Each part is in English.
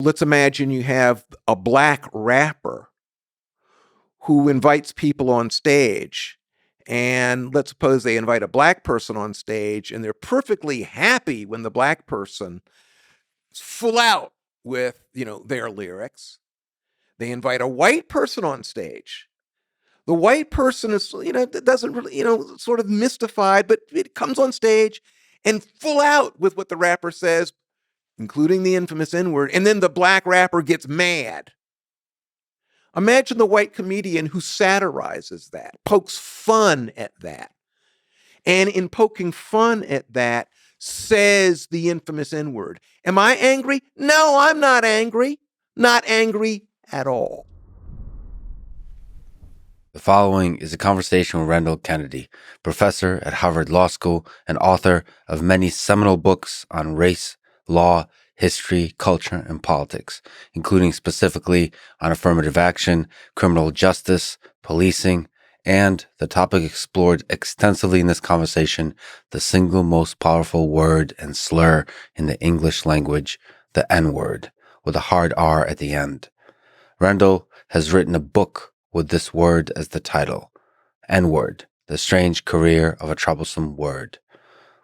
Let's imagine you have a black rapper who invites people on stage. And let's suppose they invite a black person on stage and they're perfectly happy when the black person is full out with, their lyrics. They invite a white person on stage. The white person is, doesn't really, sort of mystified, but it comes on stage and full out with what the rapper says, including the infamous N-word. And then the black rapper gets mad. Imagine the white comedian who satirizes that, pokes fun at that. And in poking fun at that, says the infamous N-word. Am I angry? No, I'm not angry. Not angry at all. The following is a conversation with Randall Kennedy, professor at Harvard Law School and author of many seminal books on race, law, history, culture, and politics, including specifically on affirmative action, criminal justice, policing, and the topic explored extensively in this conversation, the single most powerful word and slur in the English language, the N-word, with a hard R at the end. Randall has written a book with this word as the title, N-word, the strange career of a troublesome word.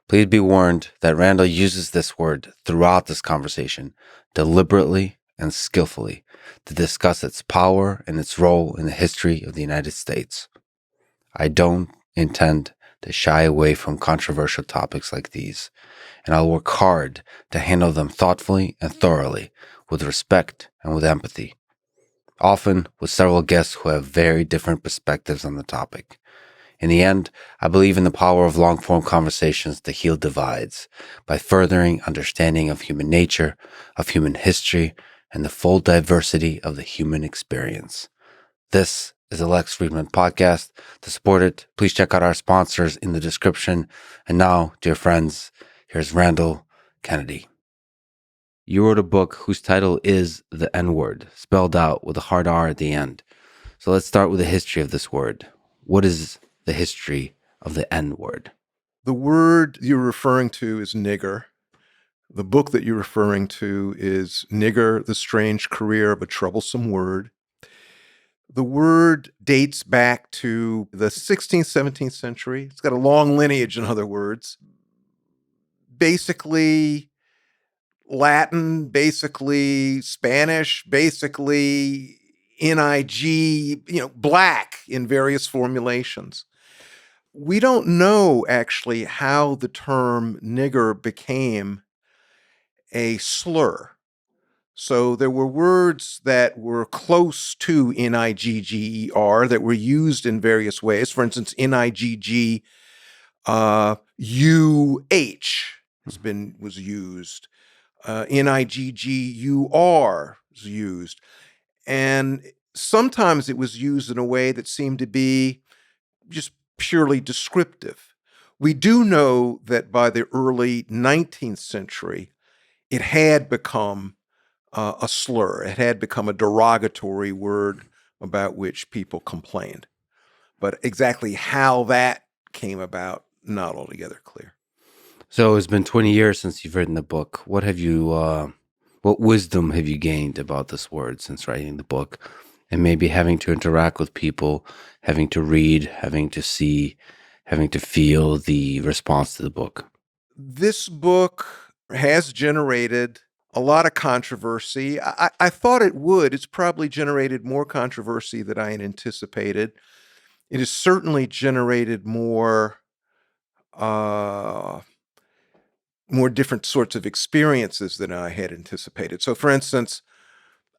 Please be warned that Randall uses this word throughout this conversation, deliberately and skillfully, to discuss its power and its role in the history of the United States. I don't intend to shy away from controversial topics like these, and I'll work hard to handle them thoughtfully and thoroughly, with respect and with empathy, often with several guests who have very different perspectives on the topic. In the end, I believe in the power of long-form conversations to heal divides by furthering understanding of human nature, of human history, and the full diversity of the human experience. This is the Lex Fridman podcast. To support it, please check out our sponsors in the description. And now, dear friends, here's Randall Kennedy. You wrote a book whose title is The N-word, spelled out with a hard R at the end. So let's start with the history of this word. What is the history of the N-word? The word you're referring to is nigger. The book that you're referring to is Nigger, the Strange Career of a Troublesome Word. The word dates back to the 16th, 17th century. It's got a long lineage, in other words. Basically Latin, basically Spanish, basically NIG, black in various formulations. We don't know actually how the term nigger became a slur. So there were words that were close to Nigger that were used in various ways. For instance, Nigg, was used. Niggur was used. And sometimes it was used in a way that seemed to be just purely descriptive. We do know that by the early 19th century, it had become a slur. It had become a derogatory word about which people complained. But exactly how that came about, not altogether clear. So it's been 20 years since you've written the book. What wisdom have you gained about this word since writing the book? And maybe having to interact with people, having to read, having to see, having to feel the response to the book. This book has generated a lot of controversy. I thought it would. It's probably generated more controversy than I had anticipated. It has certainly generated more different sorts of experiences than I had anticipated. So, for instance,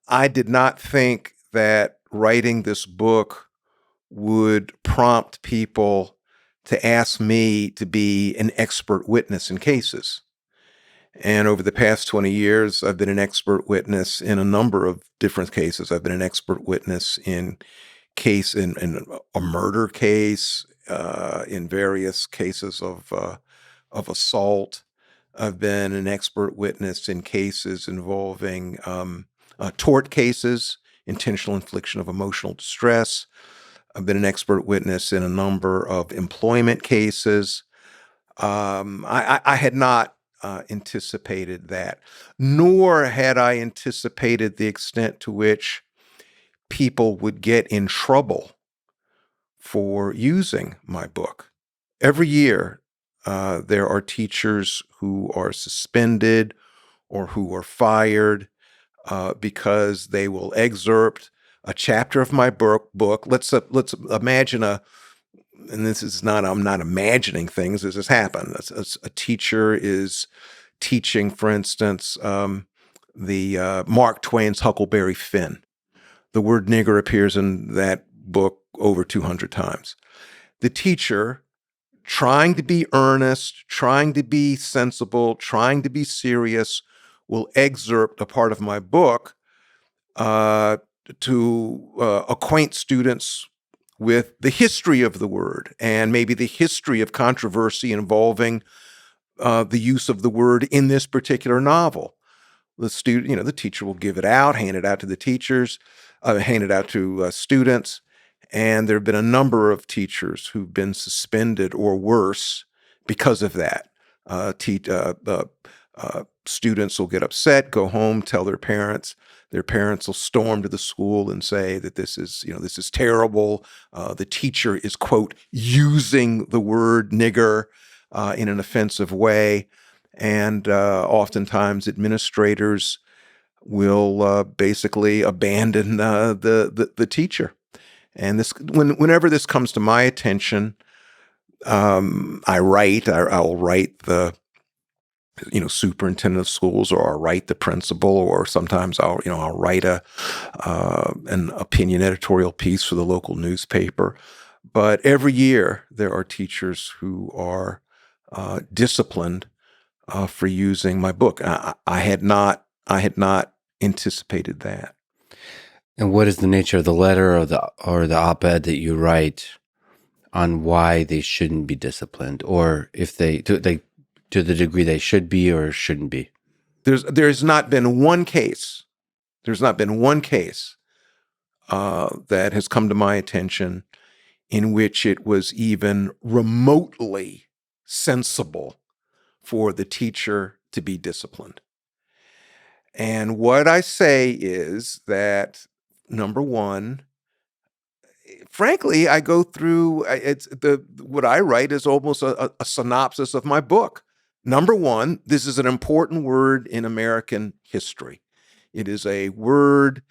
I did not think that writing this book would prompt people to ask me to be an expert witness in cases. And over the past 20 years, I've been an expert witness in a number of different cases. I've been an expert witness in a murder case, in various cases of assault. I've been an expert witness in cases involving tort cases, intentional infliction of emotional distress. I've been an expert witness in a number of employment cases. I had not anticipated that, nor had I anticipated the extent to which people would get in trouble for using my book. Every year, there are teachers who are suspended or who are fired because they will excerpt a chapter of my book. Let's imagine and this is not, I'm not imagining things. This has happened. A teacher is teaching, for instance, the Mark Twain's Huckleberry Finn. The word nigger appears in that book over 200 times. The teacher, trying to be earnest, trying to be sensible, trying to be serious, will excerpt a part of my book to acquaint students with the history of the word and maybe the history of controversy involving the use of the word in this particular novel. The teacher will give it out, hand it out to the teachers, hand it out to students. And there have been a number of teachers who've been suspended or worse because of that. Students will get upset, go home, tell their parents. Their parents will storm to the school and say that this is terrible. The teacher is, quote, using the word nigger in an offensive way. And oftentimes administrators will basically abandon the teacher. And whenever this comes to my attention, I'll write the superintendent of schools, or I'll write the principal, or sometimes I'll write an opinion editorial piece for the local newspaper. But every year there are teachers who are disciplined for using my book. I had not anticipated that. And what is the nature of the letter or the op-ed that you write on why they shouldn't be disciplined, or if they to the degree they should be or shouldn't be? There's not been one case. There's not been one case that has come to my attention in which it was even remotely sensible for the teacher to be disciplined. And what I say is that, number one, frankly, I go through what I write is almost a synopsis of my book. Number one, this is an important word in American history. It is a word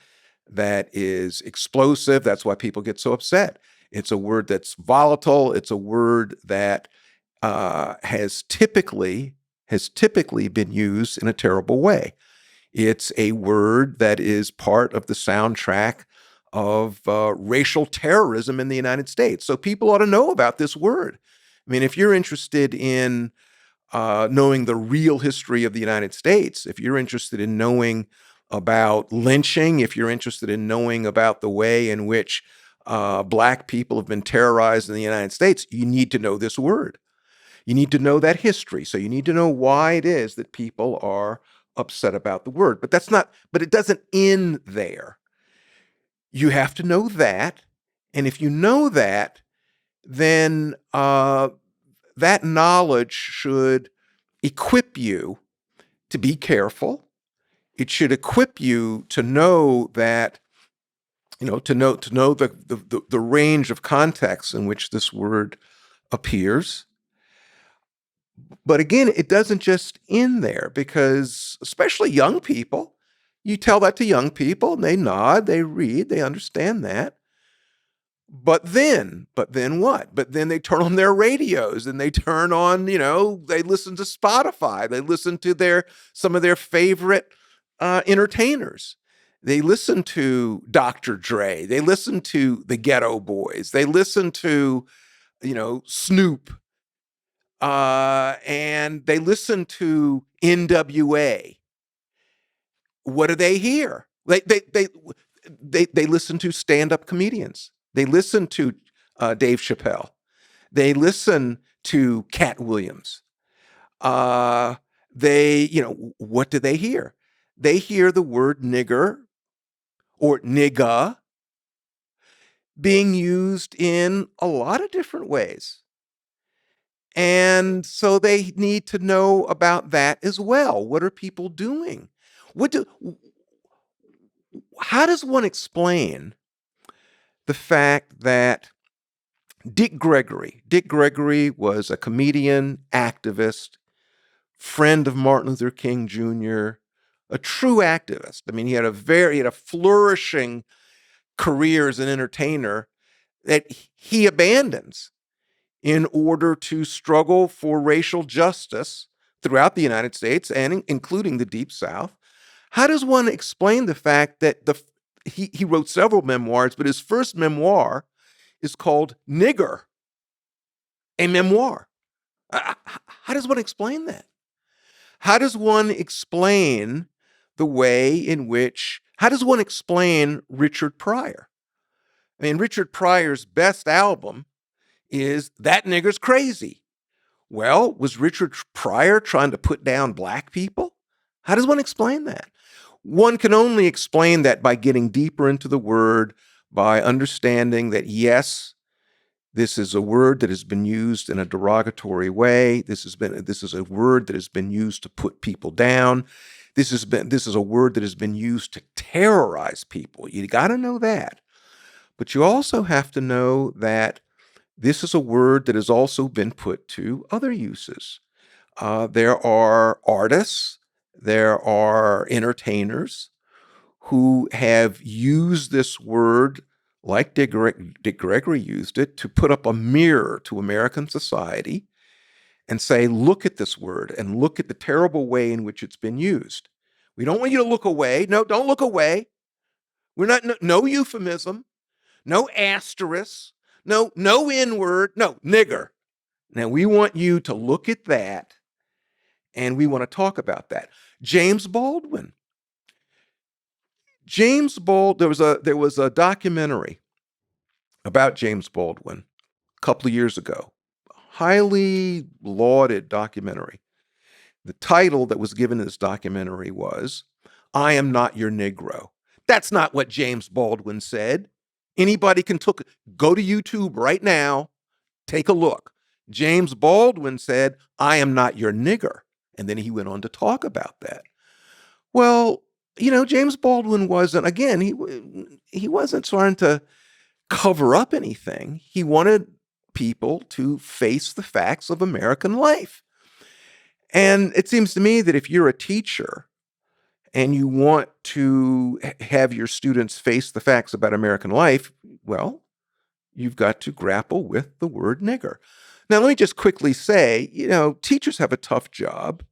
that is explosive. That's why people get so upset. It's a word that's volatile. It's a word that has typically been used in a terrible way. It's a word that is part of the soundtrack of racial terrorism in the United States. So people ought to know about this word. I mean, if you're interested in knowing the real history of the United States, if you're interested in knowing about lynching, if you're interested in knowing about the way in which Black people have been terrorized in the United States, you need to know this word. You need to know that history. So you need to know why it is that people are upset about the word. But it doesn't end there. You have to know that. And if you know that, then that knowledge should equip you to be careful. It should equip you to know that, to know the range of contexts in which this word appears. But again, it doesn't just end there, because especially young people, you tell that to young people and they nod, they read, they understand that. But then what? But then they turn on their radios and they turn on, they listen to Spotify. They listen to some of their favorite entertainers. They listen to Dr. Dre. They listen to the Ghetto Boys. They listen to, Snoop. And they listen to NWA. What do they hear? They listen to stand-up comedians. They listen to Dave Chappelle. They listen to Cat Williams. What do they hear? They hear the word nigger or nigga being used in a lot of different ways. And so they need to know about that as well. What are people doing? What do how does one explain the fact that Dick Gregory was a comedian, activist, friend of Martin Luther King Jr., a true activist. I mean, he had a flourishing career as an entertainer that he abandons in order to struggle for racial justice throughout the United States and including the Deep South. How does one explain the fact that he wrote several memoirs, but his first memoir is called Nigger, a memoir? How does one explain that? How does one explain the way in which, how does one explain Richard Pryor? I mean, Richard Pryor's best album is That Nigger's Crazy. Well, was Richard Pryor trying to put down black people? How does one explain that? One can only explain that by getting deeper into the word, by understanding that, yes, this is a word that has been used in a derogatory way. This is a word that has been used to put people down. This is a word that has been used to terrorize people. You got to know that. But you also have to know that this is a word that has also been put to other uses. There are artists, there are entertainers who have used this word, like Dick Gregory used it, to put up a mirror to American society and say, look at this word and look at the terrible way in which it's been used. We don't want you to look away. No, don't look away. We're not, no euphemism, no asterisk, no N-word, no nigger. Now we want you to look at that and we want to talk about that. James Baldwin. There was a documentary about James Baldwin a couple of years ago. Highly lauded documentary. The title that was given to this documentary was I Am Not Your Negro. That's not what James Baldwin said. Anybody can go to YouTube right now, take a look. James Baldwin said, I am not your nigger. And then he went on to talk about that. Well, James Baldwin wasn't, again, he wasn't trying to cover up anything. He wanted people to face the facts of American life. And it seems to me that if you're a teacher and you want to have your students face the facts about American life, well, you've got to grapple with the word nigger. Now, let me just quickly say, teachers have a tough job.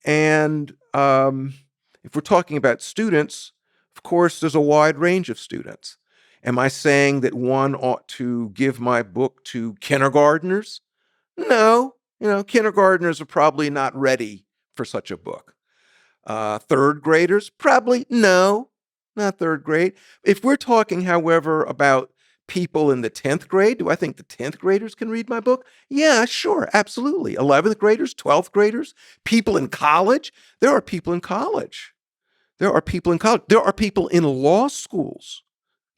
And if we're talking about students, of course, there's a wide range of students. Am I saying that one ought to give my book to kindergartners? No. Kindergartners are probably not ready for such a book. Third graders? Probably no, not third grade. If we're talking, however, about people in the 10th grade, do I think the 10th graders can read my book? Yeah, sure, absolutely. 11th graders, 12th graders, people in college. There are people in college. There are people in college. There are people in law schools.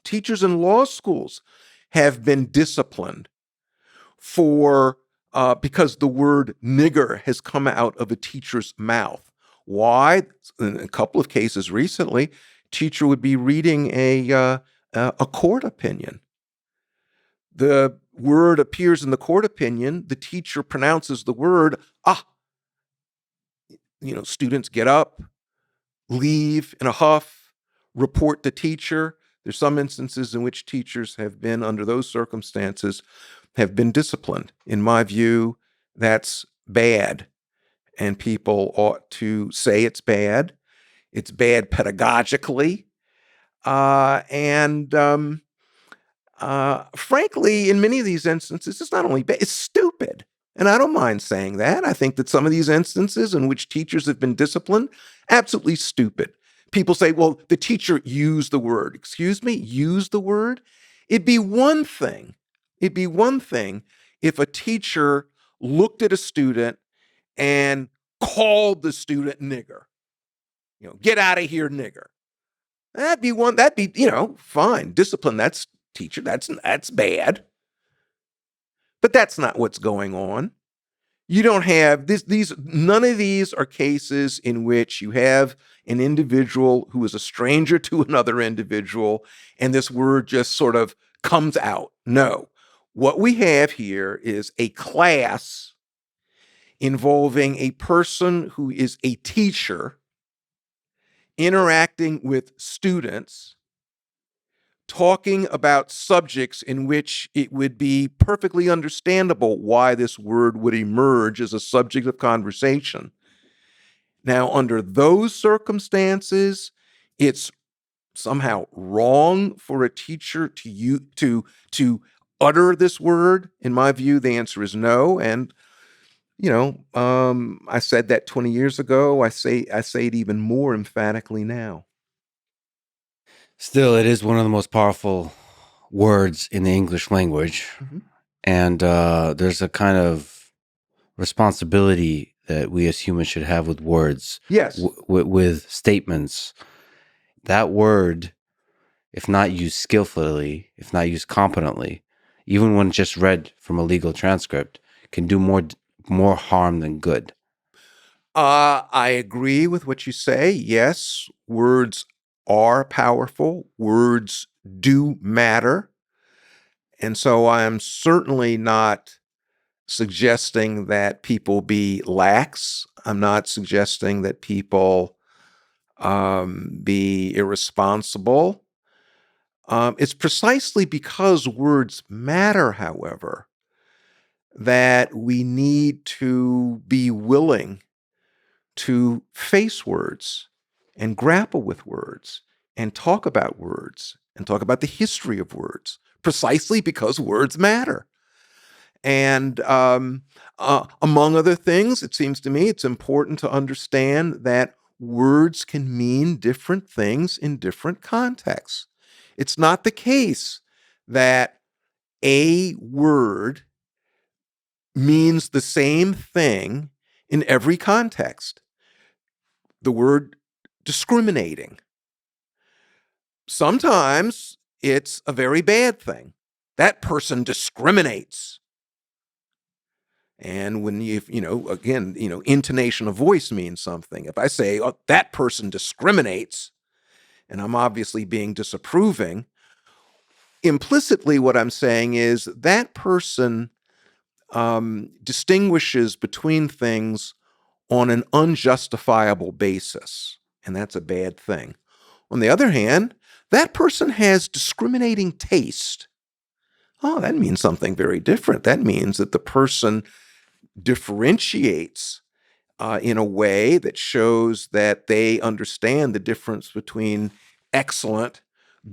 Teachers in law schools have been disciplined because the word nigger has come out of a teacher's mouth. Why? In a couple of cases recently, teacher would be reading a court opinion. The word appears in the court opinion. The teacher pronounces the word, students get up, leave in a huff, report the teacher. There's some instances in which teachers have been, under those circumstances, have been disciplined. In my view, that's bad. And people ought to say it's bad. It's bad pedagogically. Frankly, in many of these instances, it's not only bad, it's stupid. And I don't mind saying that. I think that some of these instances in which teachers have been disciplined, absolutely stupid. People say, well, the teacher used the word. Excuse me, used the word? It'd be one thing. It'd be one thing if a teacher looked at a student and called the student nigger. Get out of here, nigger. That'd be fine. Discipline, that's teacher, that's bad. But that's not what's going on. You don't have these none of these are cases in which you have an individual who is a stranger to another individual and this word just sort of comes out. No. What we have here is a class involving a person who is a teacher interacting with students, talking about subjects in which it would be perfectly understandable why this word would emerge as a subject of conversation. Now, under those circumstances, it's somehow wrong for a teacher to utter this word. In my view, the answer is no. And I said that 20 years ago. I say it even more emphatically now. Still, it is one of the most powerful words in the English language. Mhm. And there's a kind of responsibility that we as humans should have with words, Yes. with statements. That word, if not used skillfully, if not used competently, even when just read from a legal transcript, can do more harm than good. I agree with what you say. Yes, words are powerful. Words do matter. And so I am certainly not suggesting that people be lax. I'm not suggesting that people be irresponsible. It's precisely because words matter, however, that we need to be willing to face words and grapple with words and talk about the history of words, precisely because words matter. And among other things, it seems to me it's important to understand that words can mean different things in different contexts. It's not the case that a word means the same thing in every context. The word discriminating. Sometimes it's a very bad thing. That person discriminates. And when again, intonation of voice means something. If I say, oh, that person discriminates, and I'm obviously being disapproving, implicitly what I'm saying is that person distinguishes between things on an unjustifiable basis. And that's a bad thing. On the other hand, that person has discriminating taste. Oh, that means something very different. That means that the person differentiates in a way that shows that they understand the difference between excellent,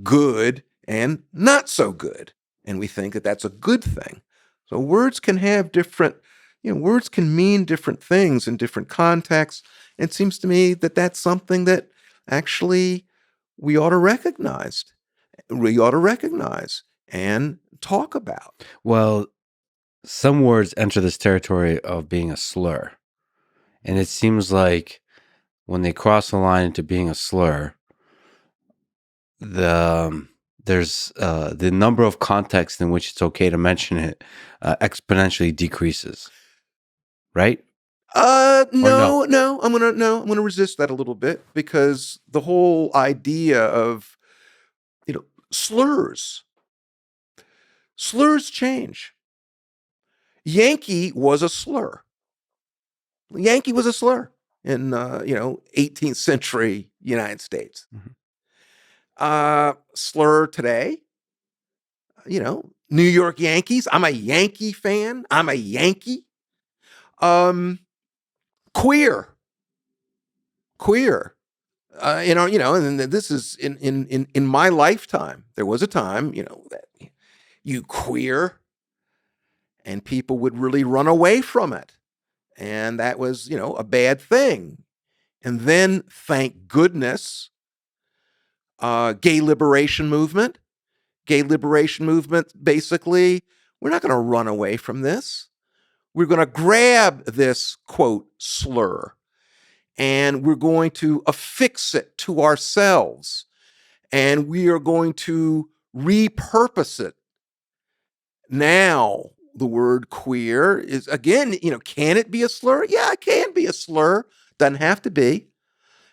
good, and not so good. And we think that that's a good thing. So words can have different, words can mean different things in different contexts. It seems to me that that's something that actually we ought to recognize. We ought to recognize and talk about. Well, some words enter this territory of being a slur. And it seems like when they cross the line into being a slur, there's the number of contexts in which it's okay to mention it exponentially decreases. Right? No. I'm gonna resist that a little bit because the whole idea of slurs change. Yankee was a slur. Yankee was a slur in 18th century United States. Slur today, New York Yankees. I'm a Yankee fan. I'm a Yankee. Queer. And this is in my lifetime. There was a time, that you queer, and people would really run away from it, and that was, a bad thing. And then, thank goodness, gay liberation movement. Gay liberation movement. Basically, we're not going to run away from this. We're going to grab this quote slur and we're going to affix it to ourselves, and we are going to repurpose it now the word queer is, again, can it be a slur? Yeah, it can be a slur. Doesn't have to be.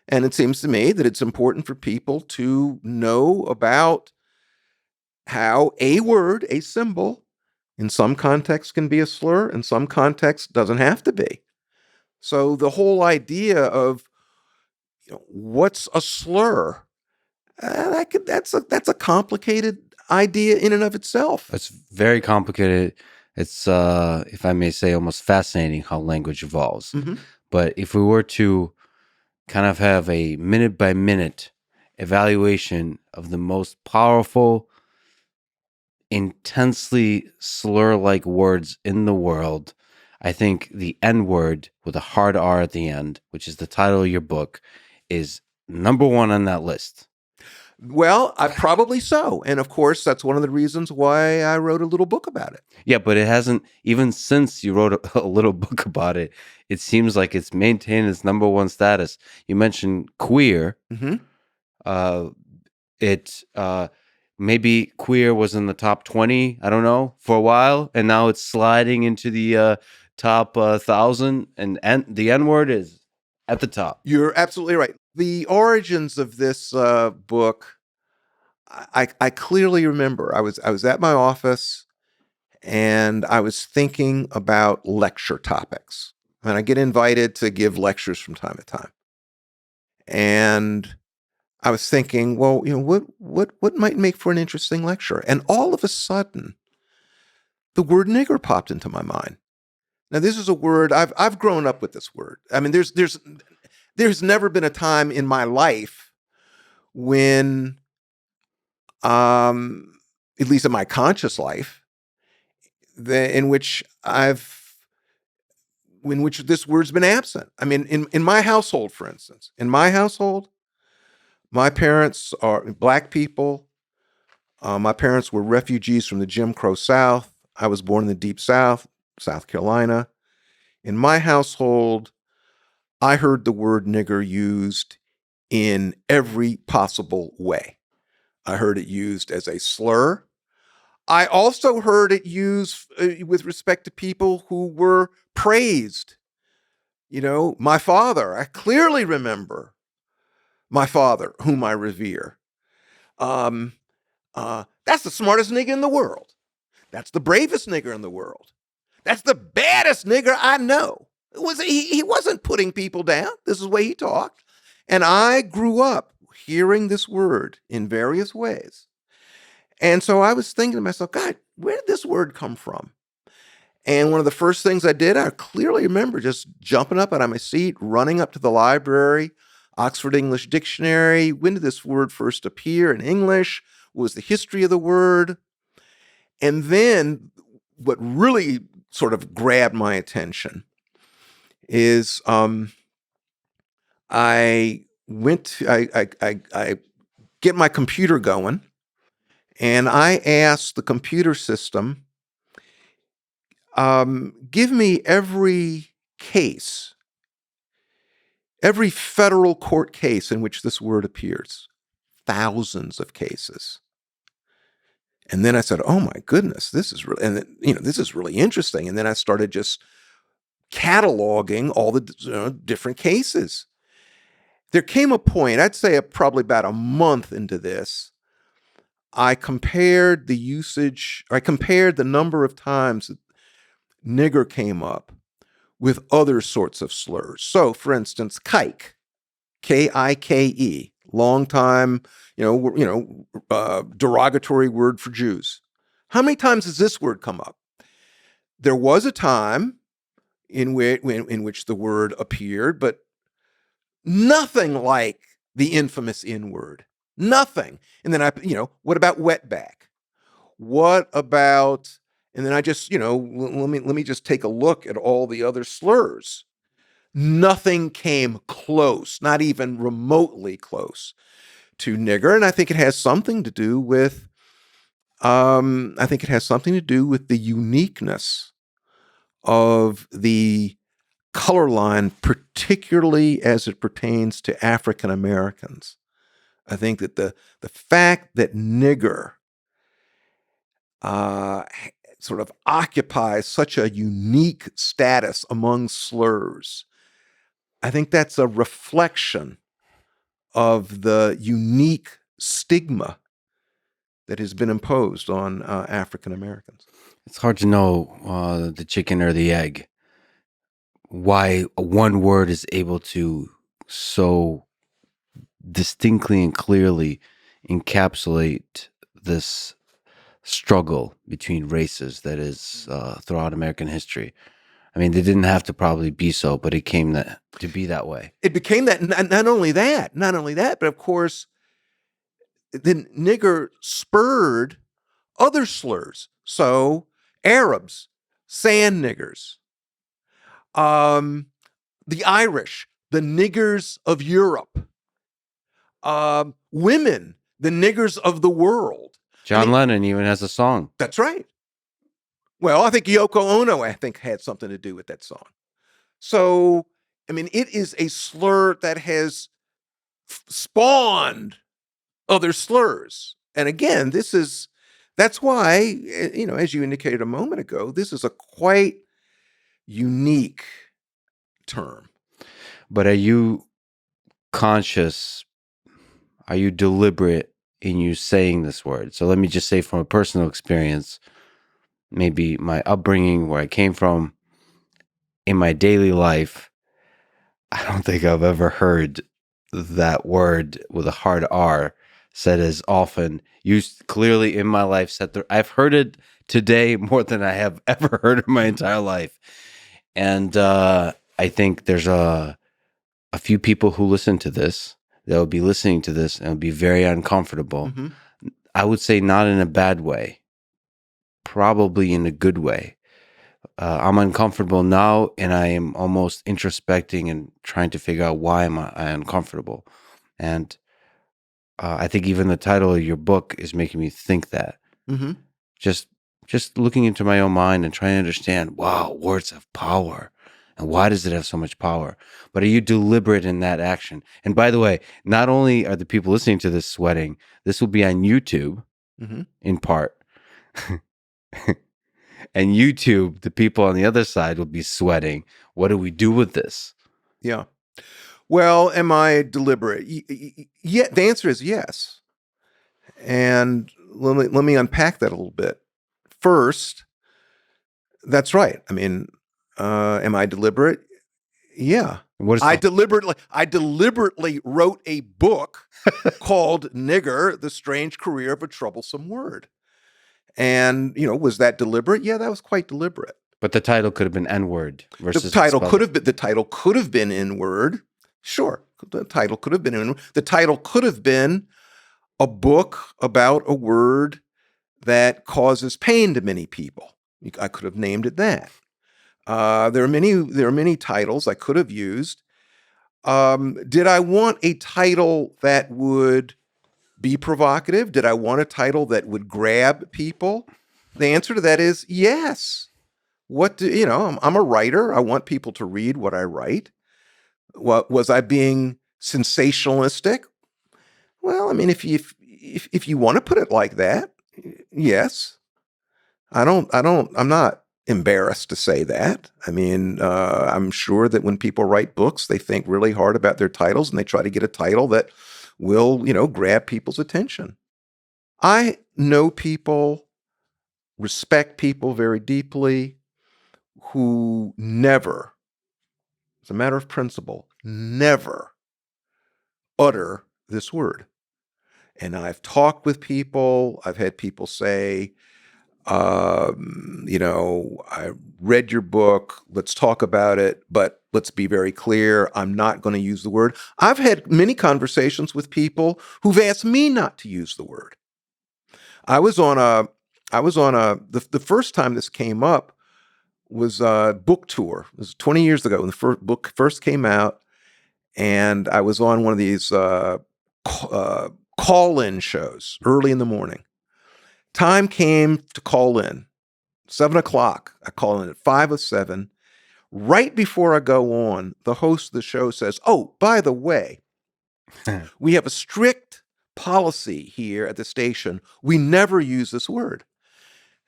And it seems to me that it's important for people to know about how a word, a symbol, in some contexts can be a slur, in some contexts doesn't have to be. So the whole idea of what's a slur, that's a complicated idea in and of itself. It's very complicated. It's, if I may say, almost fascinating how language evolves. Mm-hmm. But if we were to kind of have a minute by minute evaluation of the most powerful, intensely slur like words in the world, I think the N word with a hard R at the end, which is the title of your book, is number one on that list. Well, probably so. And of course, that's one of the reasons why I wrote a little book about it. Yeah, but it hasn't, even since you wrote a little book about it, it seems like it's maintained its number one status. You mentioned queer. Mm-hmm. Maybe queer was in the top 20, I don't know, for a while, and now it's sliding into the top 1,000, and the N word is at the top. You're absolutely right. The origins of this book, I clearly remember. I was at my office, and I was thinking about lecture topics. And I get invited to give lectures from time to time. And I was thinking, well, what might make for an interesting lecture? And all of a sudden, the word nigger popped into my mind. Now, this is a word I've grown up with this word. I mean, there's never been a time in my life when, at least in my conscious life, in which this word's been absent. I mean, in my household, for instance, my parents are Black people. My parents were refugees from the Jim Crow South. I was born in the Deep South, South Carolina. In my household, I heard the word nigger used in every possible way. I heard it used as a slur. I also heard it used with respect to people who were praised. My father, I clearly remember my father, whom I revere. That's the smartest nigger in the world. That's the bravest nigger in the world. That's the baddest nigger I know. He wasn't putting people down. This is the way he talked. And I grew up hearing this word in various ways. And so I was thinking to myself, God, where did this word come from? And one of the first things I did, I clearly remember just jumping up out of my seat, running up to the library, Oxford English Dictionary. When did this word first appear in English? What was the history of the word? And then what really sort of grabbed my attention is I get my computer going, and I asked the computer system, give me every federal court case in which this word appears. Thousands of cases. And then I said, "Oh my goodness, this is really interesting." And then I started just cataloging all the different cases. There came a point, I'd say probably about a month into this, I compared the number of times that nigger came up with other sorts of slurs. So, for instance, kike, Kike, long time, derogatory word for Jews. How many times has this word come up? There was a time in which the word appeared, but nothing like the infamous N-word. Nothing. And then what about wetback? What about, and then I just, let me just take a look at all the other slurs. Nothing came close, not even remotely close to nigger. And I think it has something to do with, the uniqueness of the color line, particularly as it pertains to African Americans. I think that the fact that nigger sort of occupies such a unique status among slurs, I think that's a reflection of the unique stigma that has been imposed on African Americans. It's hard to know the chicken or the egg. Why one word is able to so distinctly and clearly encapsulate this struggle between races that is throughout American history. I mean, they didn't have to probably be so, but it came to be that way. It became that. Not only that, but of course, then nigger spurred other slurs. So Arabs, sand niggers. The Irish, the niggers of Europe. Women, the niggers of the world. John Lennon even has a song. That's right. Well, I think Yoko Ono, had something to do with that song. So, I mean, it is a slur that has spawned other slurs. And again, that's why, as you indicated a moment ago, this is a quite unique term. But are you conscious? Are you deliberate in you saying this word? So let me just say from a personal experience, maybe my upbringing, where I came from, in my daily life, I don't think I've ever heard that word with a hard R said as often, used clearly in my life. I've heard it today more than I have ever heard in my entire life. And I think there's a few people who listen to this that will be listening to this and will be very uncomfortable. Mm-hmm. I would say not in a bad way, probably in a good way. I'm uncomfortable now, and I am almost introspecting and trying to figure out why am I uncomfortable. And I think even the title of your book is making me think that. Mm-hmm. Just looking into my own mind and trying to understand, wow, words have power. And why does it have so much power? But are you deliberate in that action? And by the way, not only are the people listening to this sweating, this will be on YouTube in part. And YouTube, the people on the other side will be sweating. What do we do with this? Yeah. Well, am I deliberate? Yeah, the answer is yes. And let me unpack that a little bit. First, that's right. I mean, am I deliberate? Yeah. I deliberately wrote a book called Nigger, The Strange Career of a Troublesome Word. And, was that deliberate? Yeah, that was quite deliberate. But the title could have been N-word versus the title could have been N-word. Sure. The title could have been N-word. The title could have been a book about a word that causes pain to many people. I could have named it that. There are many titles I could have used. Did I want a title that would be provocative? Did I want a title that would grab people? The answer to that is yes. I'm a writer. I want people to read what I write. Was I being sensationalistic? Well, I mean, if you want to put it like that, yes. I'm not embarrassed to say that. I mean, I'm sure that when people write books, they think really hard about their titles and they try to get a title that will, grab people's attention. I know people, respect people very deeply who never, as a matter of principle, never utter this word. And I've talked with people, I've had people say, I read your book, let's talk about it, but let's be very clear, I'm not going to use the word. I've had many conversations with people who've asked me not to use the word. The first time this came up was a book tour. It was 20 years ago when the book first came out, and I was on one of these call-in shows early in the morning. Time came to call in, 7:00. I call in at 5:07. Right before I go on, the host of the show says, "Oh, by the way, we have a strict policy here at the station. We never use this word."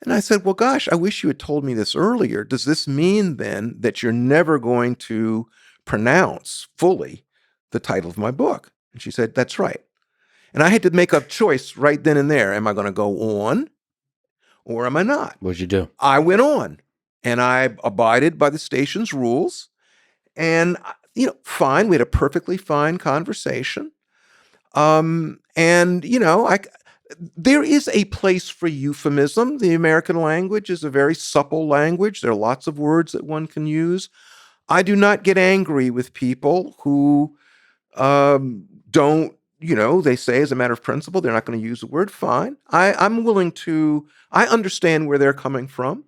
And I said, well, gosh, I wish you had told me this earlier. Does this mean then that you're never going to pronounce fully the title of my book? And she said, that's right. And I had to make a choice right then and there. Am I going to go on or am I not? What'd you do? I went on and I abided by the station's rules. And, fine. We had a perfectly fine conversation. And, there is a place for euphemism. The American language is a very supple language. There are lots of words that one can use. I do not get angry with people who don't, they say as a matter of principle, they're not going to use the word. Fine. I understand where they're coming from.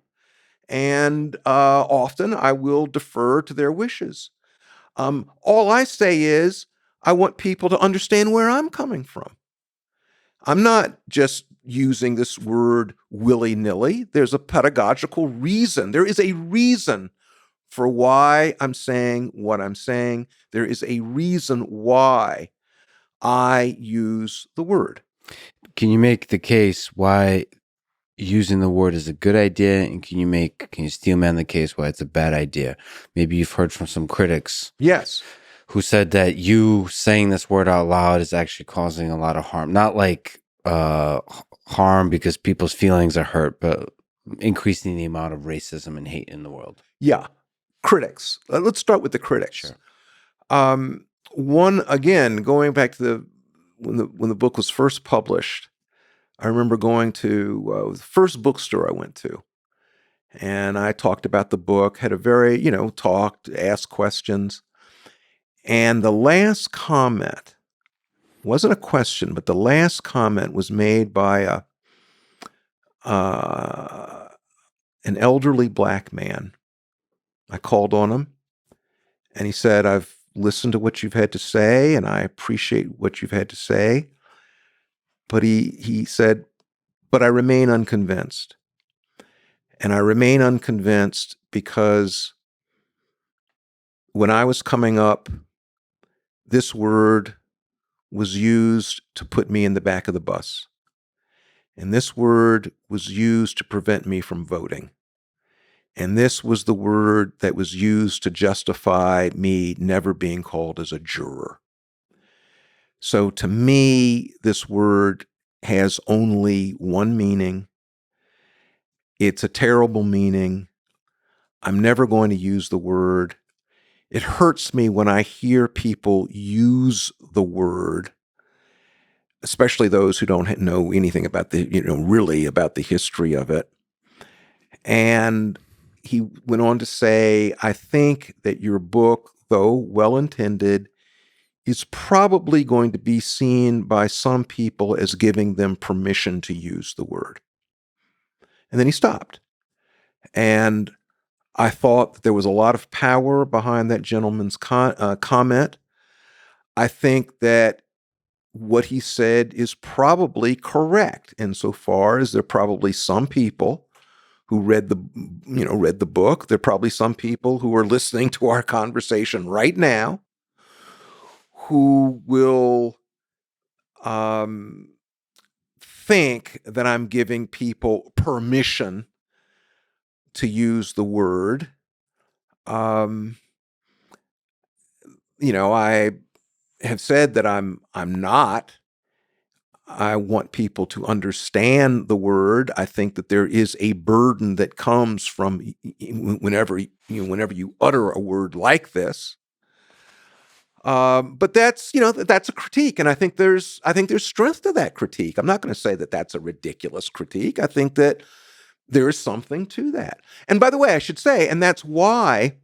And often I will defer to their wishes. All I say is I want people to understand where I'm coming from. I'm not just using this word willy-nilly. There's a pedagogical reason. There is a reason for why I'm saying what I'm saying. There is a reason why I use the word. Can you make the case why using the word is a good idea, and can you steelman the case why it's a bad idea? Maybe you've heard from some critics. Yes. Who said that you saying this word out loud is actually causing a lot of harm. Not like harm because people's feelings are hurt, but increasing the amount of racism and hate in the world. Yeah. Critics. Let's start with the critics. Sure. One, again, going back to when the book was first published, I remember going to the first bookstore I went to. And I talked about the book, had a very, talked, asked questions. And the last comment wasn't a question, but the last comment was made by an elderly black man. I called on him, and he said, I've listened to what you've had to say, and I appreciate what you've had to say. But he said, but I remain unconvinced. And I remain unconvinced because when I was coming up, this word was used to put me in the back of the bus. And this word was used to prevent me from voting. And this was the word that was used to justify me never being called as a juror. So to me, this word has only one meaning. It's a terrible meaning. I'm never going to use the word. It hurts me when I hear people use the word, especially those who don't know anything about really about the history of it. And he went on to say, I think that your book, though well-intended, is probably going to be seen by some people as giving them permission to use the word. And then he stopped. And I thought that there was a lot of power behind that gentleman's comment. I think that what he said is probably correct insofar as there are probably some people who read the book. There are probably some people who are listening to our conversation right now who will think that I'm giving people permission to use the word. I have said that I'm not. I want people to understand the word. I think that there is a burden that comes from whenever you utter a word like this. But that's a critique, and I think there's strength to that critique. I'm not going to say that that's a ridiculous critique. I think that there is something to that. And by the way, I should say, and that's why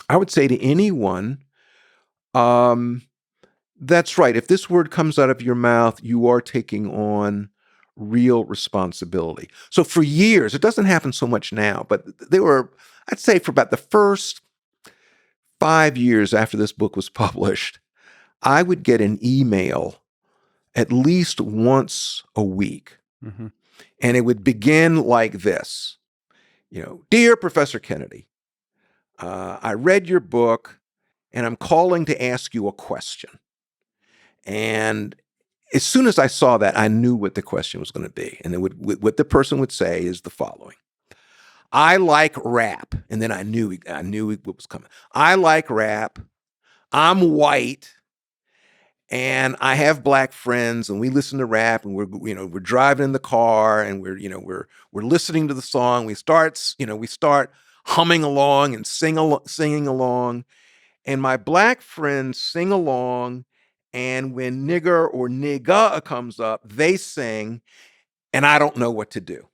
I would say to anyone, that's right. If this word comes out of your mouth, you are taking on real responsibility. So for years, it doesn't happen so much now, but I'd say for about the first 5 years after this book was published, I would get an email at least once a week. Mm-hmm. And it would begin like this. Dear Professor Kennedy, I read your book and I'm calling to ask you a question. And as soon as I saw that, I knew what the question was going to be. And what the person would say is the following. I like rap. And then I knew what was coming. I like rap. I'm white. And I have black friends, and we listen to rap, and we're driving in the car, and we're listening to the song. We start humming along and singing along, and my black friends sing along, and when nigger or nigga comes up, they sing, and I don't know what to do.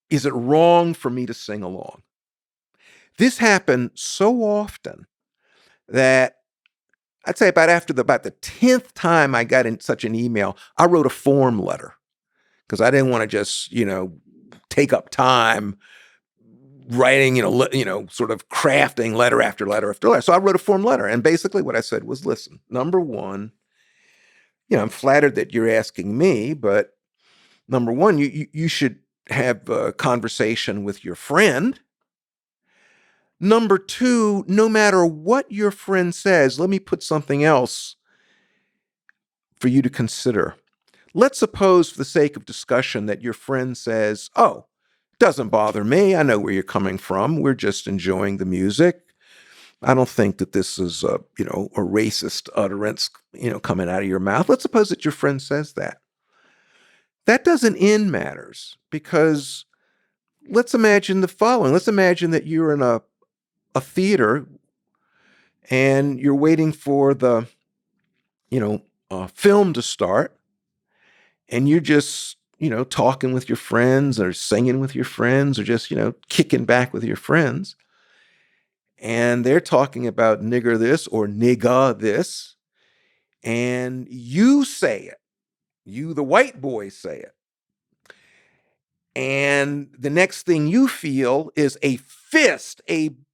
Is it wrong for me to sing along? This happened so often that I'd say about the 10th time I got in such an email, I wrote a form letter because I didn't want to just, take up time writing, sort of crafting letter after letter after letter. So I wrote a form letter. And basically what I said was, listen, number one, I'm flattered that you're asking me, but number one, you should have a conversation with your friend. Number two, no matter what your friend says, let me put something else for you to consider. Let's suppose, for the sake of discussion, that your friend says, oh, doesn't bother me. I know where you're coming from. We're just enjoying the music. I don't think that this is a racist utterance, coming out of your mouth. Let's suppose that your friend says that. That doesn't end matters, because let's imagine the following. Let's imagine that you're in a theater and you're waiting for the, film to start, and you're just, talking with your friends or singing with your friends or just, kicking back with your friends. And they're talking about nigger this or nigga this. And you say it. You, the white boy, say it. And the next thing you feel is a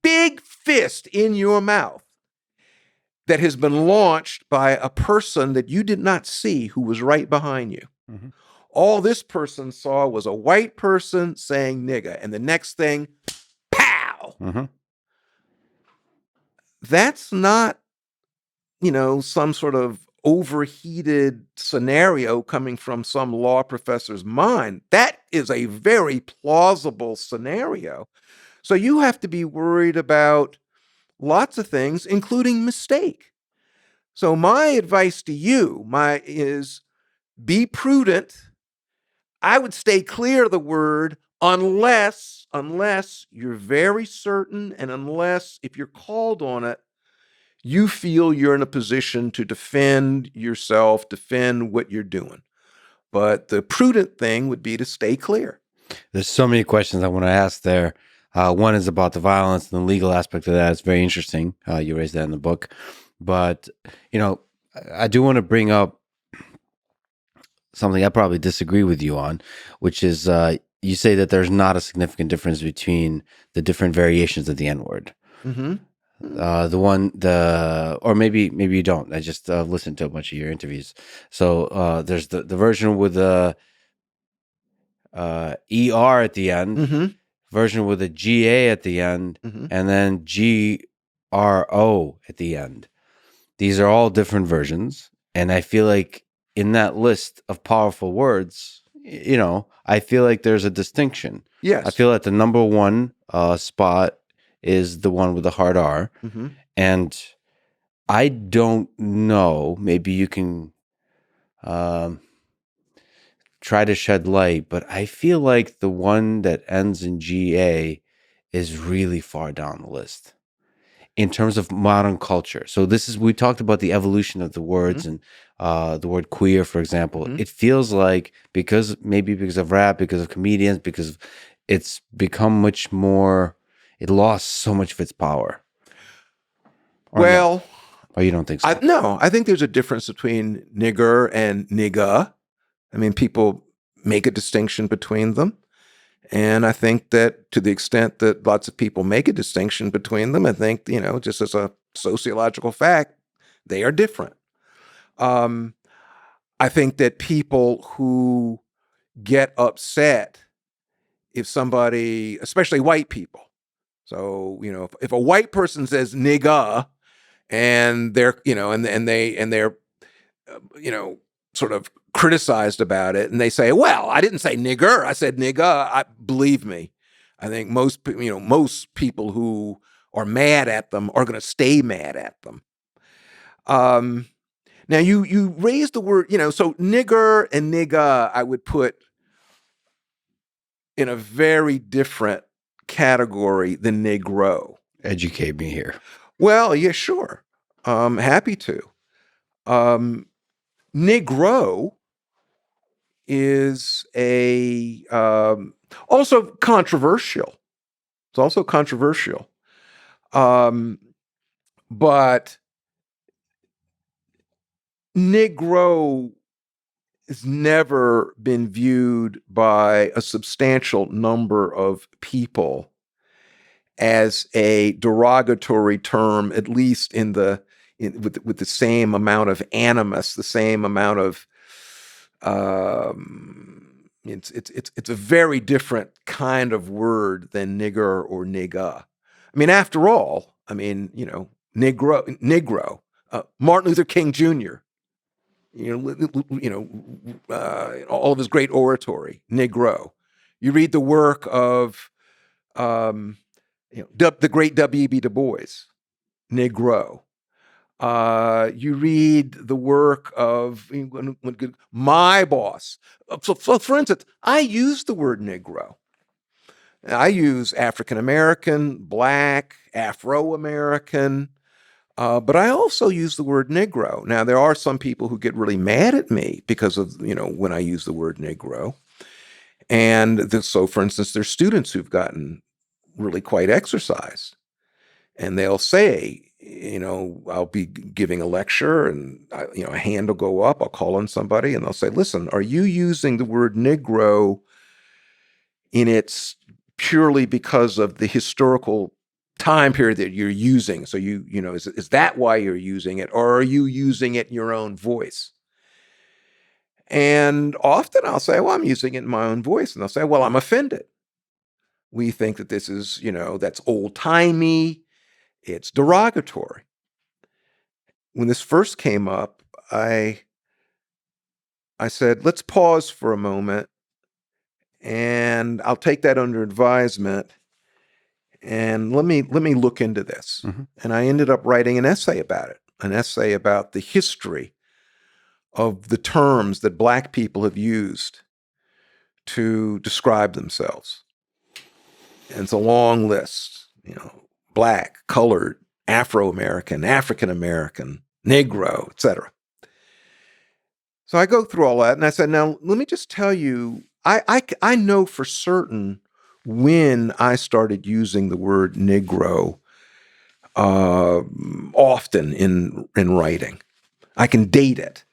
big fist in your mouth that has been launched by a person that you did not see who was right behind you. Mm-hmm. All this person saw was a white person saying nigga, and the next thing, pow! Mm-hmm. That's not, some sort of overheated scenario coming from some law professor's mind. That is a very plausible scenario. So you have to be worried about lots of things, including mistake. So my advice to you is be prudent. I would stay clear of the word unless you're very certain, and unless, if you're called on it, you feel you're in a position to defend yourself, defend what you're doing. But the prudent thing would be to stay clear. There's so many questions I want to ask there. One is about the violence and the legal aspect of that. It's very interesting. You raised that in the book. But, I do want to bring up something I probably disagree with you on, which is you say that there's not a significant difference between the different variations of the N-word. Mm-hmm. Or maybe you don't. I just listened to a bunch of your interviews. So there's the version with the ER at the end, mm-hmm. version with a GA at the end, mm-hmm. and then GRO at the end. These are all different versions. And I feel like in that list of powerful words, I feel like there's a distinction. Yes. I feel like the number one spot is the one with the hard R. Mm-hmm. And I don't know, maybe you can try to shed light, but I feel like the one that ends in GA is really far down the list in terms of modern culture. So we talked about the evolution of the words, mm-hmm. and the word queer, for example. Mm-hmm. It feels like because of rap, because of comedians, because it's become much more, it lost so much of its power. Well, or you don't think so? No, I think there's a difference between nigger and nigga. I mean, people make a distinction between them. And I think that to the extent that lots of people make a distinction between them, I think, just as a sociological fact, they are different. I think that people who get upset if somebody, especially white people, so, if a white person says nigga, and they're, and they're you know, sort of criticized about it, and they say, "Well, I didn't say nigger. I said nigga." Believe me, I think most people who are mad at them are going to stay mad at them. Now you raised the word, so nigger and nigga, I would put in a very different category than negro. Educate me here. Well, yeah, sure. Happy to. Negro is also controversial. It's also controversial. But Negro has never been viewed by a substantial number of people as a derogatory term, at least with the same amount of animus, the same amount of it's a very different kind of word than nigger or nigga. I mean, after all, Negro, Martin Luther King Jr. All of his great oratory, Negro. You read the work of the great W.E.B. Du Bois, Negro. You read the work of my boss. So, for instance, I use the word Negro. I use African American, Black, Afro American, but I also use the word Negro. Now, there are some people who get really mad at me because of when I use the word Negro, and so, for instance, there's students who've gotten really quite exercised, and they'll say, I'll be giving a lecture, and a hand will go up. I'll call on somebody, and they'll say, "Listen, are you using the word Negro in its purely because of the historical time period that you're using? So is that why you're using it, or are you using it in your own voice?" And often I'll say, "Well, I'm using it in my own voice," and they'll say, "Well, I'm offended. We think that this is, that's old timey. It's derogatory." When this first came up, I said, "Let's pause for a moment, and I'll take that under advisement, and let me look into this." Mm-hmm. And I ended up writing an essay about it, an essay about the history of the terms that Black people have used to describe themselves. And it's a long list, Black, colored, Afro-American, African American, Negro, etc. So I go through all that, and I said, "Now, let me just tell you, I know for certain when I started using the word Negro often in writing. I can date it.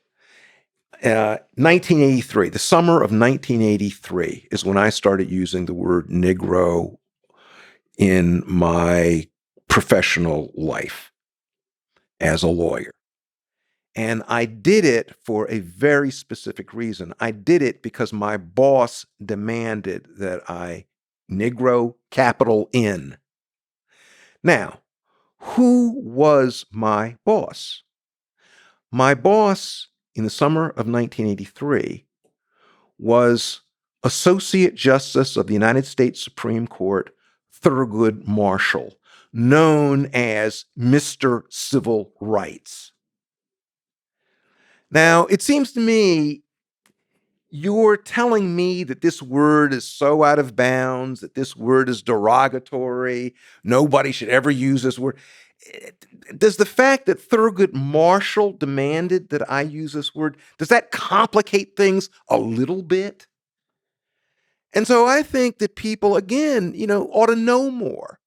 1983, the summer of 1983 is when I started using the word Negro in my professional life as a lawyer. And I did it for a very specific reason. I did it because my boss demanded that I Negro, capital N. Now, who was my boss? My boss in the summer of 1983 was Associate Justice of the United States Supreme Court Thurgood Marshall, known as Mr. Civil Rights. Now, it seems to me you're telling me that this word is so out of bounds, that this word is derogatory, nobody should ever use this word. Does the fact that Thurgood Marshall demanded that I use this word, does that complicate things a little bit? And so I think that people, again, ought to know more.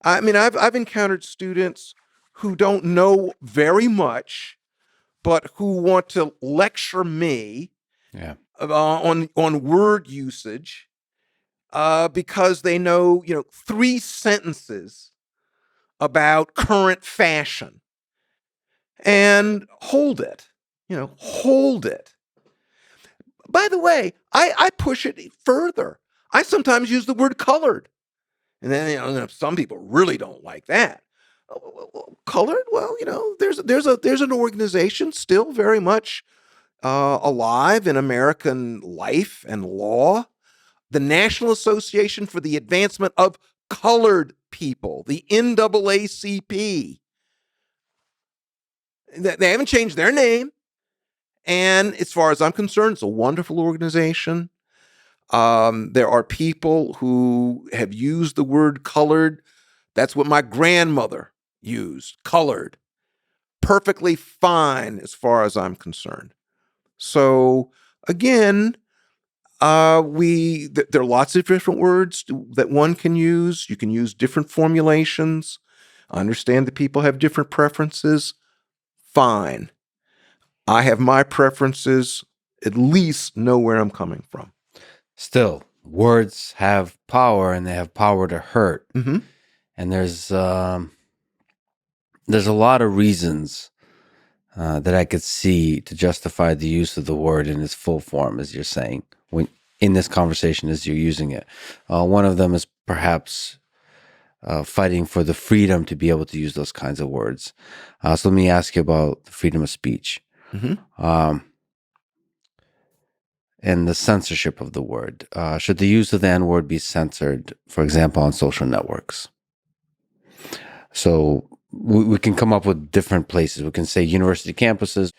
I mean, I've encountered students who don't know very much, but who want to lecture me on word usage because they know, 3 sentences about current fashion. And hold it, hold it. By the way, I push it further. I sometimes use the word colored. And then, some people really don't like that. Colored? Well, there's an organization still very much alive in American life and law, the National Association for the Advancement of Colored People, the NAACP. They haven't changed their name. And as far as I'm concerned, it's a wonderful organization. There are people who have used the word colored. That's what my grandmother used, colored. Perfectly fine as far as I'm concerned. So again, there are lots of different words that one can use. You can use different formulations. I understand that people have different preferences. Fine. I have my preferences. At least know where I'm coming from. Still, words have power, and they have power to hurt. Mm-hmm. And there's a lot of reasons that I could see to justify the use of the word in its full form, as you're saying, when in this conversation as you're using it. One of them is perhaps fighting for the freedom to be able to use those kinds of words. So let me ask you about the freedom of speech. Mm-hmm. And the censorship of the word. Should the use of the N-word be censored, for example, on social networks? So we can come up with different places. We can say university campuses,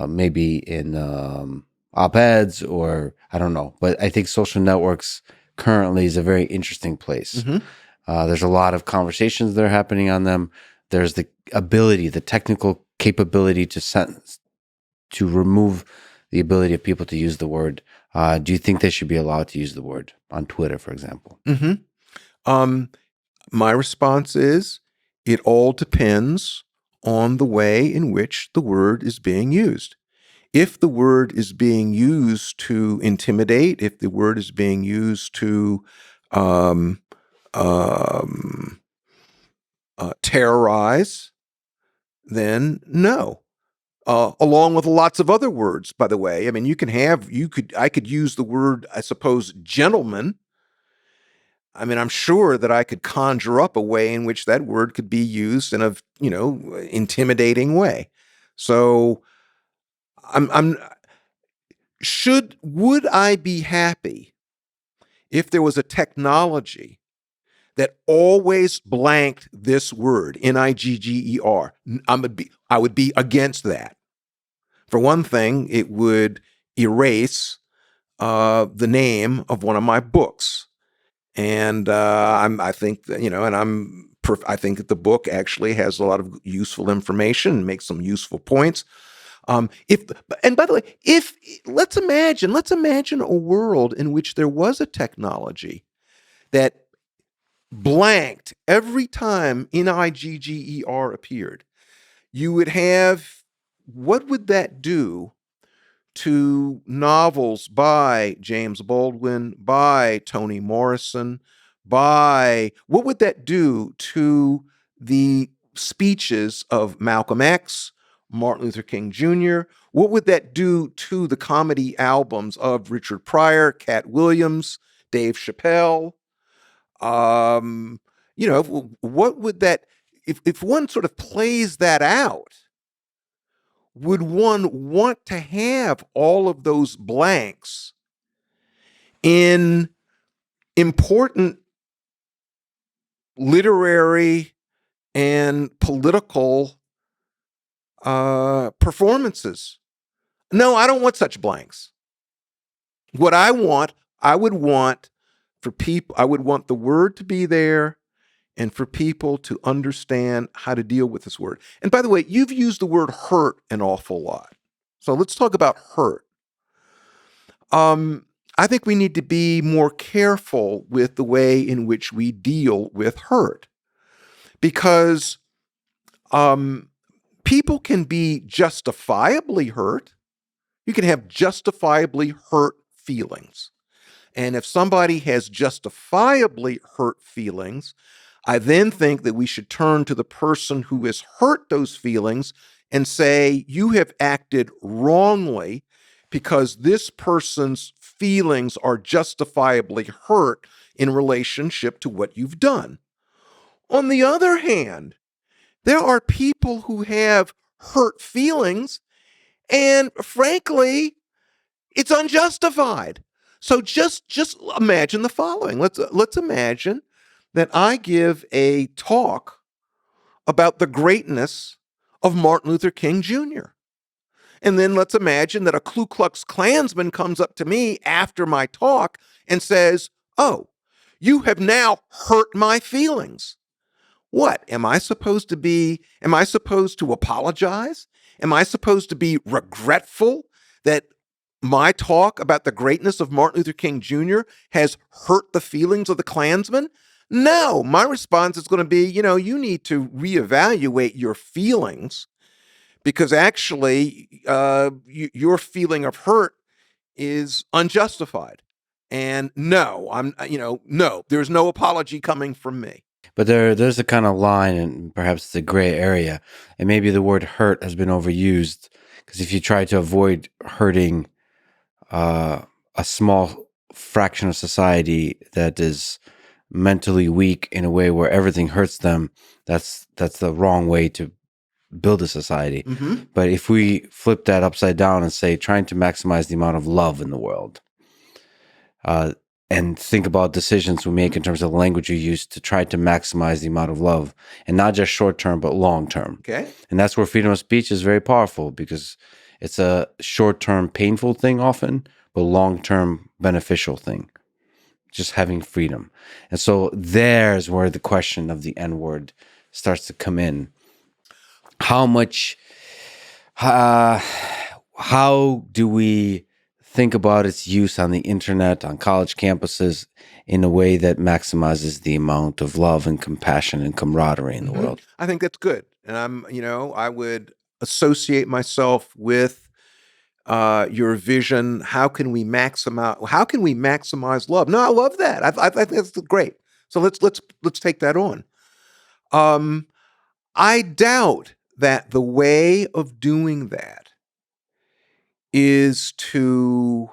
maybe in op-eds, or I don't know. But I think social networks currently is a very interesting place. Mm-hmm. There's a lot of conversations that are happening on them. There's the ability, the technical capability to remove the ability of people to use the word. Do you think they should be allowed to use the word on Twitter, for example? Mm-hmm. My response is it all depends on the way in which the word is being used. If the word is being used to intimidate, if the word is being used to um, terrorize, then no. Along with lots of other words, by the way. I mean, I could use the word, I suppose, gentleman. I mean, I'm sure that I could conjure up a way in which that word could be used in a, intimidating way. So I'm would I be happy if there was a technology that always blanked this word, Nigger? I would be against that. For one thing, it would erase the name of one of my books. And I think that, I think that the book actually has a lot of useful information and makes some useful points. And by the way, if let's imagine a world in which there was a technology that blanked every time Nigger appeared, you would have, what would that do to novels by James Baldwin, by Toni Morrison, what would that do to the speeches of Malcolm X, Martin Luther King Jr.? What would that do to the comedy albums of Richard Pryor, Cat Williams, Dave Chappelle? What would that, if one sort of plays that out, would one want to have all of those blanks in important literary and political performances? No, I don't want such blanks. What I would want I would want the word to be there and for people to understand how to deal with this word. And by the way, you've used the word hurt an awful lot. So let's talk about hurt. I think we need to be more careful with the way in which we deal with hurt, because people can be justifiably hurt. You can have justifiably hurt feelings. And if somebody has justifiably hurt feelings, I then think that we should turn to the person who has hurt those feelings and say, you have acted wrongly because this person's feelings are justifiably hurt in relationship to what you've done. On the other hand, There are people who have hurt feelings, and frankly, it's unjustified. So just imagine the following. Let's imagine that I give a talk about the greatness of Martin Luther King Jr. And then let's imagine that a Ku Klux Klansman comes up to me after my talk and says, "Oh, you have now hurt my feelings." What? Am I supposed to apologize? Am I supposed to be regretful that my talk about the greatness of Martin Luther King Jr. has hurt the feelings of the Klansmen? No, my response is going to be, you need to reevaluate your feelings, because actually, your feeling of hurt is unjustified. And no, no, there's no apology coming from me. But there's a kind of line, and perhaps the gray area, and maybe the word hurt has been overused, because if you try to avoid hurting a small fraction of society that is mentally weak in a way where everything hurts them, that's the wrong way to build a society. Mm-hmm. But if we flip that upside down and say trying to maximize the amount of love in the world, and think about decisions we make in terms of the language we use to try to maximize the amount of love, and not just short term but long term. Okay. And that's where freedom of speech is very powerful, because it's a short term painful thing often, but long term beneficial thing. Just having freedom. And so there's where the question of the N word starts to come in. How much, how do we think about its use on the internet, on college campuses, in a way that maximizes the amount of love and compassion and camaraderie in the world? I think that's good. And I would associate myself with your vision. How can we maximize love? No, I love that. I think that's great. So let's take that on. I doubt that the way of doing that is to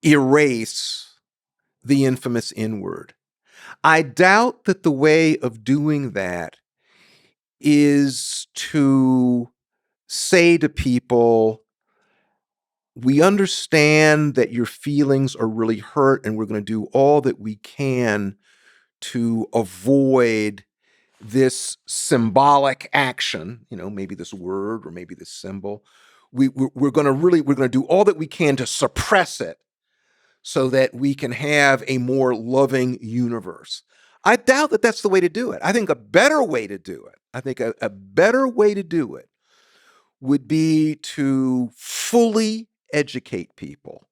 erase the infamous N-word. I doubt that the way of doing that is to say to people, we understand that your feelings are really hurt, and we're going to do all that we can to avoid this symbolic action, maybe this word or maybe this symbol. We're going to do all that we can to suppress it so that we can have a more loving universe. I doubt that that's the way to do it. I think a better way to do it would be to fully educate people,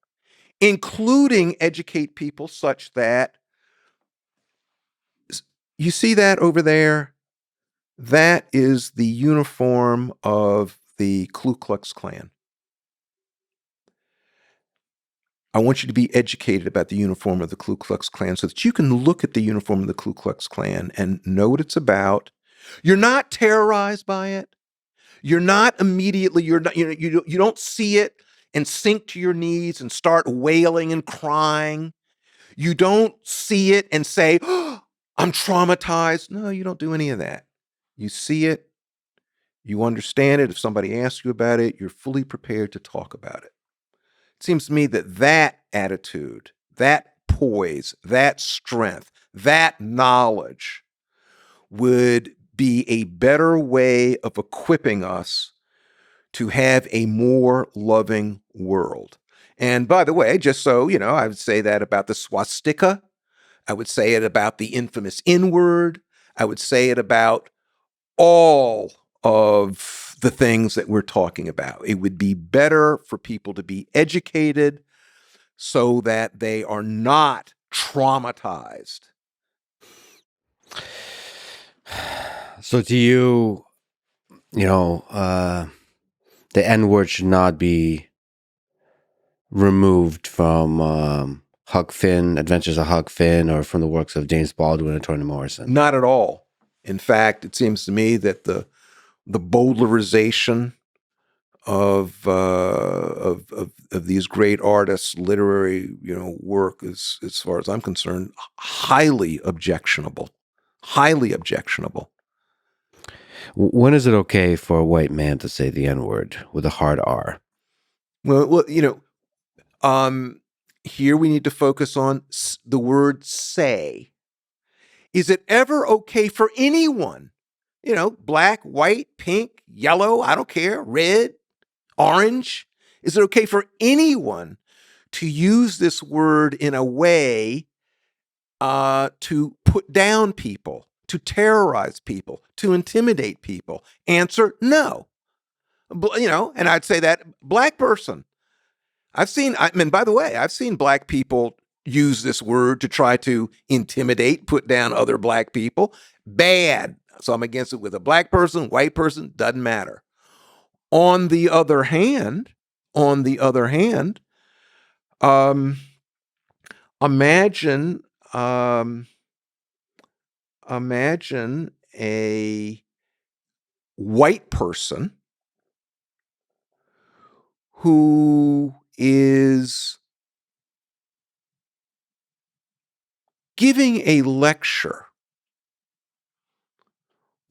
including educate people such that, you see that over there? That is the uniform of the Ku Klux Klan. I want you to be educated about the uniform of the Ku Klux Klan so that you can look at the uniform of the Ku Klux Klan and know what it's about. You're not terrorized by it. You're not immediately, you don't see it and sink to your knees and start wailing and crying. You don't see it and say, "Oh, I'm traumatized." No, you don't do any of that. You see it, you understand it. If somebody asks you about it, you're fully prepared to talk about it. It seems to me that attitude, that poise, that strength, that knowledge would be a better way of equipping us to have a more loving world. And by the way, just so you know, I would say that about the swastika. I would say it about the infamous N-word. I would say it about all of the things that we're talking about. It would be better for people to be educated so that they are not traumatized. So to you, the N-word should not be removed from Huck Finn, Adventures of Huck Finn, or from the works of James Baldwin and Toni Morrison. Not at all. In fact, it seems to me that the bowdlerization of these great artists' literary work is, as far as I'm concerned, highly objectionable. Highly objectionable. When is it okay for a white man to say the N-word with a hard R? Well, here we need to focus on the word "say." Is it ever okay for anyone? Black, white, pink, yellow, I don't care, red, orange. Is it okay for anyone to use this word in a way to put down people, to terrorize people, to intimidate people? Answer: no. And I'd say that black person. By the way, I've seen black people use this word to try to intimidate, put down other black people. Bad. So I'm against it with a black person, white person, doesn't matter. On the other hand, um, imagine, imagine a white person who is giving a lecture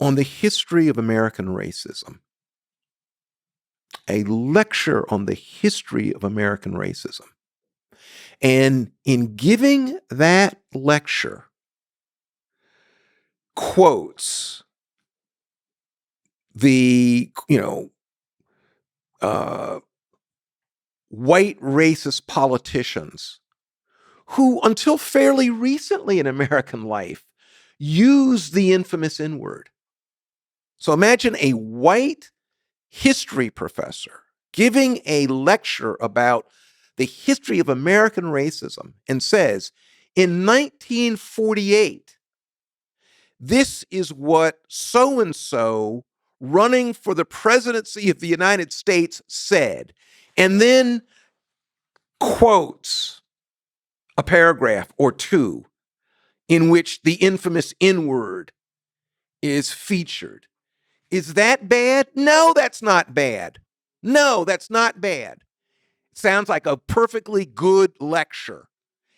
on the history of American racism. A lecture on the history of American racism. And in giving that lecture, quotes the, white racist politicians who, until fairly recently in American life, used the infamous N-word. So imagine a white history professor giving a lecture about the history of American racism and says, in 1948, this is what so-and-so running for the presidency of the United States said, and then quotes a paragraph or two in which the infamous N-word is featured. Is that bad? No, that's not bad. No, that's not bad. It sounds like a perfectly good lecture.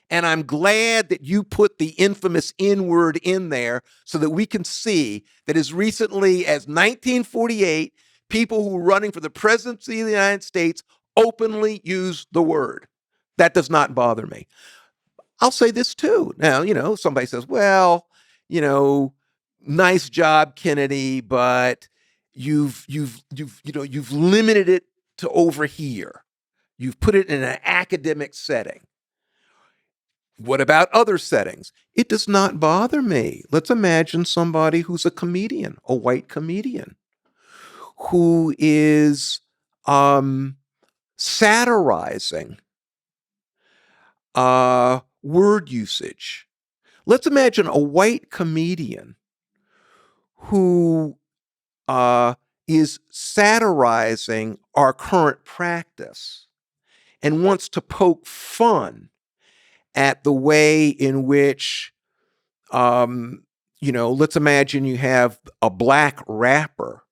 And I'm glad that you put the infamous N-word in there so that we can see that as recently as 1948, people who were running for the presidency of the United States openly used the word. That does not bother me. I'll say this too. Now, somebody says, well, nice job, Kennedy, but you've limited it to over here. You've put it in an academic setting. What about other settings? It does not bother me. Let's imagine somebody who's a comedian, a white comedian, who is satirizing word usage. Let's imagine a white comedian who is satirizing our current practice and wants to poke fun at the way in which, let's imagine you have a black rapper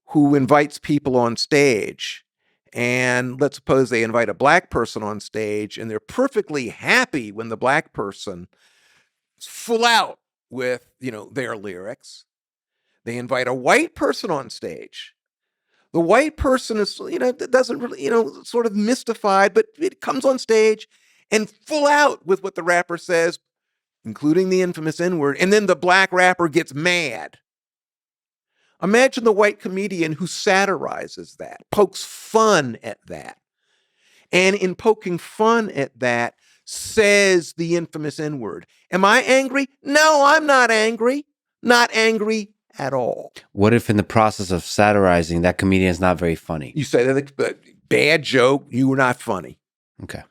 who invites people on stage. And let's suppose they invite a black person on stage and they're perfectly happy when the black person is full out with, their lyrics. They invite a white person on stage. The white person is, doesn't really, sort of mystified, but it comes on stage and full out with what the rapper says, including the infamous N-word. And then the black rapper gets mad. Imagine the white comedian who satirizes that, pokes fun at that. And in poking fun at that, says the infamous N-word. Am I angry? No, I'm not angry. Not angry at all. What if in the process of satirizing, that comedian is not very funny? You say that bad joke, you were not funny. Okay.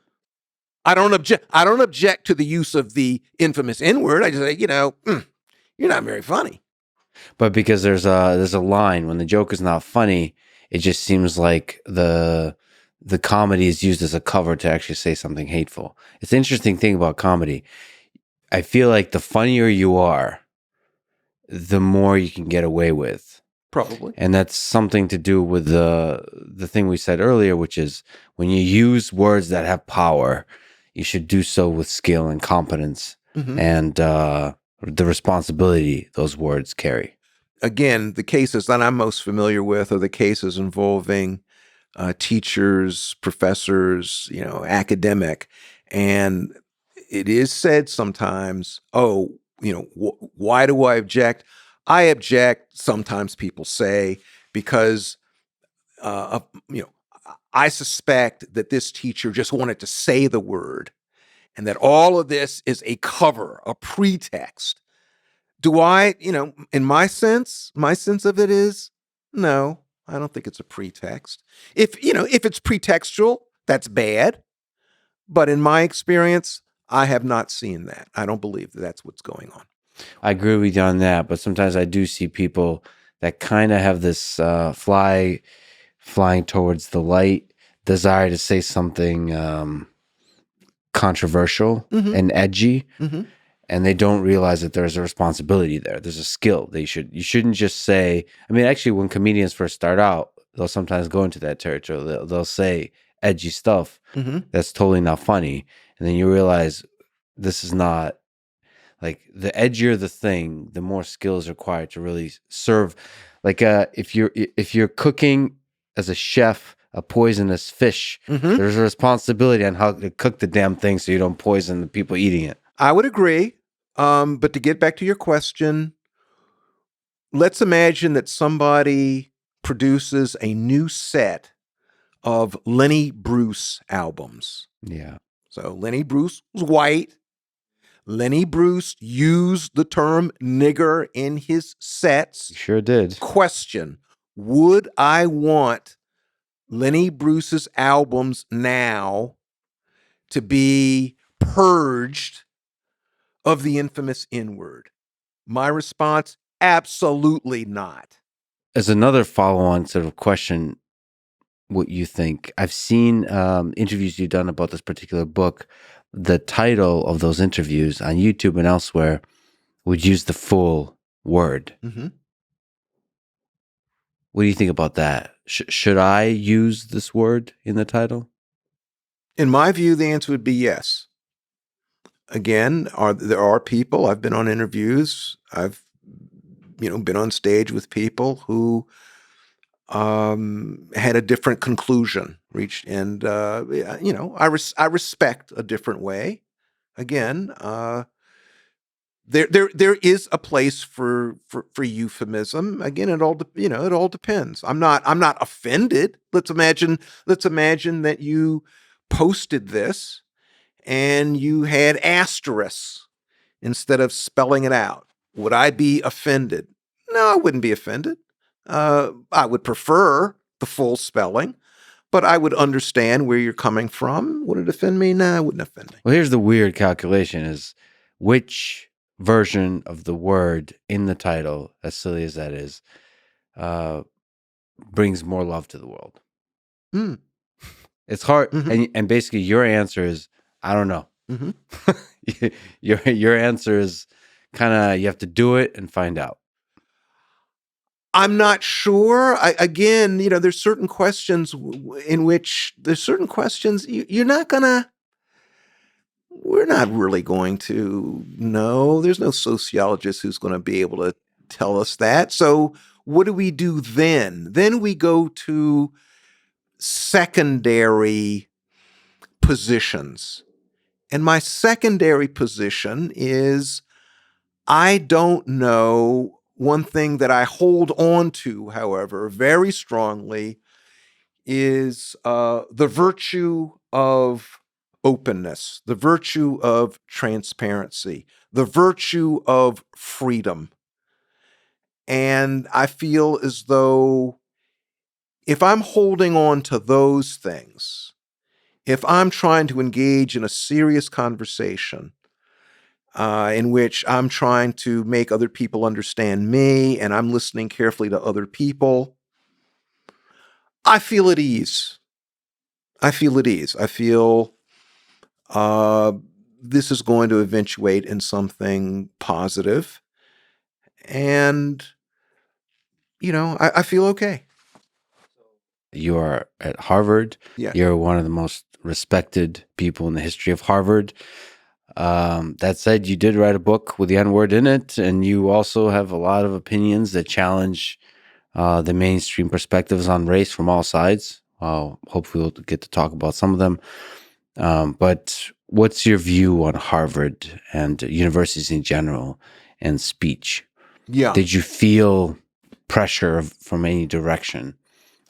I don't object to the use of the infamous N-word. I just say, you're not very funny. But because there's a line when the joke is not funny, it just seems like the comedy is used as a cover to actually say something hateful. It's an interesting thing about comedy. I feel like the funnier you are, the more you can get away with. Probably. And that's something to do with the thing we said earlier, which is when you use words that have power, you should do so with skill and competence and the responsibility those words carry. Again, the cases that I'm most familiar with are the cases involving teachers, professors, academic. And it is said sometimes, oh, why do I object? I object, sometimes people say, because, I suspect that this teacher just wanted to say the word and that all of this is a cover, a pretext. Do I, in my sense of it is no, I don't think it's a pretext. If it's pretextual, that's bad. But in my experience, I have not seen that. I don't believe that that's what's going on. I agree with you on that, but sometimes I do see people that kind of have this flying towards the light desire to say something controversial and edgy, and they don't realize that there's a responsibility there. There's a skill. You shouldn't just say. I mean, actually, when comedians first start out, they'll sometimes go into that territory. They'll say edgy stuff that's totally not funny, and then you realize this is not. Like the edgier the thing, the more skills required to really serve. Like if you're cooking as a chef a poisonous fish, there's a responsibility on how to cook the damn thing so you don't poison the people eating it. I would agree. But to get back to your question, let's imagine that somebody produces a new set of Lenny Bruce albums. Yeah. So Lenny Bruce was white. Lenny Bruce used the term nigger in his sets. Sure did. Question: would I want Lenny Bruce's albums now to be purged of the infamous N-word? My response, absolutely not. As another follow-on sort of question, what you think. I've seen interviews you've done about this particular book. The title of those interviews on YouTube and elsewhere would use the full word. What do you think about that? Should I use this word in the title? In my view, the answer would be yes. Again, there are people, I've been on interviews, I've been on stage with people who had a different conclusion reached, and I respect a different way. Again, there is a place for euphemism. Again, it all depends. I'm not offended. Let's imagine that you posted this and you had asterisks instead of spelling it out. Would I be offended? No, I wouldn't be offended. I would prefer the full spelling, but I would understand where you're coming from. Would it offend me? No, it wouldn't offend me. Well, here's the weird calculation is which version of the word in the title, as silly as that is, brings more love to the world. It's hard. And basically your answer is, I don't know. Your answer is kind of, you have to do it and find out. I'm not sure. Again, there's certain questions in which we're not really going to know. There's no sociologist who's going to be able to tell us that. So what do we do then? Then we go to secondary positions. And my secondary position is I don't know. One thing that I hold on to, however, very strongly is the virtue of openness, the virtue of transparency, the virtue of freedom. And I feel as though if I'm holding on to those things, if I'm trying to engage in a serious conversation, in which I'm trying to make other people understand me and I'm listening carefully to other people, I feel at ease. I feel this is going to eventuate in something positive. And I feel okay. You are at Harvard. Yeah. You're one of the most respected people in the history of Harvard. That said, you did write a book with the N word in it, and you also have a lot of opinions that challenge the mainstream perspectives on race from all sides. Hopefully, we'll get to talk about some of them. But what's your view on Harvard and universities in general and speech? Yeah. Did you feel pressure from any direction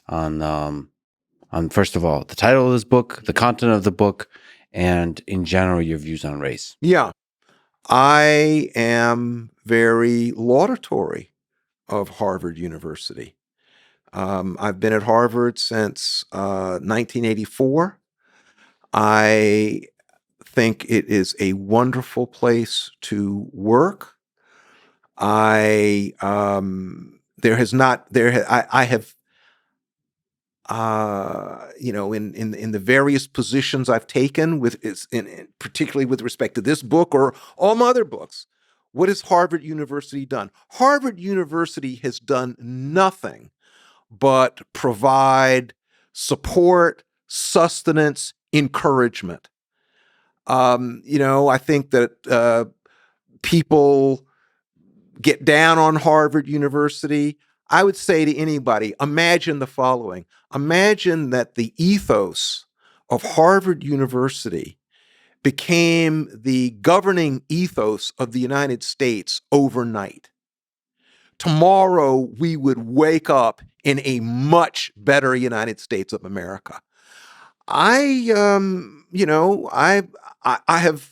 on first of all the title of this book, the content of the book, and in general your views on race? Yeah. I am very laudatory of Harvard University. I've been at Harvard since 1984. I think it is a wonderful place to work. I there has not there I have in the various positions I've taken particularly with respect to this book or all my other books. What has Harvard University done? Harvard University has done nothing but provide support, sustenance, encouragement. I think that people get down on Harvard University. I would say to anybody, imagine the following. Imagine that the ethos of Harvard University became the governing ethos of the United States overnight. Tomorrow, we would wake up in a much better United States of America. I, I have,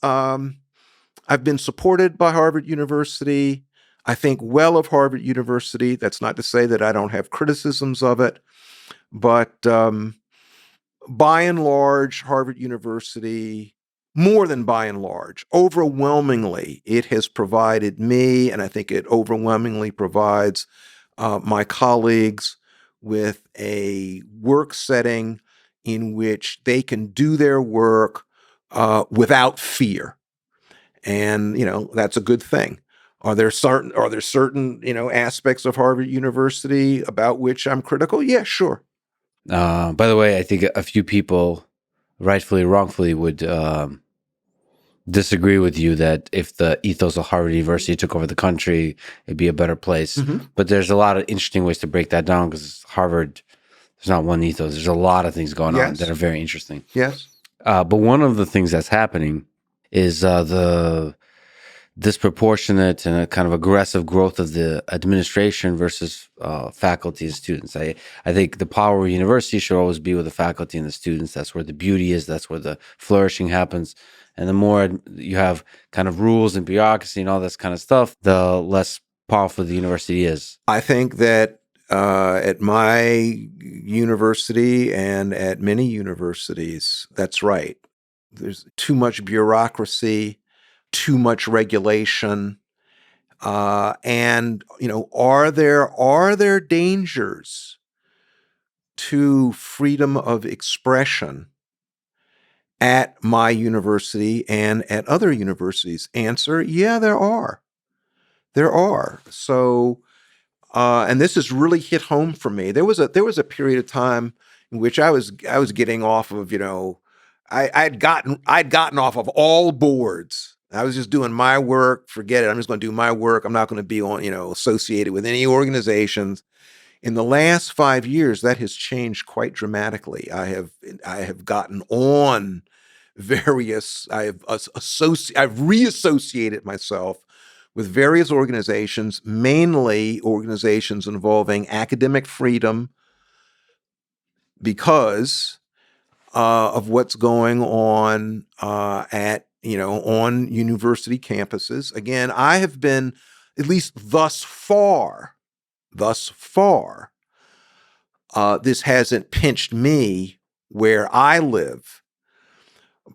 I've been supported by Harvard University. I think well of Harvard University. That's not to say that I don't have criticisms of it, but by and large, Harvard University, more than by and large, overwhelmingly, it has provided me, and I think it overwhelmingly provides my colleagues with a work setting in which they can do their work without fear. And, that's a good thing. Are there certain aspects of Harvard University about which I'm critical? Yeah, sure. By the way, I think a few people, rightfully or wrongfully, would disagree with you that if the ethos of Harvard University took over the country, it'd be a better place. Mm-hmm. But there's a lot of interesting ways to break that down because Harvard, there's not one ethos. There's a lot of things going on that are very interesting. Yes. But one of the things that's happening is the disproportionate and a kind of aggressive growth of the administration versus faculty and students. I think the power of university should always be with the faculty and the students. That's where the beauty is. That's where the flourishing happens. And the more you have kind of rules and bureaucracy and all this kind of stuff, the less powerful the university is. I think that at my university and at many universities, that's right. There's too much bureaucracy, too much regulation, and are there dangers to freedom of expression at my university and at other universities? Answer: yeah, there are. There are. So, and this has really hit home for me. There was a period of time in which I was getting off of I'd gotten off of all boards. I was just doing my work. Forget it. I'm just going to do my work. I'm not going to be on associated with any organizations. In the last 5 years, that has changed quite dramatically. I have gotten on various. I've reassociated myself with various organizations, mainly organizations involving academic freedom, because of what's going on on university campuses. Again, I have been, at least thus far, this hasn't pinched me where I live,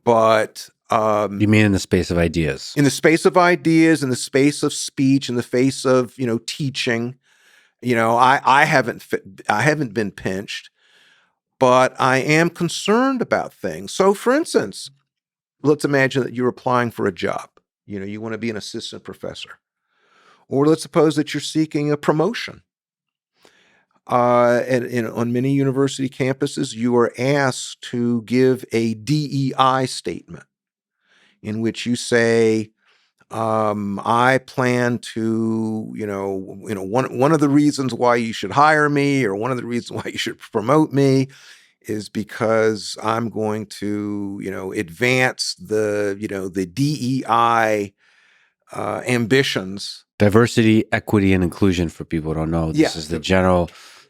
but You mean in the space of ideas? in the space of ideas, in the space of speech, in the face of teaching, I haven't been pinched, but I am concerned about things. So, for instance, let's imagine that you're applying for a job. You want to be an assistant professor, or let's suppose that you're seeking a promotion. On many university campuses, you are asked to give a DEI statement in which you say, I plan to, one of the reasons why you should hire me, or one of the reasons why you should promote me, is because I'm going to, advance the DEI ambitions. Diversity, equity, and inclusion, for people who don't know. This Yeah, is the general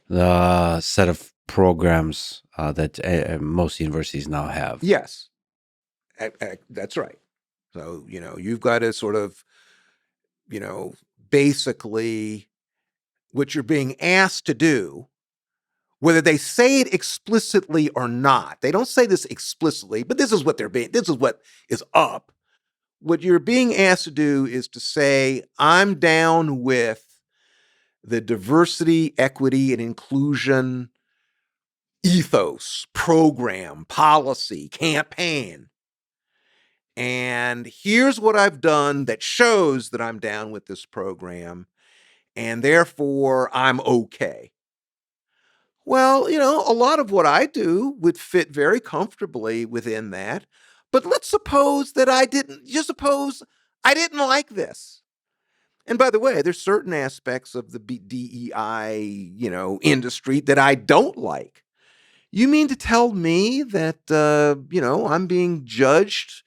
set of programs that most universities now have. yes, that's right. So, you've got to sort of, basically what you're being asked to do, whether they say it explicitly or not. They don't say this explicitly, but this is what this is what is up. What you're being asked to do is to say, I'm down with the diversity, equity, and inclusion ethos, program, policy, campaign. And here's what I've done that shows that I'm down with this program, and therefore I'm okay. Well, a lot of what I do would fit very comfortably within that. But let's suppose that just suppose I didn't like this. And by the way, there's certain aspects of the DEI, industry that I don't like. You mean to tell me that, I'm being judged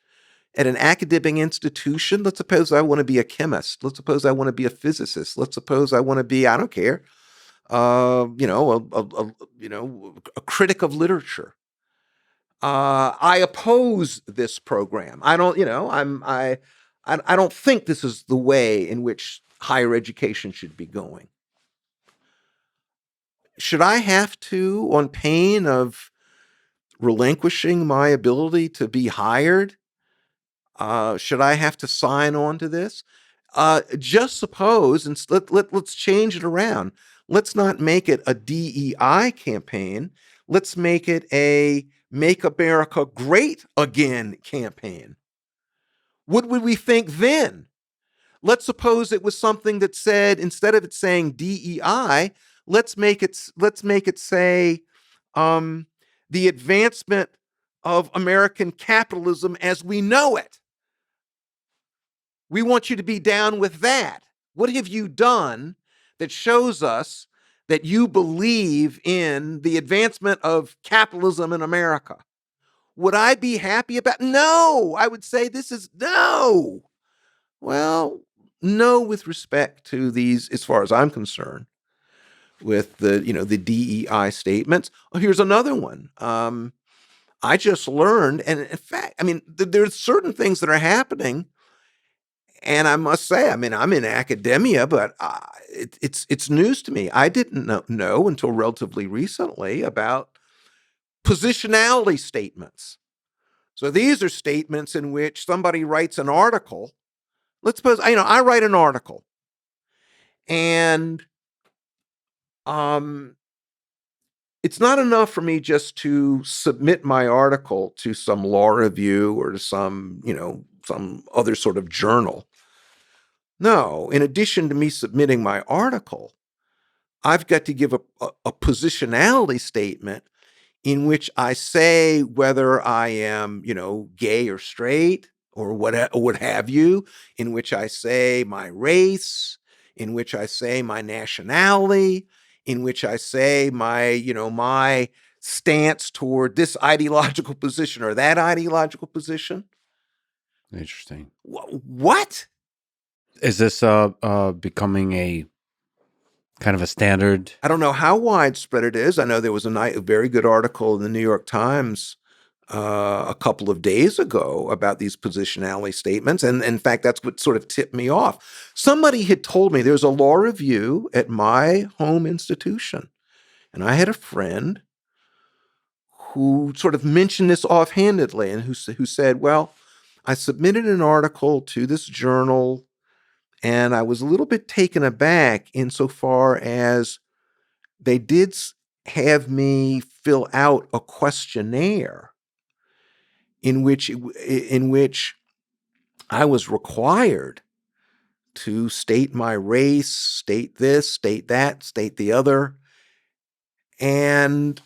at an academic institution? Let's suppose I want to be a chemist. Let's suppose I want to be a physicist. Let's suppose I want to be, I don't care, a critic of literature. I oppose this program. I don't, I don't think this is the way in which higher education should be going. Should I have to, on pain of relinquishing my ability to be hired, should I have to sign on to this? Just suppose, and let's change it around. Let's not make it a DEI campaign. Let's make it a Make America Great Again campaign. What would we think then? Let's suppose it was something that said, instead of it saying DEI, let's make it say, the advancement of American capitalism as we know it. We want you to be down with that. What have you done that shows us that you believe in the advancement of capitalism in America? Would I be happy about? No, I would say this is no. Well, no, with respect to these, as far as I'm concerned, with the DEI statements. Oh, here's another one. I just learned, and in fact, I mean, there's certain things that are happening. And I must say, I mean, I'm in academia, but it's news to me. I didn't know until relatively recently about positionality statements. So these are statements in which somebody writes an article. Let's suppose, I write an article, and it's not enough for me just to submit my article to some law review or to some other sort of journal. No, in addition to me submitting my article, I've got to give a positionality statement in which I say whether I am, gay or straight or what have you, in which I say my race, in which I say my nationality, in which I say my stance toward this ideological position or that ideological position. Interesting. What? Is this becoming a kind of a standard? I don't know how widespread it is. I know there was a very good article in the New York Times a couple of days ago about these positionality statements. And in fact, that's what sort of tipped me off. Somebody had told me there's a law review at my home institution. And I had a friend who sort of mentioned this offhandedly and who said, well, I submitted an article to this journal and I was a little bit taken aback insofar as they did have me fill out a questionnaire in which I was required to state my race, state this, state that, state the other. And,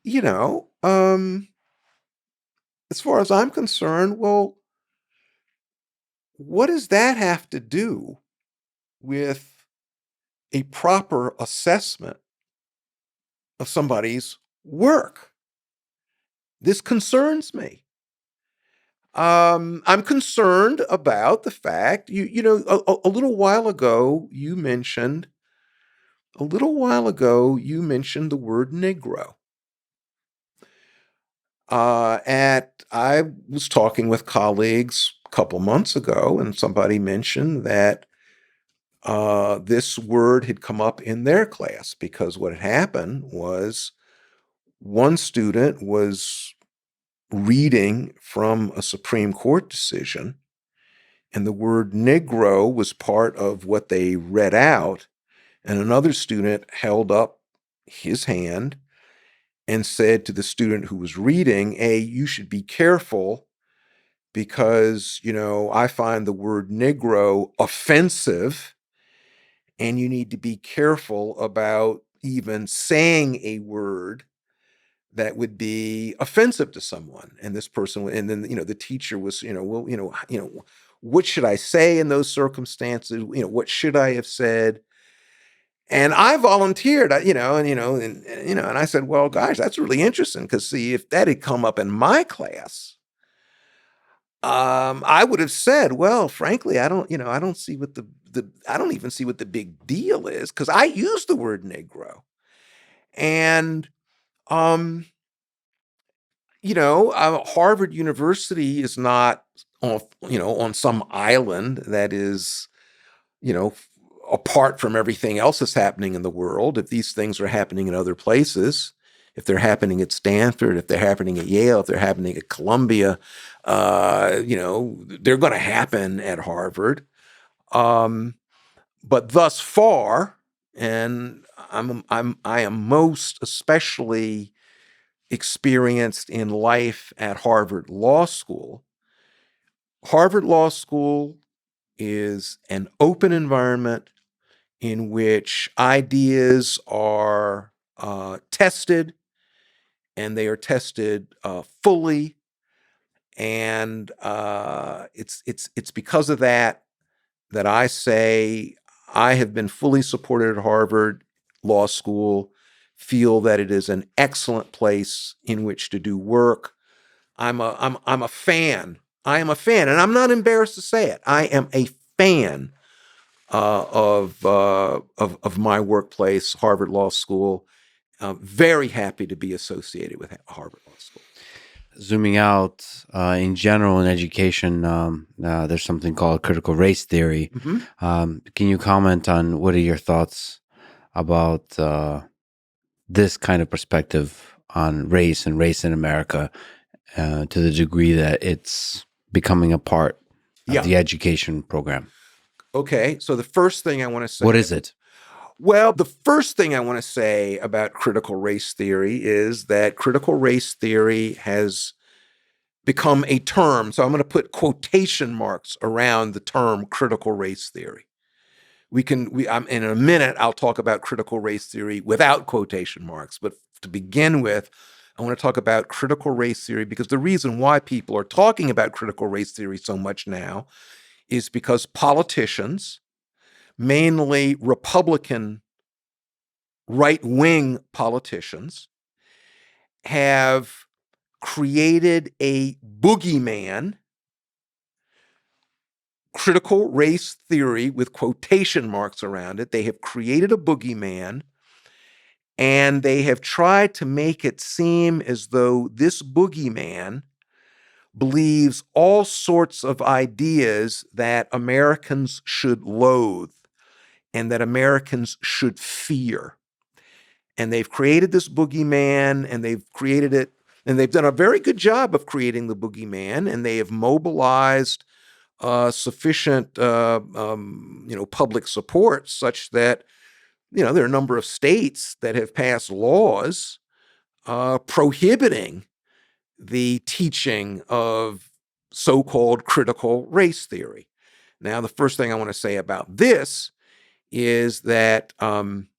you know, um, as far as I'm concerned, well, what does that have to do with a proper assessment of somebody's work? This concerns me. I'm concerned about the fact a little while ago you mentioned the word Negro. At I was talking with colleagues a couple months ago, and somebody mentioned that this word had come up in their class because what had happened was one student was reading from a Supreme Court decision, and the word Negro was part of what they read out, and another student held up his hand and said to the student who was reading, "Hey, you should be careful because, I find the word Negro offensive, and you need to be careful about even saying a word that would be offensive to someone." And this person, and then, the teacher was, well, what should I say in those circumstances? What should I have said? And I volunteered, and I said, well, gosh, that's really interesting because see, if that had come up in my class, I would have said, well, frankly, I don't see what I don't even see what the big deal is because I use the word Negro. And, um, Harvard University is not on some island that is, you know, apart from everything else that's happening in the world. If these things are happening in other places, if they're happening at Stanford, if they're happening at Yale, if they're happening at Columbia, they're going to happen at Harvard. Um, but thus far, and I am most especially experienced in life at Harvard Law School. Harvard Law School is an open environment in which ideas are tested, and they are tested fully. And it's because of that that I say I have been fully supported at Harvard Law School. Feel that it is an excellent place in which to do work. I'm a fan. I am a fan, and I'm not embarrassed to say it. I am a fan of my workplace, Harvard Law School. Very happy to be associated with Harvard Law School. Zooming out, in general in education, there's something called critical race theory. Can you comment on what are your thoughts about this kind of perspective on race and race in America, to the degree that it's becoming a part of the education program? Okay, so the first thing I want to say. What is it? Well, the first thing I want to say about critical race theory is that critical race theory has become a term. So I'm going to put quotation marks around the term critical race theory. In a minute, I'll talk about critical race theory without quotation marks. But to begin with, I want to talk about critical race theory because the reason why people are talking about critical race theory so much now is because politicians, mainly Republican right-wing politicians, have created a boogeyman, critical race theory with quotation marks around it. They have created a boogeyman, and they have tried to make it seem as though this boogeyman believes all sorts of ideas that Americans should loathe and that Americans should fear. And they've created this boogeyman, and they've created it, and they've done a very good job of creating the boogeyman, and they have mobilized sufficient, public support such that, there are a number of states that have passed laws prohibiting the teaching of so-called critical race theory. Now, the first thing I want to say about this is that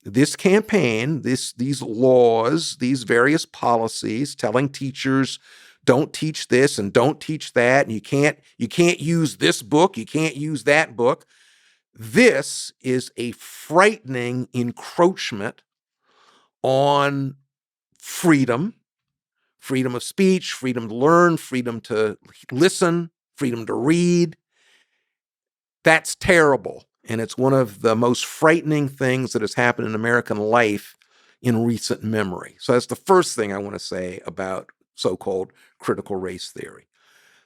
this campaign, these laws, these various policies telling teachers don't teach this and don't teach that, and you can't use this book, you can't use that book. This is a frightening encroachment on freedom of speech, freedom to learn, freedom to listen, freedom to read. That's terrible. And it's one of the most frightening things that has happened in American life in recent memory. So that's the first thing I want to say about so-called critical race theory.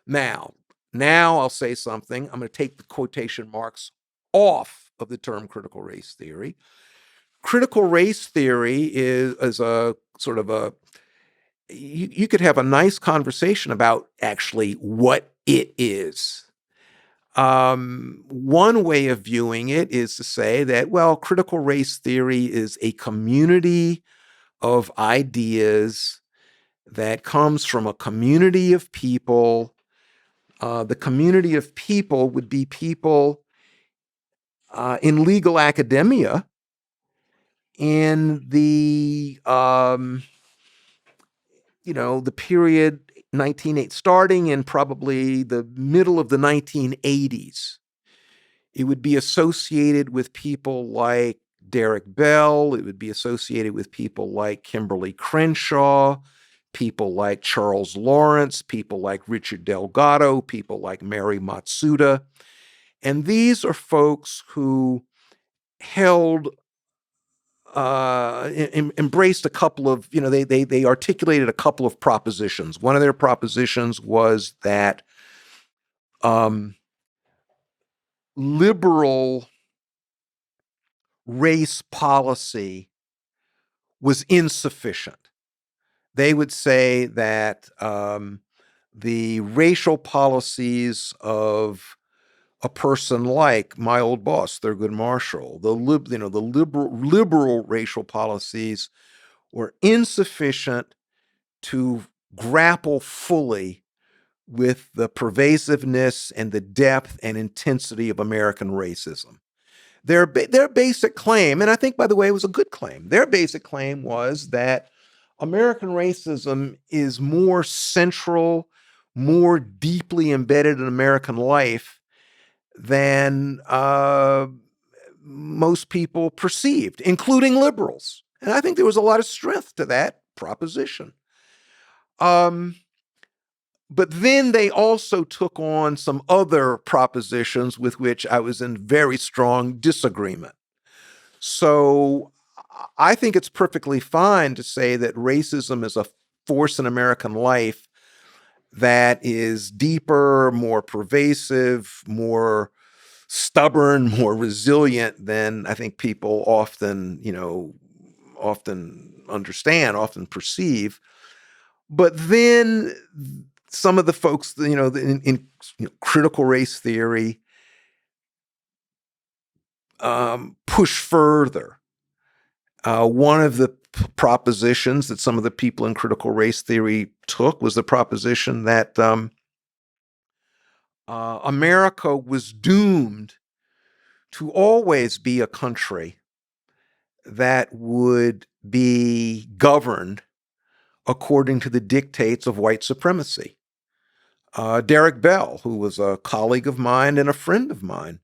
Now I'll say something. I'm going to take the quotation marks off of the term critical race theory. Critical race theory is a sort of a, you could have a nice conversation about actually what it is. One way of viewing it is to say that, well, critical race theory is a community of ideas that comes from a community of people. The community of people would be people in legal academia in the the period starting in probably the middle of the 1980s. It would be associated with people like Derek Bell. It would be associated with people like Kimberly Crenshaw, people like Charles Lawrence, people like Richard Delgado, people like Mary Matsuda. And these are folks who held embraced a couple of, they articulated a couple of propositions. One of their propositions was that liberal race policy was insufficient. They would say that the racial policies of a person like my old boss, Thurgood Marshall, the liberal racial policies were insufficient to grapple fully with the pervasiveness and the depth and intensity of American racism. Their basic claim, and I think, by the way, it was a good claim, their basic claim was that American racism is more central, more deeply embedded in American life than most people perceived, including liberals. And I think there was a lot of strength to that proposition. But then they also took on some other propositions with which I was in very strong disagreement. So I think it's perfectly fine to say that racism is a force in American life that is deeper, more pervasive, more stubborn, more resilient than I think people often understand, often perceive. But then some of the folks, in critical race theory, push further. One of the propositions that some of the people in critical race theory took was the proposition that America was doomed to always be a country that would be governed according to the dictates of white supremacy. Derek Bell, who was a colleague of mine and a friend of mine,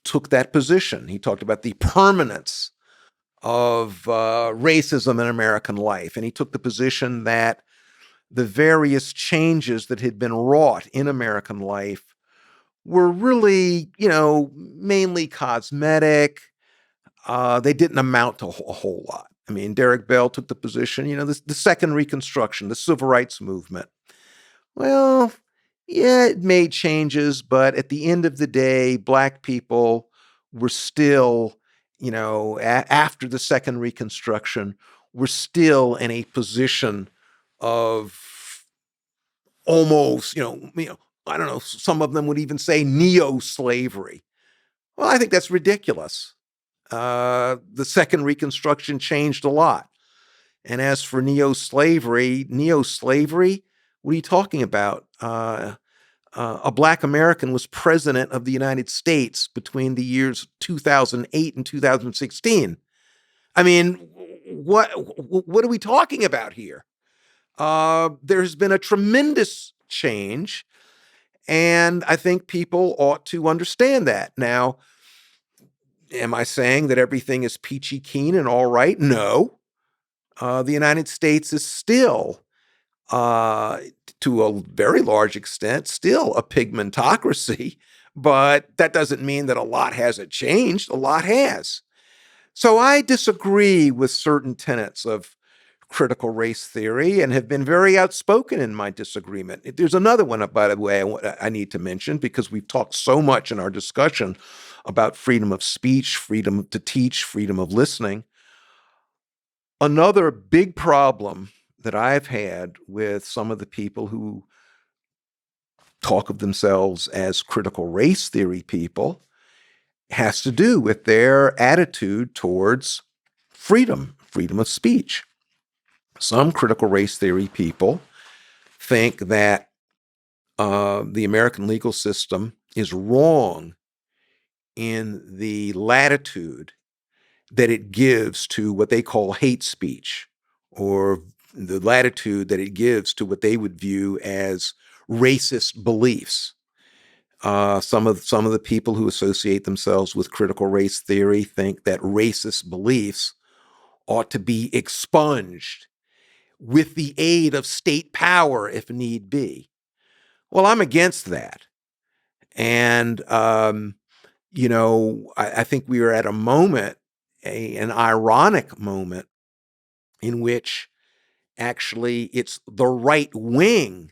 took that position. He talked about the permanence of racism in American life, and he took the position that the various changes that had been wrought in American life were really, mainly cosmetic. They didn't amount to a whole lot. I mean, Derek Bell took the position, the second Reconstruction, the Civil Rights Movement. Well, yeah, it made changes, but at the end of the day, Black people were still, after the second Reconstruction, were still in a position of almost, I don't know, some of them would even say neo-slavery. Well, I think that's ridiculous. The second Reconstruction changed a lot. And as for neo-slavery, what are you talking about? a black American was president of the United States between the years 2008 and 2016. I mean, what are we talking about here? There's been a tremendous change, and I think people ought to understand that. Now, am I saying that everything is peachy keen and all right? No. The United States is still, to a very large extent, still a pigmentocracy, but that doesn't mean that a lot hasn't changed. A lot has. So I disagree with certain tenets of critical race theory and have been very outspoken in my disagreement. There's another one, by the way, I need to mention, because we've talked so much in our discussion about freedom of speech, freedom to teach, freedom of listening. Another big problem that I've had with some of the people who talk of themselves as critical race theory people has to do with their attitude towards freedom of speech. Some critical race theory people think that the American legal system is wrong in the latitude that it gives to what they call hate speech, or the latitude that it gives to what they would view as racist beliefs. Some of the people who associate themselves with critical race theory think that racist beliefs ought to be expunged with the aid of state power if need be. Well, I'm against that. And, I think we are at a moment, an ironic moment, in which actually it's the right wing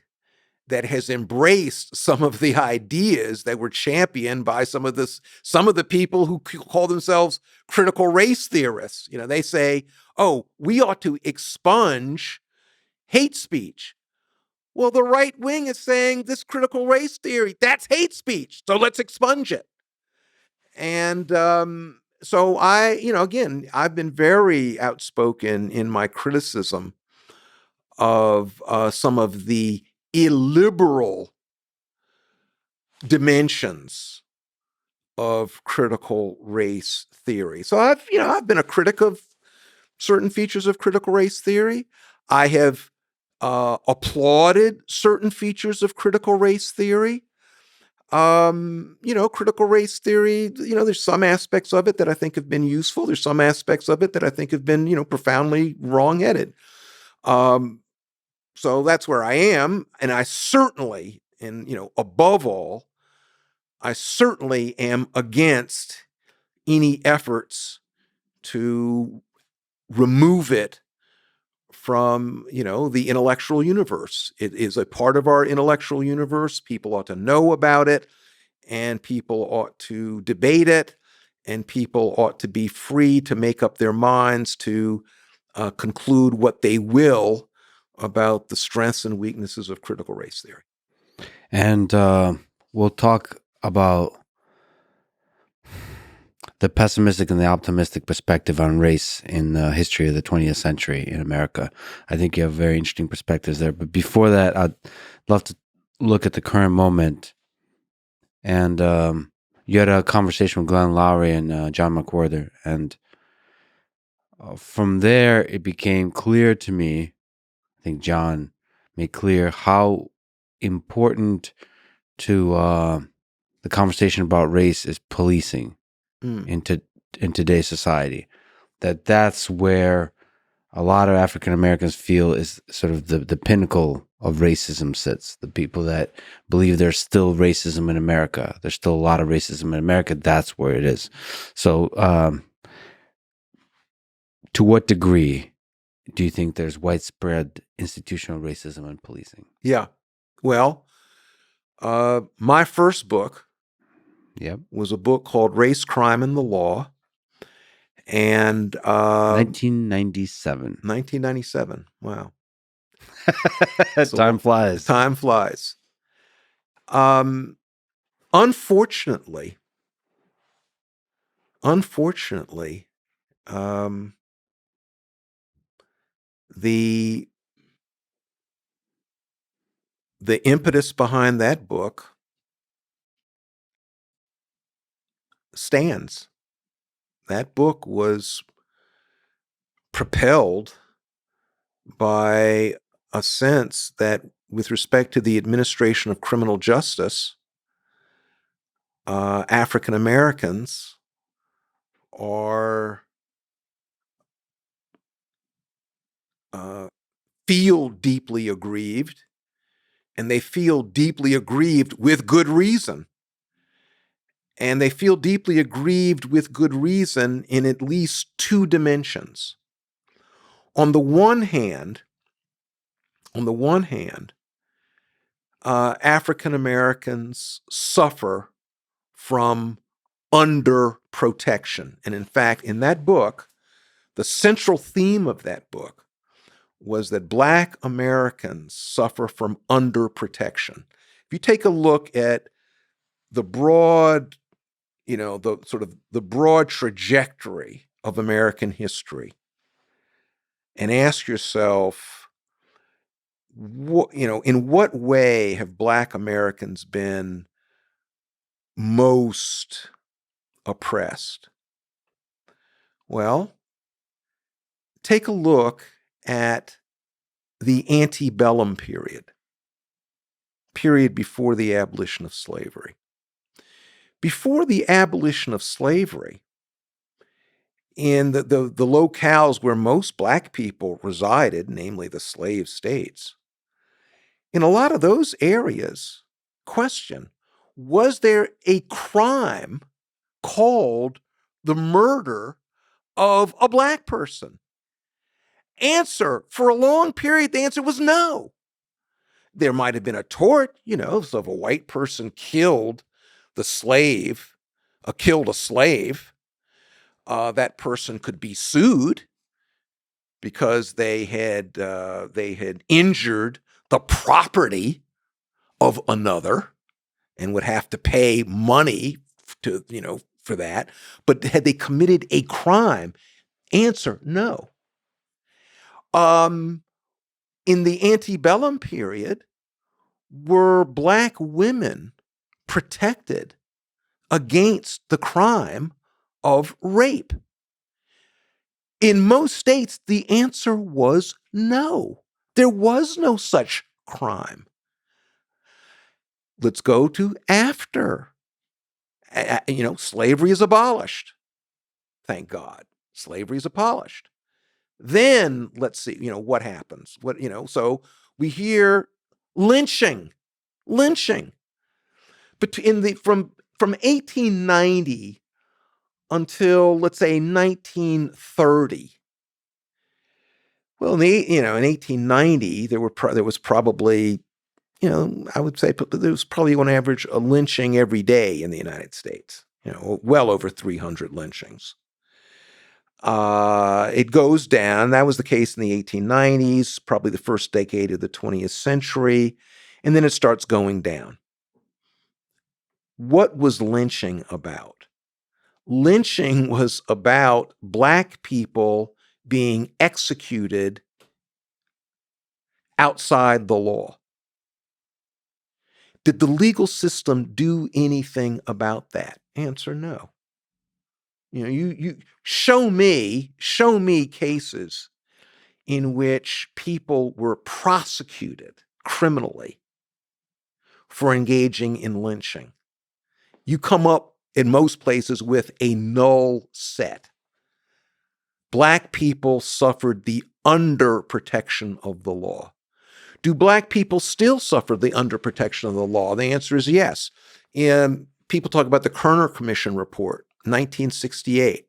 that has embraced some of the ideas that were championed by some of the people who call themselves critical race theorists. They say, oh, we ought to expunge hate speech. Well, the right wing is saying this critical race theory, that's hate speech, so let's expunge it. And so again, I've been very outspoken in my criticism of some of the illiberal dimensions of critical race theory. So I've been a critic of certain features of critical race theory. I have applauded certain features of critical race theory. Critical race theory, there's some aspects of it that I think have been useful. There's some aspects of it that I think have been, profoundly wrong-headed. So that's where I am. And I certainly, and, above all, I certainly am against any efforts to remove it from, the intellectual universe. It is a part of our intellectual universe. People ought to know about it, and people ought to debate it, and people ought to be free to make up their minds to conclude what they will about the strengths and weaknesses of critical race theory. And we'll talk about the pessimistic and the optimistic perspective on race in the history of the 20th century in America. I think you have very interesting perspectives there. But before that, I'd love to look at the current moment. And you had a conversation with Glenn Lowry and John McWhorter. And from there, it became clear to me, I think John made clear how important to the conversation about race is policing in today's society. That's where a lot of African Americans feel is sort of the pinnacle of racism sits. The people that believe there's still racism in America. There's still a lot of racism in America. That's where it is. So to what degree do you think there's widespread institutional racism in policing? Yeah. Well, my first book was a book called Race, Crime, and the Law. And 1997. 1997. Wow. Time flies. Time flies. Unfortunately, the impetus behind that book stands. That book was propelled by a sense that, with respect to the administration of criminal justice, African Americans are feel deeply aggrieved, and they feel deeply aggrieved with good reason. And they feel deeply aggrieved with good reason in at least two dimensions. On the one hand, African Americans suffer from under protection. And in fact, in that book, the central theme of that book was that Black Americans suffer from under protection. If you take a look at the broad, the broad trajectory of American history and ask yourself, in what way have Black Americans been most oppressed? Well, take a look at the antebellum period before the abolition of slavery. Before the abolition of slavery, in the locales where most Black people resided, namely the slave states, in a lot of those areas, question, was there a crime called the murder of a Black person? Answer, for a long period, the answer was no. There might have been a tort, so if a white person killed a slave, that person could be sued because they had injured the property of another and would have to pay money for that. But had they committed a crime? Answer, no. In the antebellum period, were Black women protected against the crime of rape? In most states, the answer was no. There was no such crime. Let's go to after. Slavery is abolished. Thank God. Slavery is abolished. Then let's see, what happens. So we hear lynching. But from 1890 until, let's say, 1930. Well, in 1890, there was probably, I would say there was probably on average a lynching every day in the United States. Well over 300 lynchings. It goes down. That was the case in the 1890s, probably the first decade of the 20th century, and then it starts going down. What was lynching about? Lynching was about Black people being executed outside the law. Did the legal system do anything about that? Answer, no. You show me cases in which people were prosecuted criminally for engaging in lynching. You come up in most places with a null set. Black people suffered the under protection of the law. Do Black people still suffer the under protection of the law? The answer is yes. And people talk about the Kerner Commission report, 1968.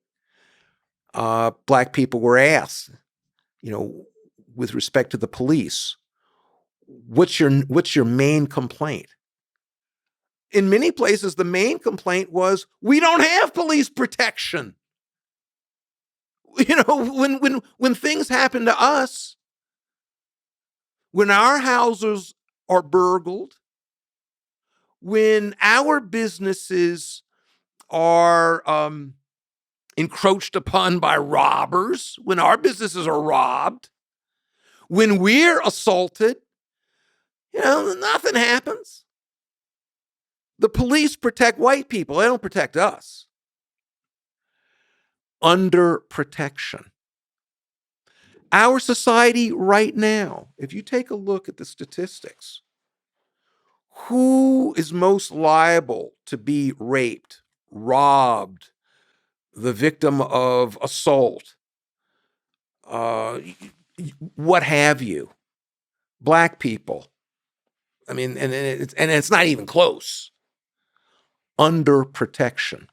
Black people were asked, with respect to the police, what's your main complaint? In many places, the main complaint was, we don't have police protection. When things happen to us, when our houses are burgled, when our businesses are encroached upon by robbers, when our businesses are robbed, when we're assaulted, Nothing happens. The police protect white people. They don't protect us. Under protection. Our society right now, if you take a look at the statistics, who is most liable to be raped, robbed, the victim of assault, what have you? Black people. I mean, and it's not even close. Under protection.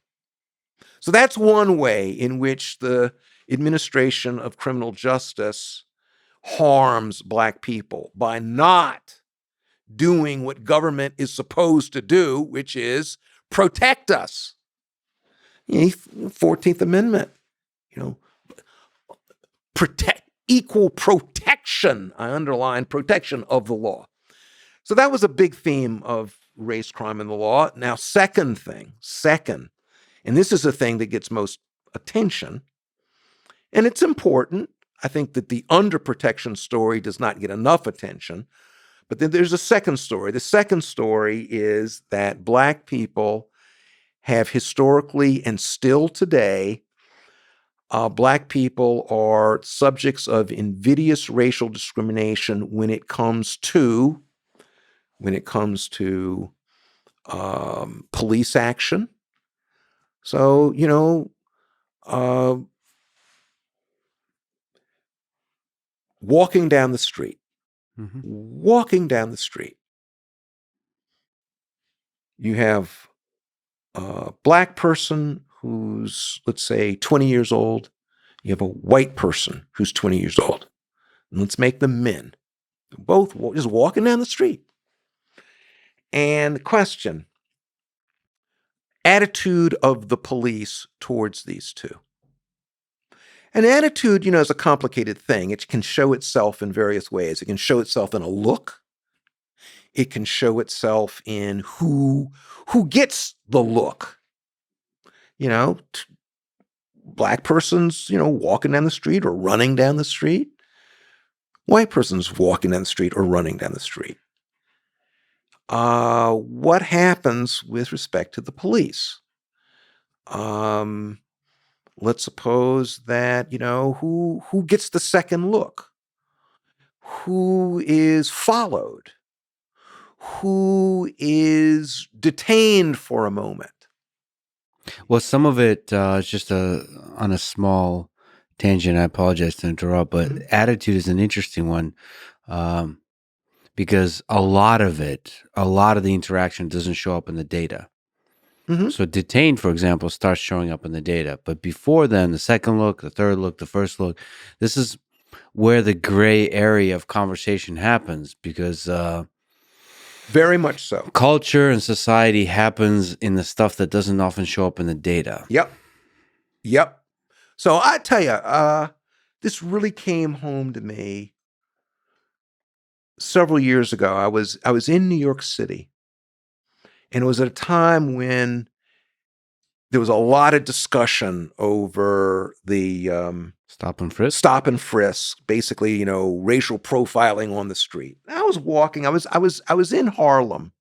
So that's one way in which the administration of criminal justice harms Black people, by not doing what government is supposed to do, which is protect us. 14th Amendment, protect, equal protection. I underline protection of the law. So that was a big theme of race, crime, and the law. Now, second, and this is the thing that gets most attention, and it's important. I think that the underprotection story does not get enough attention. But then there's a second story. The second story is that Black people have historically and still today, Black people are subjects of invidious racial discrimination when it comes to police action. So, walking down the street, you have a Black person who's, let's say, 20 years old. You have a white person who's 20 years old. And let's make them men. They're both just walking down the street. And question, attitude of the police towards these two. An attitude, is a complicated thing. It can show itself in various ways. It can show itself in a look. It can show itself in who gets the look. Black person's, walking down the street or running down the street. White person's walking down the street or running down the street. What happens with respect to the police? Let's suppose that, who gets the second look? Who is followed? Who is detained for a moment? Well, some of it is just on a small tangent. I apologize to interrupt, but attitude is an interesting one because a lot of the interaction doesn't show up in the data. So detained, for example, starts showing up in the data. But before then, the second look, the third look, the first look, this is where the gray area of conversation happens because very much so. Culture and society happens in the stuff that doesn't often show up in the data. Yep. So I tell you, this really came home to me several years ago. I was in New York City, and it was at a time when there was a lot of discussion over the stop and frisk, basically, racial profiling on the street. I was walking. I was in Harlem.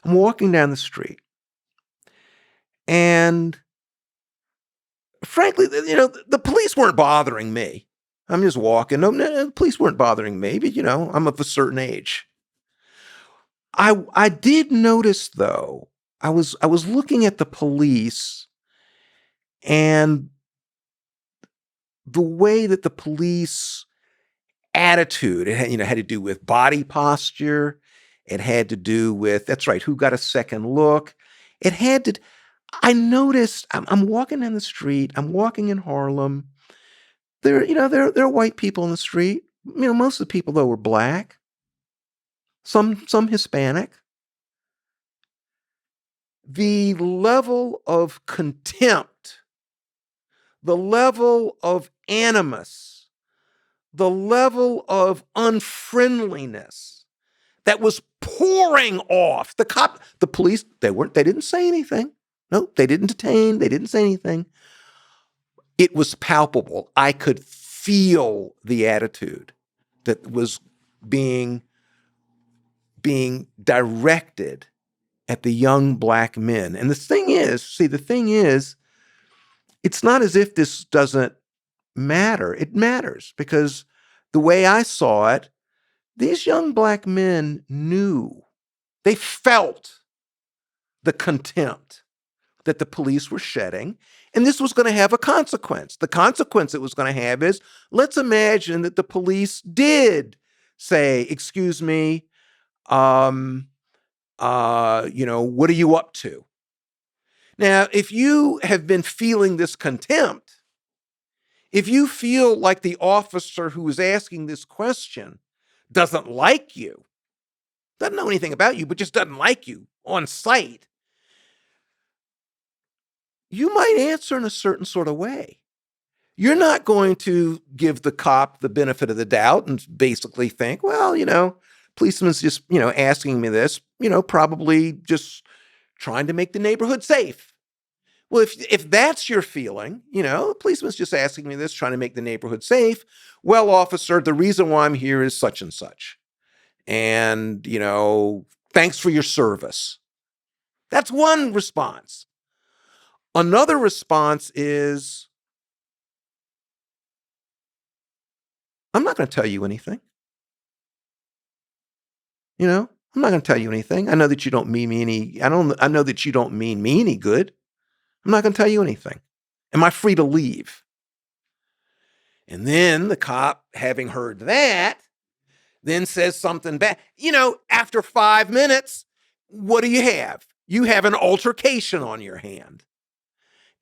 I'm walking down the street, and frankly, the police weren't bothering me. I'm just walking. No, the police weren't bothering me, but I'm of a certain age. I did notice, though, I was looking at the police and the way that the police attitude, it had to do with body posture. It had to do with, that's right, who got a second look. I noticed, I'm walking down the street. I'm walking in Harlem. There are white people in the street. Most of the people, though, were Black. Some Hispanic. The level of contempt, the level of animus, the level of unfriendliness that was pouring off the police, they didn't say anything. No, they didn't detain. They didn't say anything. It was palpable. I could feel the attitude that was being being directed at the young black men. And the thing is, it's not as if this doesn't matter. It matters because the way I saw it, these young black men knew, they felt the contempt that the police were shedding, and this was going to have a consequence. The consequence it was going to have is, let's imagine that the police did say, excuse me, what are you up to? Now, if you have been feeling this contempt, if you feel like the officer who is asking this question doesn't like you, doesn't know anything about you, but just doesn't like you on sight, you might answer in a certain sort of way. You're not going to give the cop the benefit of the doubt and basically think, well, policeman's just, asking me this, probably just trying to make the neighborhood safe. Well, if that's your feeling, the policeman's just asking me this, trying to make the neighborhood safe. Well, officer, the reason why I'm here is such and such. And, thanks for your service. That's one response. Another response is, I'm not going to tell you anything. I'm not going to tell you anything. I know that you don't mean me any, I know that you don't mean me any good. I'm not going to tell you anything. Am I free to leave? And then the cop, having heard that, then says something bad. After 5 minutes, what do you have? You have an altercation on your hand.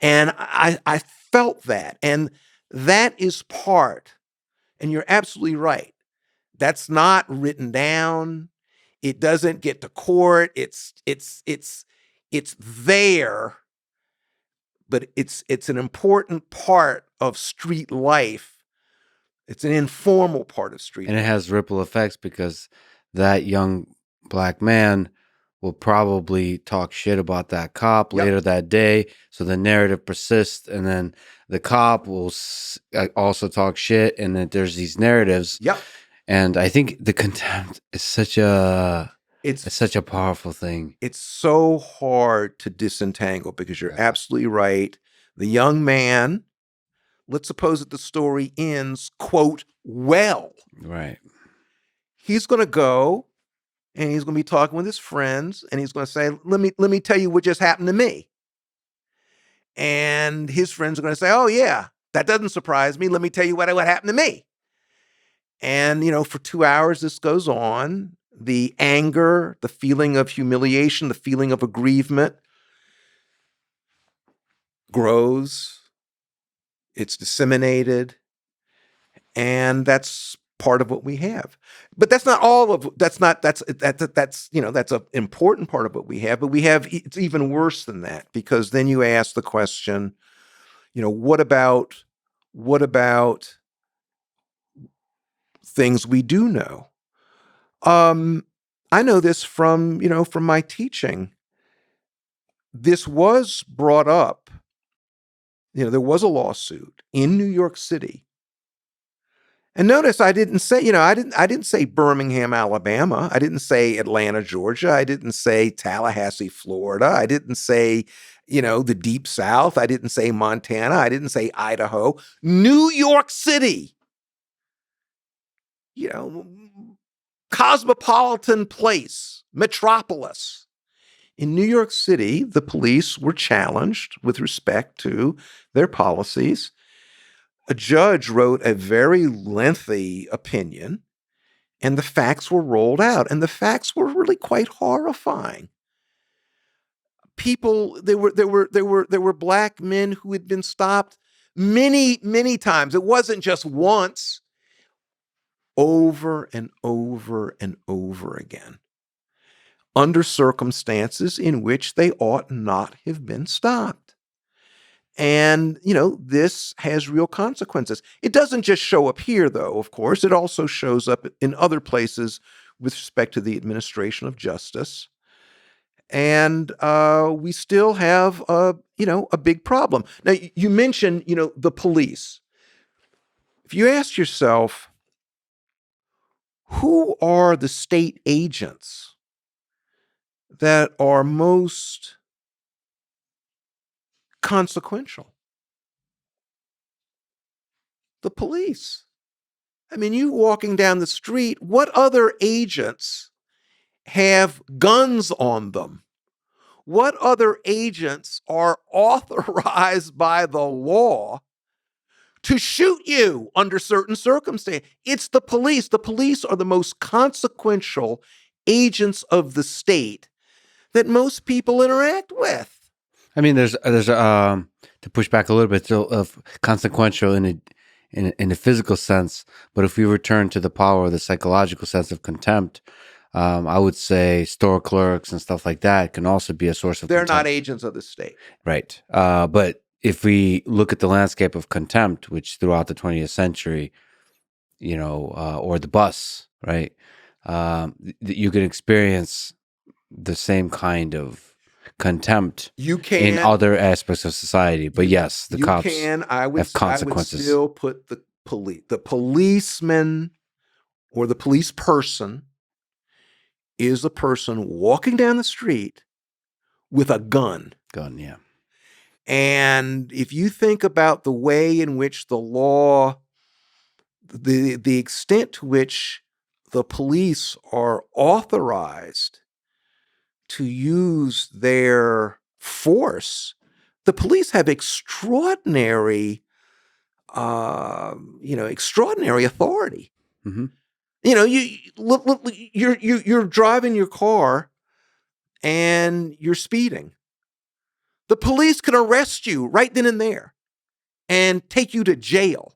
And I felt that. And that is part, and you're absolutely right. That's not written down. It doesn't get to court. It's there, but it's an important part of street life. It's an informal part of street And life. it has ripple effects because that young black man will probably talk shit about that cop later that day. So the narrative persists, and then the cop will also talk shit, and then there's these narratives. Yep. And I think the contempt is such a powerful thing. It's so hard to disentangle because you're absolutely right. The young man, let's suppose that the story ends, quote, well. Right. He's going to go and he's going to be talking with his friends and he's going to say, let me tell you what just happened to me. And his friends are going to say, oh yeah, that doesn't surprise me. Let me tell you what happened to me. And, for 2 hours, this goes on. The anger, the feeling of humiliation, the feeling of aggrievement grows. It's disseminated. And that's part of what we have. But that's not all of, that's an important part of what we have, but it's even worse than that, because then you ask the question, what about things we do know? I know this from my teaching. This was brought up. There was a lawsuit in New York City. And notice I didn't say, I didn't say Birmingham, Alabama. I didn't say Atlanta, Georgia. I didn't say Tallahassee, Florida. I didn't say, the Deep South. I didn't say Montana. I didn't say Idaho. New York City. Cosmopolitan place, metropolis. In New York City, the police were challenged with respect to their policies. A judge wrote a very lengthy opinion, and the facts were rolled out, and the facts were really quite horrifying. There were black men who had been stopped many, many times. It wasn't just once, over and over and over again, under circumstances in which they ought not have been stopped. And, this has real consequences. It doesn't just show up here, though, of course. It also shows up in other places with respect to the administration of justice. And we still have, a big problem. Now, you mentioned, the police. If you ask yourself, who are the state agents that are most consequential? The police. I mean, you walking down the street, what other agents have guns on them? What other agents are authorized by the law to shoot you under certain circumstances? It's the police. The police are the most consequential agents of the state that most people interact with. I mean, there's to push back a little bit still of consequential in a physical sense, but if we return to the power of the psychological sense of contempt, I would say store clerks and stuff like that can also be a source of They're contempt. not agents of the state. Right. But if we look at the landscape of contempt, which throughout the 20th century, or the bus, right, you can experience the same kind of contempt in other aspects of society. But yes, the cops have consequences. I would still put the policeman or the police person is a person walking down the street with a gun. Yeah. And if you think about the way in which the law, the extent to which the police are authorized to use their force, the police have extraordinary authority. Mm-hmm. You're driving your car and you're speeding. The police can arrest you right then and there and take you to jail.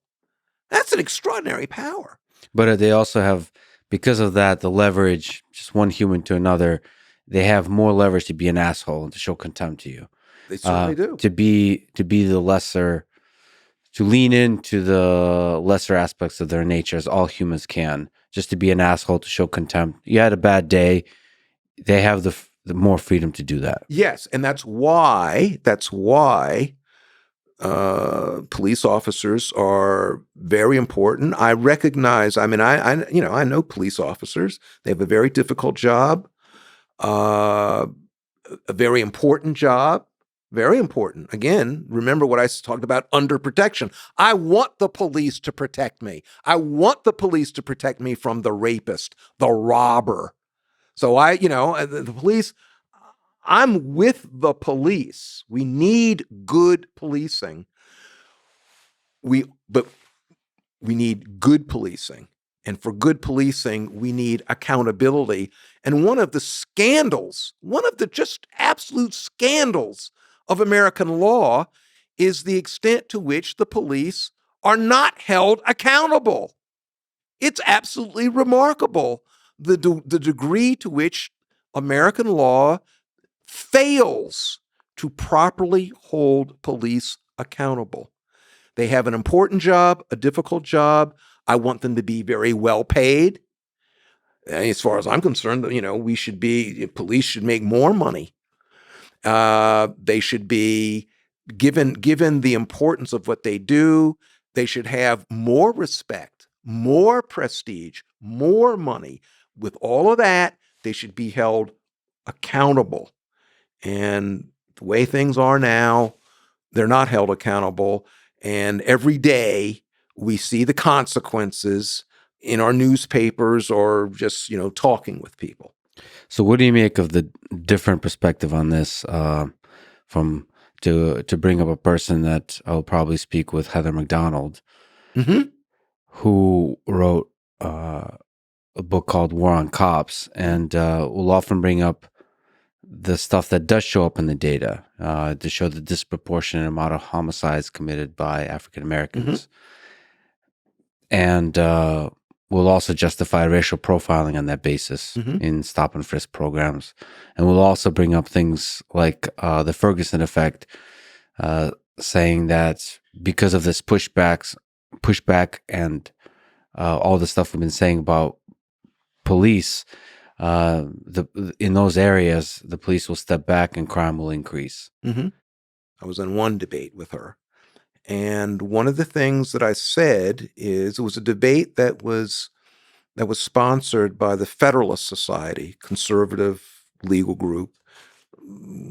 That's an extraordinary power. But they also have, because of that, the leverage, just one human to another, they have more leverage to be an asshole and to show contempt to you. They certainly do. To be the lesser, to lean into the lesser aspects of their nature, as all humans can, just to be an asshole, to show contempt. You had a bad day. They have the more freedom to do that. Yes, and that's why police officers are very important. I recognize. I mean, I know police officers. They have a very difficult job, a very important job. Very important. Again, remember what I talked about, under protection. I want the police to protect me. I want the police to protect me from the rapist, the robber. So the police, I'm with the police. We need good policing. But we need good policing. And for good policing, we need accountability. And one of the just absolute scandals of American law is the extent to which the police are not held accountable. It's absolutely remarkable, the degree to which American law fails to properly hold police accountable. They have an important job, a difficult job. I want them to be very well paid. As far as I'm concerned, police should make more money. They should be given the importance of what they do. They should have more respect, more prestige, more money. With all of that, they should be held accountable. And the way things are now, they're not held accountable. And every day we see the consequences in our newspapers or just, talking with people. So what do you make of the different perspective on this, from to bring up a person that I'll probably speak with, Heather McDonald, mm-hmm. who wrote a book called War on Cops, and will often bring up the stuff that does show up in the data to show the disproportionate amount of homicides committed by African Americans. Mm-hmm. And will also justify racial profiling on that basis in stop and frisk programs. And we'll also bring up things like the Ferguson effect, saying that because of this pushback and all the stuff we've been saying about police, in those areas, the police will step back and crime will increase. Mm-hmm. I was in one debate with her. And one of the things that I said is, it was a debate that was that was sponsored by the Federalist Society, conservative legal group.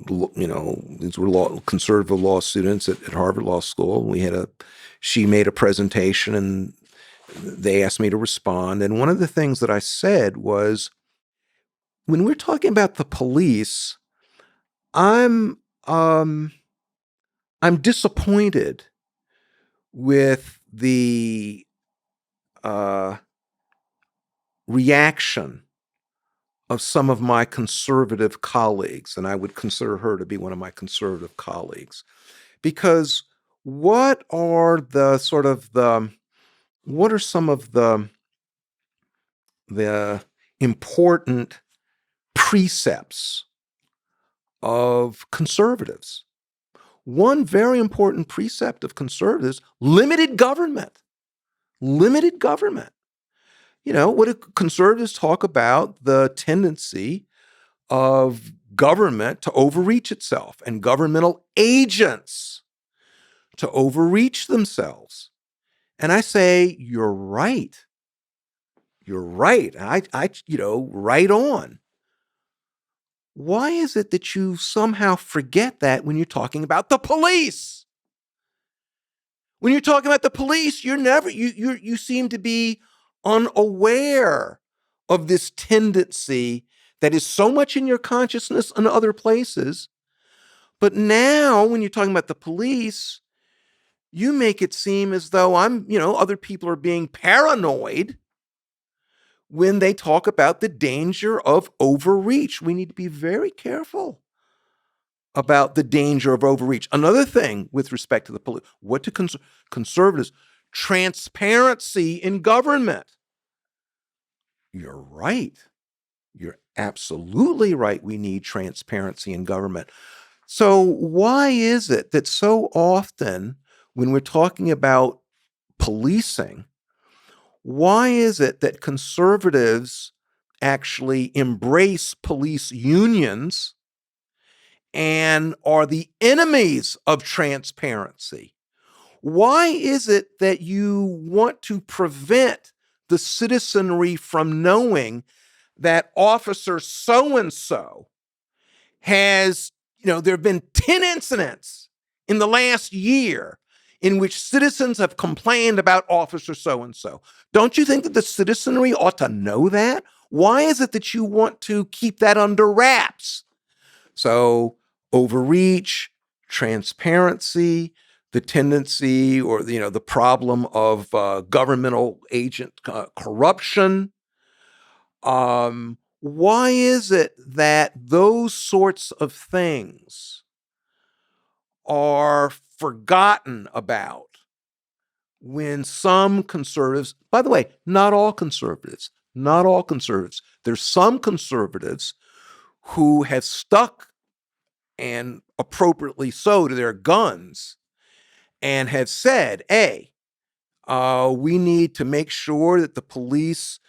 These were conservative law students at Harvard Law School. She made a presentation, and they asked me to respond. And one of the things that I said was, when we're talking about the police, I'm disappointed with the reaction of some of my conservative colleagues, and I would consider her to be one of my conservative colleagues, because what are some of the important precepts of conservatives? One very important precept of conservatives: limited government. Limited government. What do conservatives talk about? The tendency of government to overreach itself and governmental agents to overreach themselves. And I say, you're right. You're right. Right on. Why is it that you somehow forget that when you're talking about the police? When you're talking about the police, you seem to be unaware of this tendency that is so much in your consciousness and other places. But now, when you're talking about the police, you make it seem as though other people are being paranoid when they talk about the danger of overreach. We need to be very careful about the danger of overreach. Another thing with respect to the police, what do conservatives? Transparency in government. You're right. You're absolutely right. We need transparency in government. So why is it that so often when we're talking about policing, why is it that conservatives actually embrace police unions and are the enemies of transparency? Why is it that you want to prevent the citizenry from knowing that officer so-and-so has, there have been 10 incidents in the last year in which citizens have complained about officer so-and-so? Don't you think that the citizenry ought to know that? Why is it that you want to keep that under wraps? So overreach, transparency, the tendency or the problem of governmental agent corruption. Why is it that those sorts of things are forgotten about when some conservatives, by the way, not all conservatives, there's some conservatives who have stuck, and appropriately so, to their guns and have said, hey, we need to make sure that the police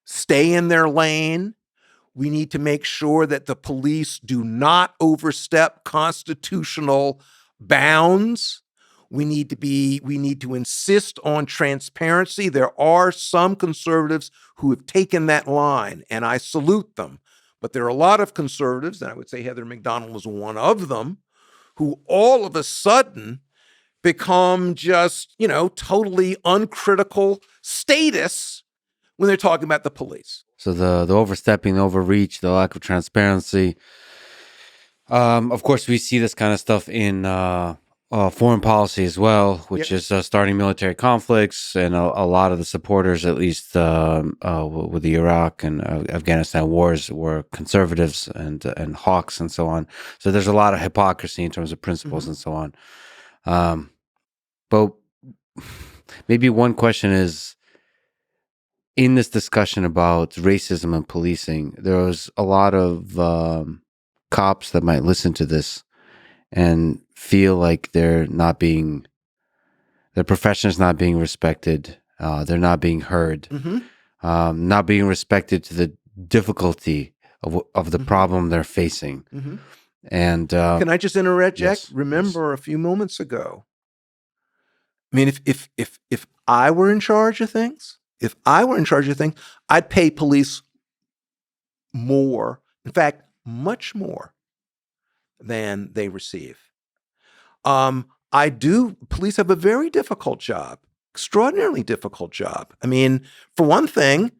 stay in their lane. We need to make sure that the police do not overstep constitutional bounds. We need to insist on transparency. There are some conservatives who have taken that line, and I salute them. But there are a lot of conservatives, and I would say Heather McDonald was one of them, who all of a sudden become just, totally uncritical statists when they're talking about the police. So the overstepping, the overreach, the lack of transparency. Of course, we see this kind of stuff in foreign policy as well, which is starting military conflicts, and a lot of the supporters, at least with the Iraq and Afghanistan wars, were conservatives and hawks and so on. So there's a lot of hypocrisy in terms of principles and so on. But maybe one question is, in this discussion about racism and policing, there was a lot of cops that might listen to this and feel like their profession is not being respected. They're not being heard, not being respected to the difficulty of the problem they're facing. And can I just interject? Yes, Remember a few moments ago. I mean, if I were in charge of things, If I were in charge of things, I'd pay police more, in fact, much more than they receive. Police have a very difficult job, extraordinarily difficult job. I mean, for one thing,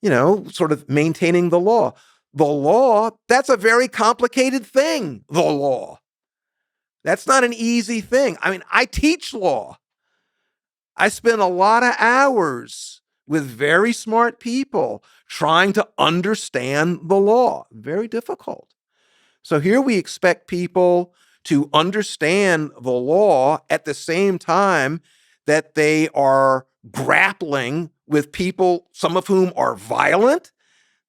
sort of maintaining the law. The law, that's a very complicated thing, the law. That's not an easy thing. I mean, I teach law. I spend a lot of hours with very smart people trying to understand the law. Very difficult. So here we expect people to understand the law at the same time that they are grappling with people, some of whom are violent.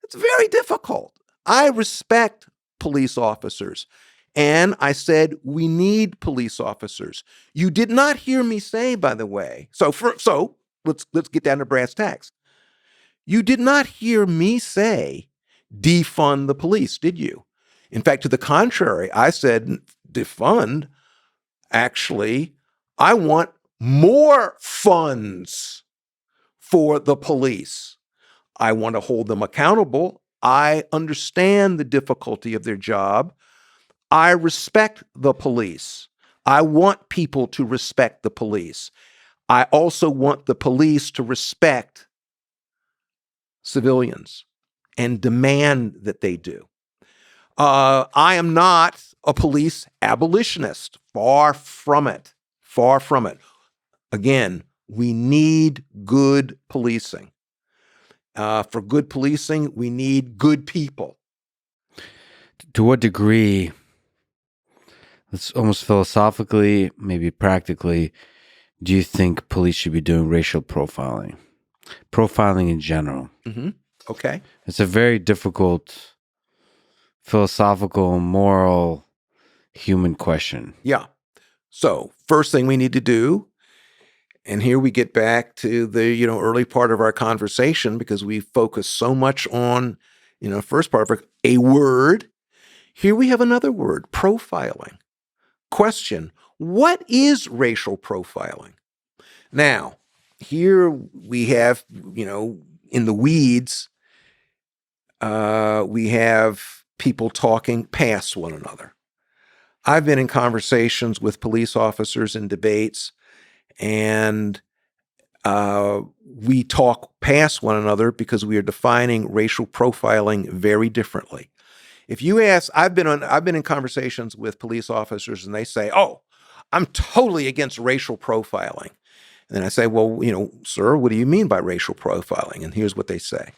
It's very difficult. I respect police officers. And I said, we need police officers. You did not hear me say, by the way. So let's get down to brass tacks. You did not hear me say, defund the police, did you? In fact, to the contrary, I said, defund. Actually, I want more funds for the police. I want to hold them accountable. I understand the difficulty of their job. I respect the police. I want people to respect the police. I also want the police to respect civilians and demand that they do. I am not a police abolitionist. Far from it. Far from it. Again, we need good policing. For good policing, we need good people. To what degree, it's almost philosophically, maybe practically, do you think police should be doing racial profiling? Profiling in general. Mm-hmm. Okay. It's a very difficult philosophical, moral, human question. Yeah. So first thing we need to do, and here we get back to the early part of our conversation because we focus so much on first part of a word. Here we have another word, profiling. Question: what is racial profiling? Now, here we have in the weeds, we have people talking past one another. I've been in conversations with police officers in debates, and we talk past one another because we are defining racial profiling very differently. If you ask, I've been in conversations with police officers, and they say, "Oh, I'm totally against racial profiling." And then I say, "Well, sir, what do you mean by racial profiling?" And here's what they say.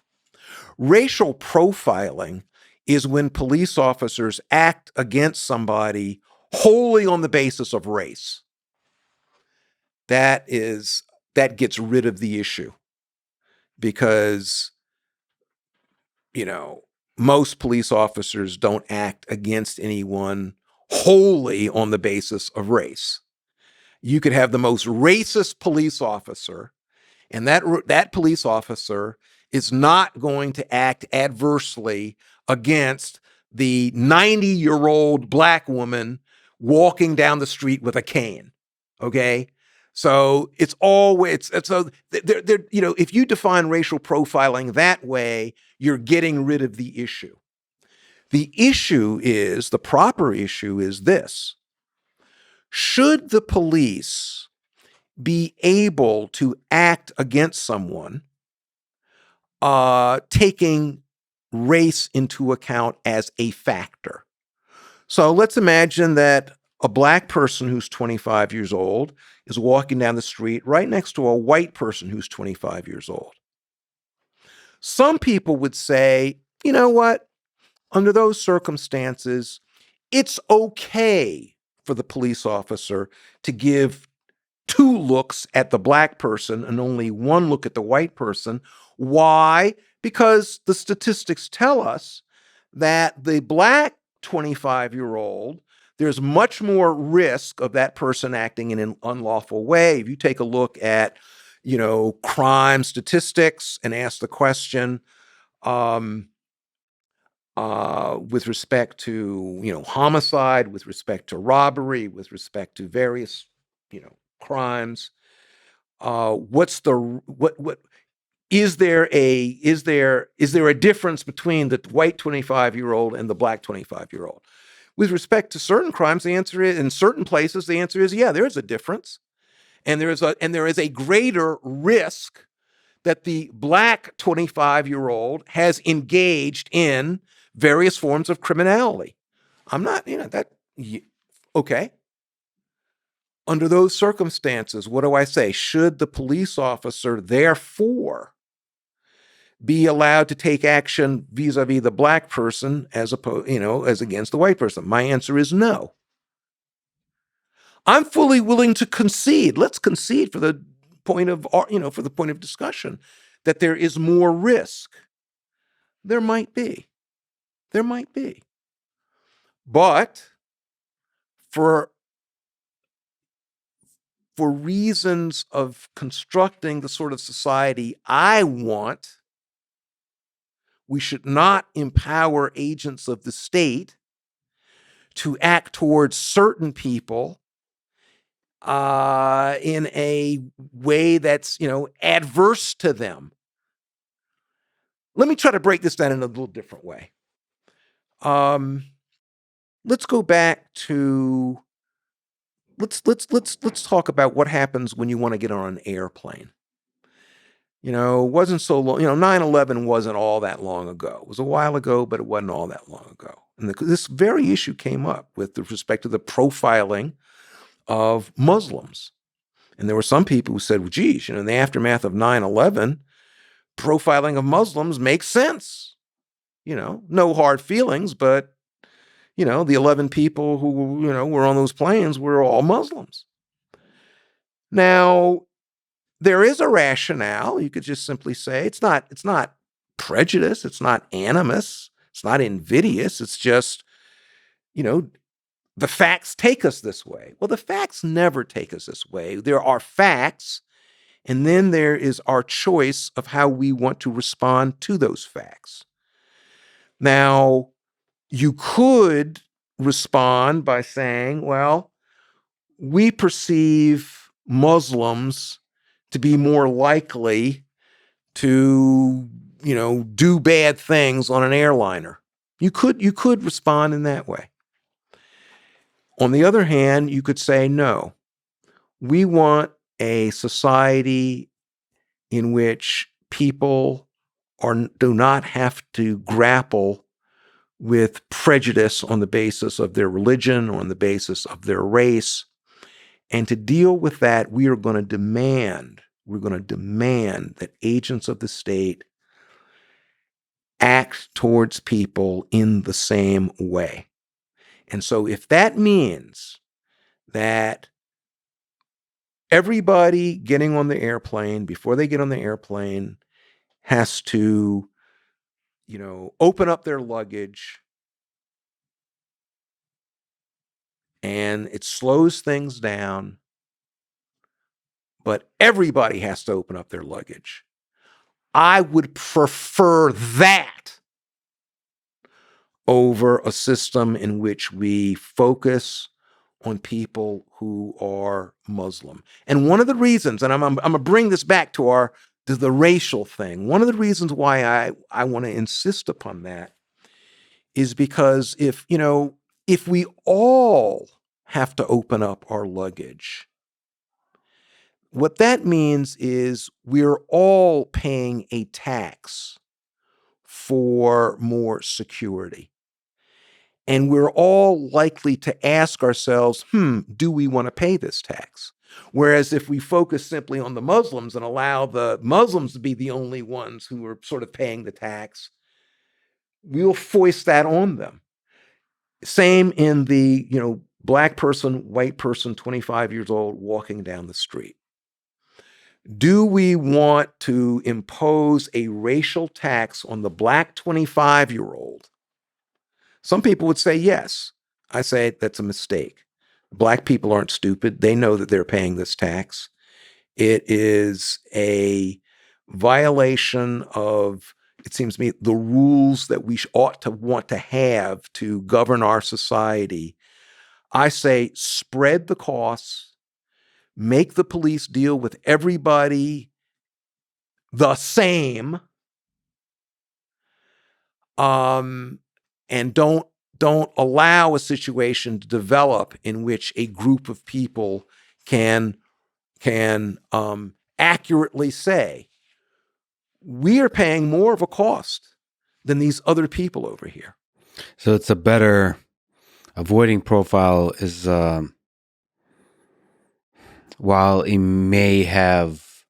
Racial profiling is when police officers act against somebody wholly on the basis of race. That gets rid of the issue because, most police officers don't act against anyone wholly on the basis of race. You could have the most racist police officer, and that police officer is not going to act adversely against the 90-year-old black woman walking down the street with a cane. Okay? So it's always so if you define racial profiling that way, you're getting rid of the issue. The proper issue is this. Should the police be able to act against someone taking race into account as a factor? So let's imagine that a black person who's 25 years old is walking down the street right next to a white person who's 25 years old. Some people would say, you know what? Under those circumstances, it's okay for the police officer to give 2 looks at the black person and only 1 look at the white person. Why? Because the statistics tell us that the black 25-year-old, there's much more risk of that person acting in an unlawful way. If you take a look at, crime statistics and ask the question, with respect to, homicide, with respect to robbery, with respect to various, crimes, what is there a difference between the white 25-year-old and the black 25-year-old? With respect to certain crimes, the answer is, in certain places, the answer is, yeah, there is a difference. And there is a greater risk that the black 25-year-old has engaged in various forms of criminality. I'm not, okay. Under those circumstances, what do I say? Should the police officer, therefore, be allowed to take action vis-a-vis the black person as against the white person? My answer is no. I'm fully willing to concede. Let's concede for the point of discussion that there is more risk. There might be. But for reasons of constructing the sort of society I want, we should not empower agents of the state to act towards certain people in a way that's, adverse to them. Let me try to break this down in a little different way. Let's go back to let's talk about what happens when you want to get on an airplane. It wasn't so long. 9/11 wasn't all that long ago. It was a while ago, but it wasn't all that long ago. And this very issue came up with respect to the profiling of Muslims. And there were some people who said, well, geez, in the aftermath of 9/11, profiling of Muslims makes sense. No hard feelings, but, the 11 people who, were on those planes were all Muslims. Now, there is a rationale. You could just simply say it's not prejudice, it's not animus, it's not invidious. It's just, the facts take us this way. Well, the facts never take us this way. There are facts, and then there is our choice of how we want to respond to those facts. Now, you could respond by saying, well, we perceive Muslims to be more likely to, do bad things on an airliner. You could respond in that way. On the other hand, you could say, no, we want a society in which people do not have to grapple with prejudice on the basis of their religion or on the basis of their race. And to deal with that, we're going to demand that agents of the state act towards people in the same way. And so if that means that everybody getting on the airplane, before they get on the airplane, has to, open up their luggage, and it slows things down, but everybody has to open up their luggage. I would prefer that over a system in which we focus on people who are Muslim. And one of the reasons, and I'm going to bring this back to the racial thing. One of the reasons why I want to insist upon that is because if we all have to open up our luggage, what that means is we're all paying a tax for more security. And we're all likely to ask ourselves, do we want to pay this tax? Whereas if we focus simply on the Muslims and allow the Muslims to be the only ones who are sort of paying the tax, we'll foist that on them. Same in the, black person, white person, 25 years old, walking down the street. Do we want to impose a racial tax on the black 25-year-old? Some people would say yes. I say that's a mistake. Black people aren't stupid. They know that they're paying this tax. It is a violation of, it seems to me, the rules that we ought to want to have to govern our society. I say spread the costs, make the police deal with everybody the same, and don't allow a situation to develop in which a group of people can accurately say, we are paying more of a cost than these other people over here. So it's a better avoiding profile is, while it may have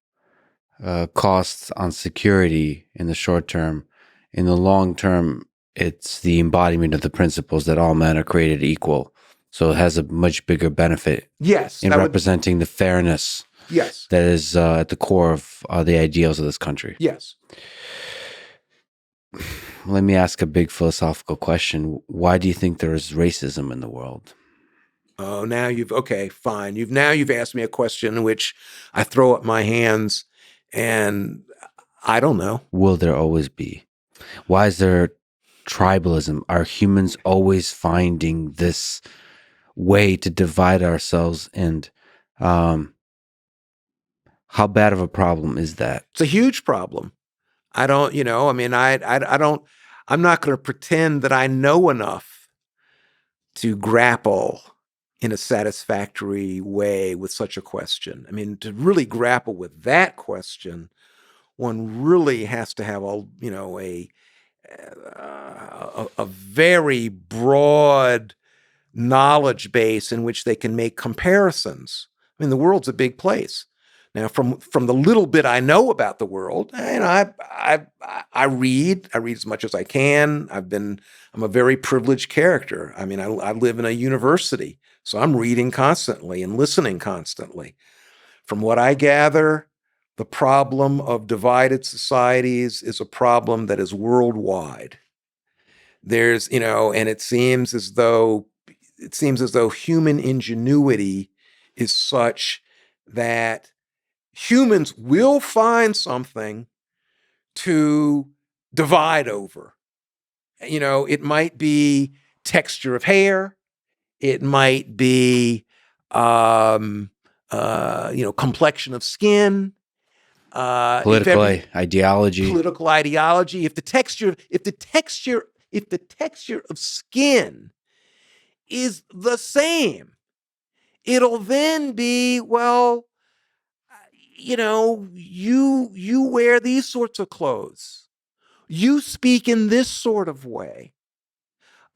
costs on security in the short term, in the long term, it's the embodiment of the principles that all men are created equal. So it has a much bigger benefit Yes, in representing the fairness yes, that is at the core of the ideals of this country. yes. Let me ask a big philosophical question. Why do you think there is racism in the world? Oh, now okay, fine. You've asked me a question in which I throw up my hands and I don't know. Will there always be? Why is there tribalism? Are humans always finding this way to divide ourselves? And how bad of a problem is that? It's a huge problem. I don't, I mean, I don't, I'm not going to pretend that I know enough to grapple in a satisfactory way with such a question. I mean, to really grapple with that question, one really has to have a very broad knowledge base in which they can make comparisons. I mean, the world's a big place. Now, from the little bit I know about the world, I read as much as I can. I'm a very privileged character. I mean, I live in a university, so I'm reading constantly and listening constantly. From what I gather, the problem of divided societies is a problem that is worldwide. There's, and it seems as though human ingenuity is such that humans will find something to divide over. It might be texture of hair. It might be, complexion of skin. Political ideology. Political ideology. If the texture of skin is the same, it'll then be, well, you wear these sorts of clothes. You speak in this sort of way.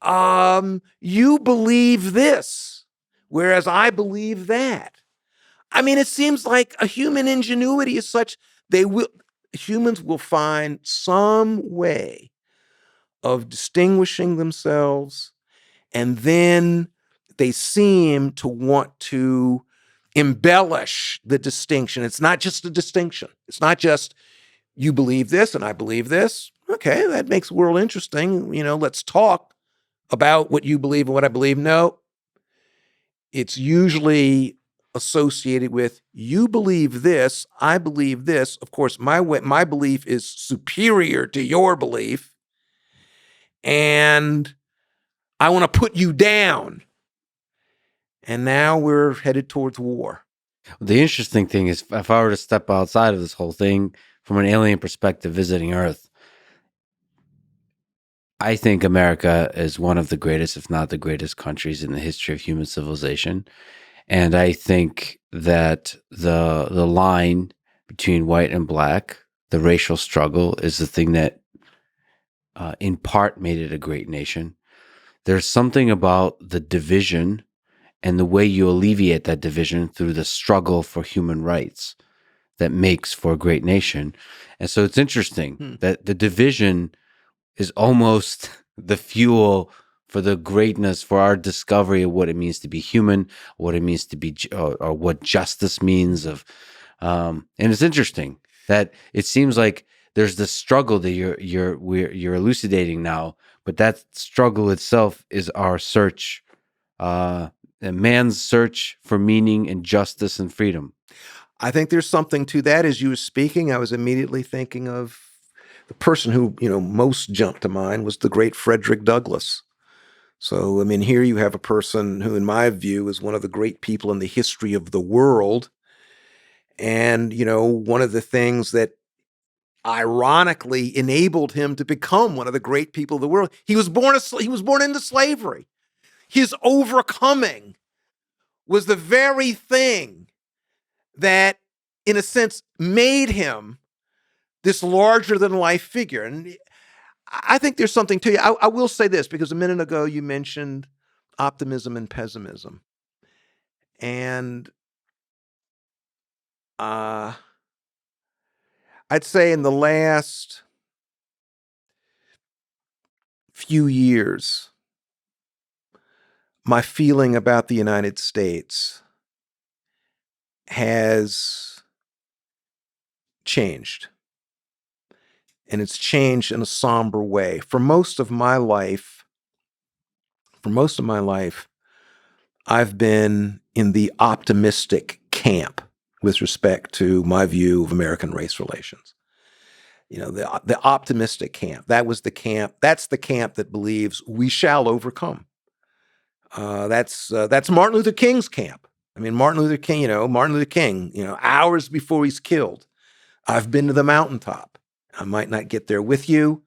You believe this, whereas I believe that. I mean, it seems like a human ingenuity is such humans will find some way of distinguishing themselves, and then they seem to want to embellish the distinction. It's not just a distinction. It's not just you believe this and I believe this. Okay, that makes the world interesting. Let's talk about what you believe and what I believe. No, it's usually associated with you believe this, I believe this. Of course, my belief is superior to your belief, and I want to put you down. And now we're headed towards war. The interesting thing is, if I were to step outside of this whole thing from an alien perspective, visiting Earth, I think America is one of the greatest, if not the greatest, countries in the history of human civilization. And I think that the line between white and black, the racial struggle, is the thing that in part made it a great nation. There's something about the division and the way you alleviate that division through the struggle for human rights that makes for a great nation. And so it's interesting that the division is almost the fuel for the greatness, for our discovery of what it means to be human, what it means to be, or what justice means. And it's interesting that it seems like there's this struggle that you're elucidating now, but that struggle itself is our search, man's search for meaning and justice and freedom. I think there's something to that. As you were speaking, I was immediately thinking of the person who, most jumped to mind was the great Frederick Douglass. So, I mean, here you have a person who, in my view, is one of the great people in the history of the world. And, one of the things that ironically enabled him to become one of the great people of the world. He was born into slavery. His overcoming was the very thing that, in a sense, made him this larger than life figure. And I think there's something to you. I will say this, because a minute ago you mentioned optimism and pessimism. And I'd say in the last few years, my feeling about the United States has changed. And it's changed in a somber way. For most of my life, I've been in the optimistic camp with respect to my view of American race relations. You know, the optimistic camp. That's the camp that believes we shall overcome. That's Martin Luther King's camp. I mean, Martin Luther King, hours before he's killed, I've been to the mountaintop. I might not get there with you,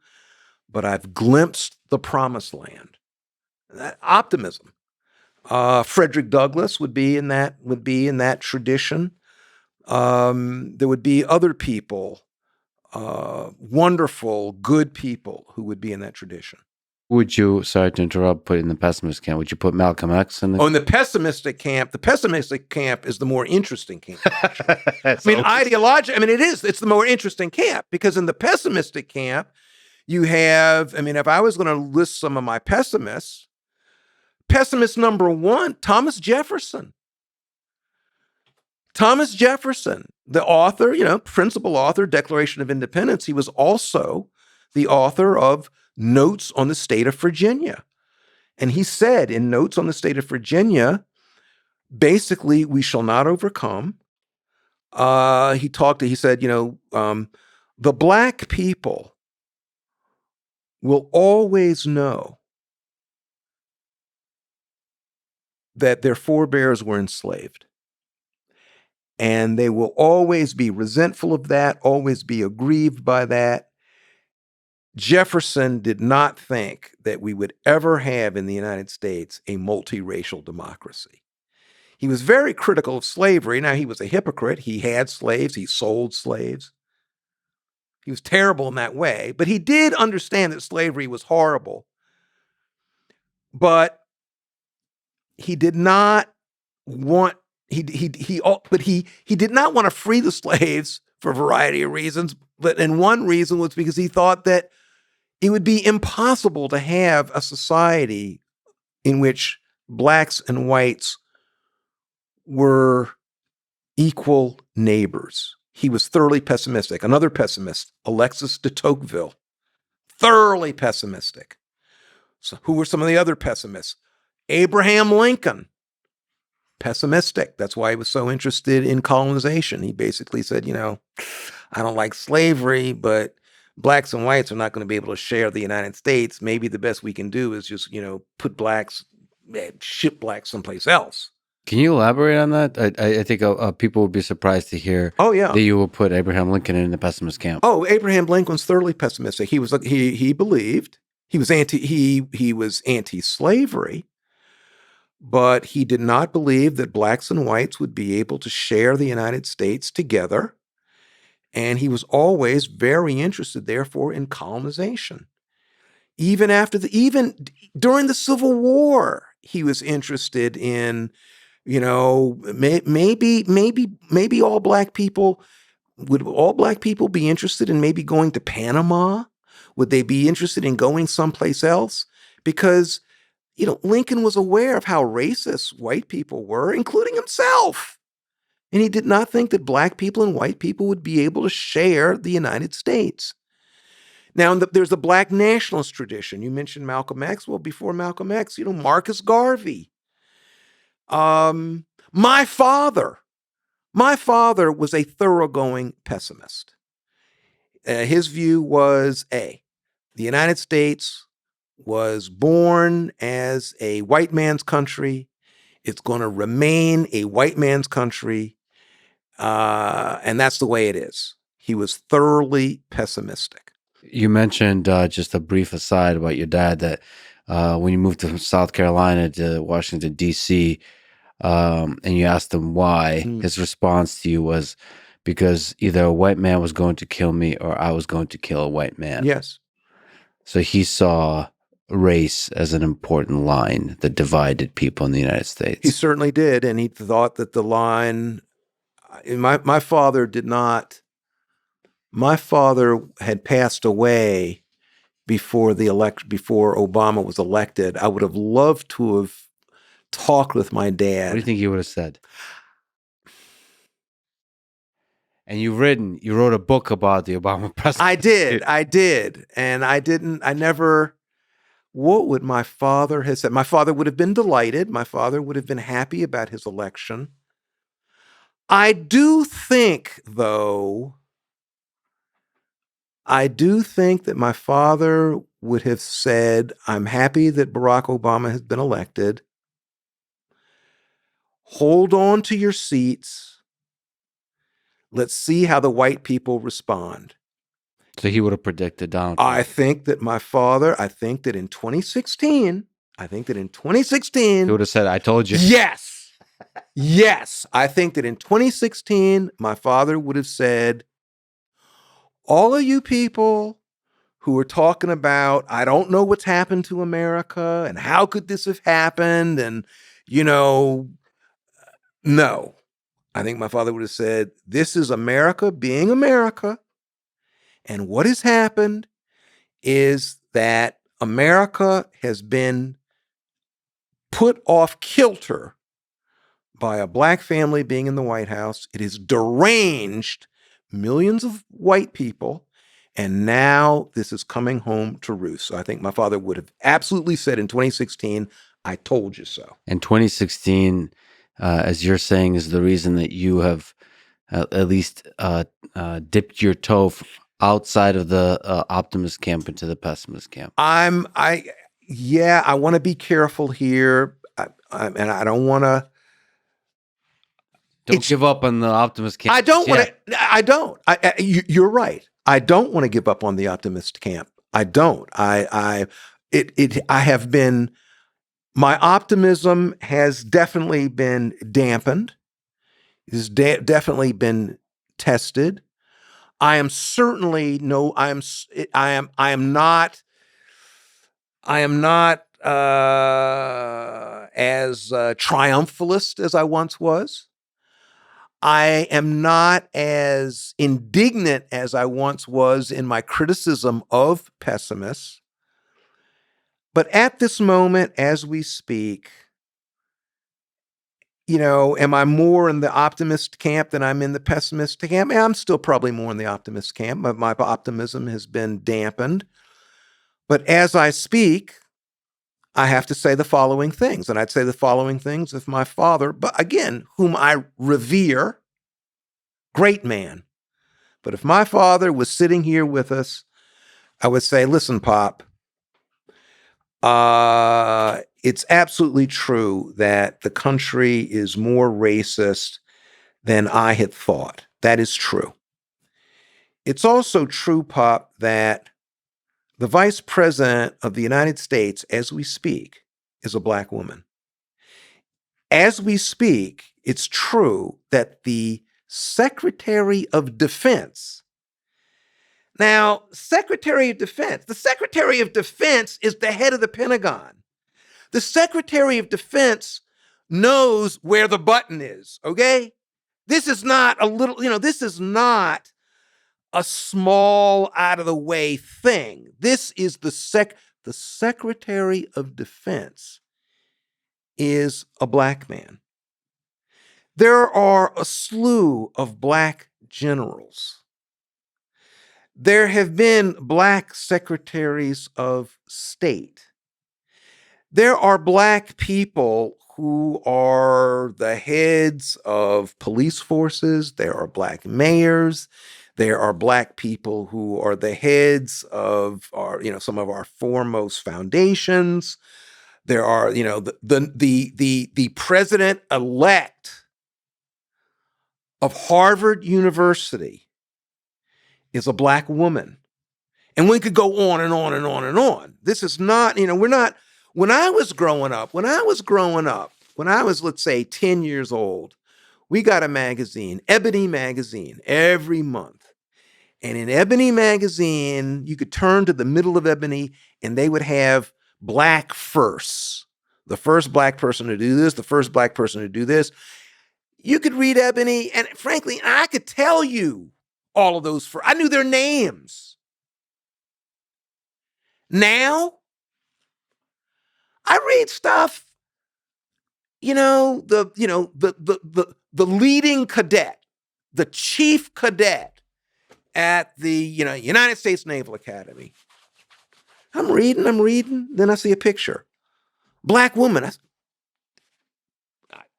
but I've glimpsed the promised land. That optimism. Frederick Douglass would be in that tradition. There would be other people, wonderful, good people who would be in that tradition. Would you, sorry to interrupt, put in the pessimist camp? Would you put Malcolm X in the? Oh, in the pessimistic camp is the more interesting camp. Ideologically, it is. It's the more interesting camp, because in the pessimistic camp, you have, if I was going to list some of my pessimists, pessimist number one, Thomas Jefferson. Thomas Jefferson, the author, principal author, Declaration of Independence. He was also the author of Notes on the State of Virginia. And he said in Notes on the State of Virginia, basically, we shall not overcome. He said, the black people will always know that their forebears were enslaved. And they will always be resentful of that, always be aggrieved by that. Jefferson did not think that we would ever have in the United States a multiracial democracy. He was very critical of slavery. Now, he was a hypocrite. He had slaves. He sold slaves. He was terrible in that way. But he did understand that slavery was horrible. But he did not want he did not want to free the slaves for a variety of reasons. And one reason was because he thought that it would be impossible to have a society in which blacks and whites were equal neighbors. He was thoroughly pessimistic. Another pessimist, Alexis de Tocqueville, thoroughly pessimistic. So who were some of the other pessimists? Abraham Lincoln, pessimistic. That's why he was so interested in colonization. He basically said, I don't like slavery, but blacks and whites are not going to be able to share the United States. Maybe the best we can do is just, ship blacks someplace else. Can you elaborate on that? I think people would be surprised to hear that you will put Abraham Lincoln in the pessimist camp. Oh, Abraham Lincoln's thoroughly pessimistic. He believed he was anti-slavery, but he did not believe that blacks and whites would be able to share the United States together. And he was always very interested, therefore, in colonization. Even during the Civil War, he was interested in, maybe all black people be interested in maybe going to Panama? Would they be interested in going someplace else? Because, Lincoln was aware of how racist white people were, including himself. And he did not think that black people and white people would be able to share the United States. Now, there's the black nationalist tradition. You mentioned Malcolm X. Well, before Malcolm X, Marcus Garvey. My father was a thoroughgoing pessimist. His view was, the United States was born as a white man's country. It's going to remain a white man's country. And that's the way it is. He was thoroughly pessimistic. You mentioned just a brief aside about your dad that when you moved from South Carolina to Washington, D.C., and you asked him why, his response to you was because either a white man was going to kill me or I was going to kill a white man. Yes. So he saw race as an important line that divided people in the United States. He certainly did, and he thought that the line. My father did not. My father had passed away before Obama was elected. I would have loved to have talked with my dad. What do you think he would have said? And you wrote a book about the Obama presidency. I did. And I never, what would my father have said? My father would have been delighted. My father would have been happy about his election. I do think, though, that my father would have said, I'm happy that Barack Obama has been elected. Hold on to your seats. Let's see how the white people respond. So he would have predicted Donald Trump. I think that in 2016, he would have said, I told you. Yes. Yes. I think that in 2016, my father would have said, all of you people who are talking about, I don't know what's happened to America and how could this have happened? And, no. I think my father would have said, this is America being America. And what has happened is that America has been put off kilter by a black family being in the White House. It has deranged millions of white people. And now this is coming home to roost. So I think my father would have absolutely said in 2016, I told you so. And 2016, as you're saying, is the reason that you have at least dipped your toe outside of the optimist camp into the pessimist camp. I want to be careful here. And I don't want to. Don't give up on the optimist camp. I don't want to. I don't. You're right. I don't want to give up on the optimist camp. I don't. I have been. My optimism has definitely been dampened. It has definitely been tested. I am certainly no. I am not. I am not as triumphalist as I once was. I am not as indignant as I once was in my criticism of pessimists. But at this moment, as we speak, am I more in the optimist camp than I'm in the pessimist camp? I'm still probably more in the optimist camp. My optimism has been dampened. But as I speak, I have to say the following things. And I'd say the following things of my father, but again, whom I revere, great man. But if my father was sitting here with us, I would say, listen, Pop, it's absolutely true that the country is more racist than I had thought. That is true. It's also true, Pop, that the vice president of the United States, as we speak, is a black woman. As we speak, it's true that the Secretary of Defense. Now, the Secretary of Defense is the head of the Pentagon. The Secretary of Defense knows where the button is, okay? This is not this is not a small, out-of-the-way thing. This is the Secretary of Defense is a black man. There are a slew of black generals. There have been black secretaries of state. There are black people who are the heads of police forces. There are black mayors. There are black people who are the heads of some of our foremost foundations. There are, the president-elect of Harvard University is a black woman. And we could go on and on and on and on. This is not, we're not, when I was growing up, when I was, let's say, 10 years old, we got a magazine, Ebony magazine, every month. And in Ebony magazine, you could turn to the middle of Ebony and they would have black firsts. The first black person to do this, the first black person to do this. You could read Ebony, and frankly, I could tell you all of those. I knew their names. Now, I read stuff, the leading cadet, the chief cadet at the United States Naval Academy. I'm reading, then I see a picture. Black woman.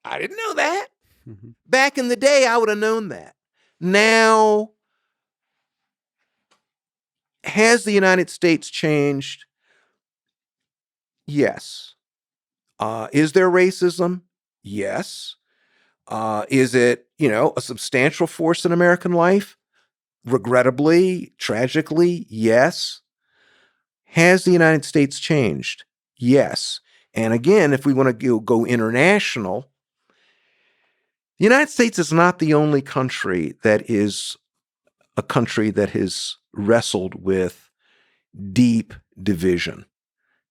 I didn't know that. Mm-hmm. Back in the day, I would have known that. Now, has the United States changed? Yes. Is there racism? Yes. Is it, a substantial force in American life? Regrettably, tragically, yes. Has the United States changed? Yes. And again, if we want to go international, the United States is not the only country that is a country that has wrestled with deep division.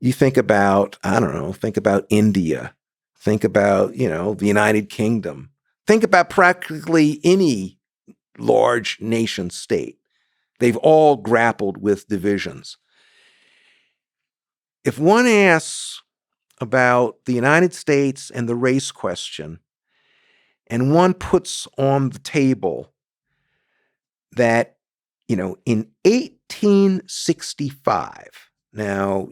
You think about, think about India, think about, the United Kingdom, think about practically any large nation state. They've all grappled with divisions. If one asks about the United States and the race question, and one puts on the table that, in 1865, now,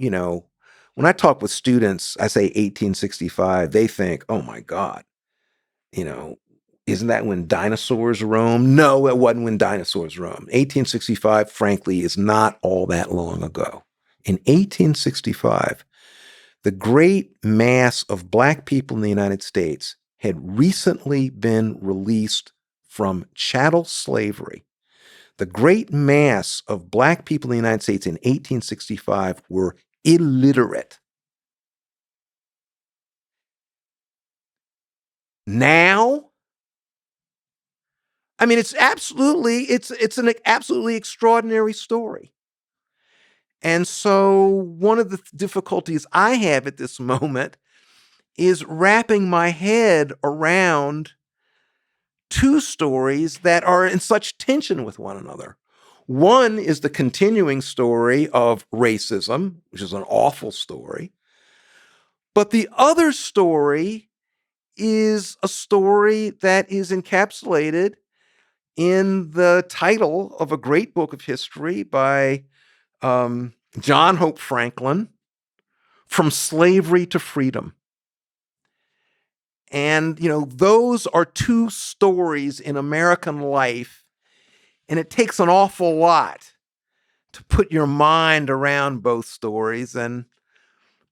when I talk with students, I say 1865, they think, oh my God, isn't that when dinosaurs roamed? No, it wasn't when dinosaurs roamed. 1865, frankly, is not all that long ago. In 1865, the great mass of black people in the United States had recently been released from chattel slavery. The great mass of black people in the United States in 1865 were illiterate. Now, it's an absolutely extraordinary story. And so one of the difficulties I have at this moment is wrapping my head around two stories that are in such tension with one another. One is the continuing story of racism, which is an awful story. But the other story is a story that is encapsulated in the title of a great book of history by John Hope Franklin, From Slavery to Freedom. And, those are two stories in American life, and it takes an awful lot to put your mind around both stories, and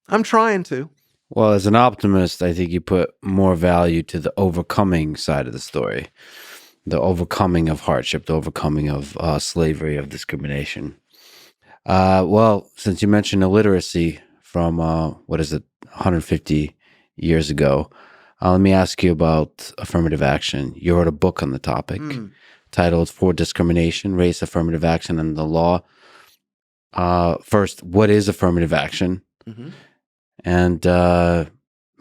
I'm trying to. Well, as an optimist, I think you put more value to the overcoming side of the story, the overcoming of hardship, the overcoming of slavery, of discrimination. Well, since you mentioned illiteracy from, 150 years ago, let me ask you about affirmative action. You wrote a book on the topic titled For Discrimination, Race, Affirmative Action, and the Law. First, what is affirmative action? Mm-hmm. And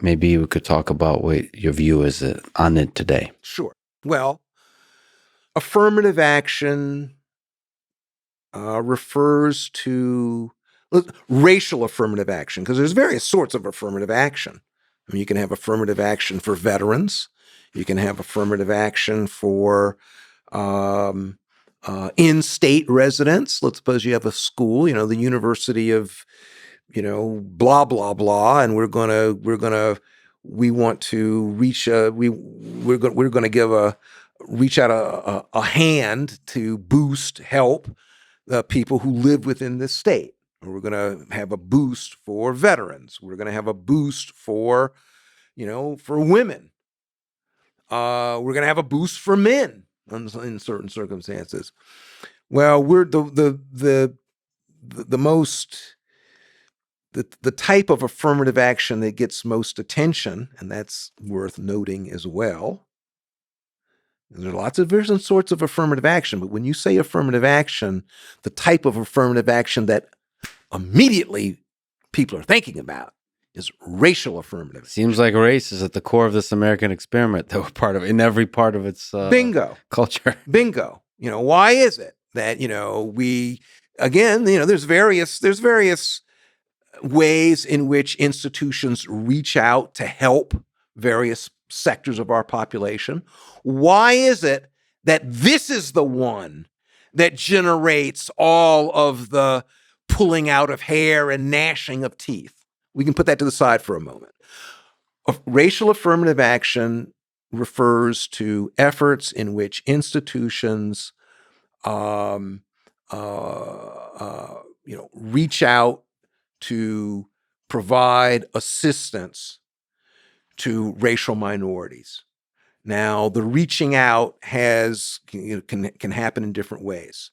maybe we could talk about what your view is on it today. Sure. Well, affirmative action refers to racial affirmative action, because there's various sorts of affirmative action. You can have affirmative action for veterans. You can have affirmative action for in-state residents. Let's suppose you have a school, the University of, blah blah blah, and we're gonna reach out a hand to boost help the people who live within this state. We're going to have a boost for veterans. We're going to have a boost for women. We're going to have a boost for men in certain circumstances. Well, we're the most the type of affirmative action that gets most attention, and that's worth noting as well. There are lots of different sorts of affirmative action, but when you say affirmative action, the type of affirmative action that immediately people are thinking about is racial affirmative. Seems like race is at the core of this American experiment that we're part of in every part of its Bingo. culture. Bingo. Why is it that, we, again, there's various ways in which institutions reach out to help various sectors of our population. Why is it that this is the one that generates all of the pulling out of hair and gnashing of teeth? We can put that to the side for a moment. Racial affirmative action refers to efforts in which institutions reach out to provide assistance to racial minorities. Now, the reaching out can happen in different ways.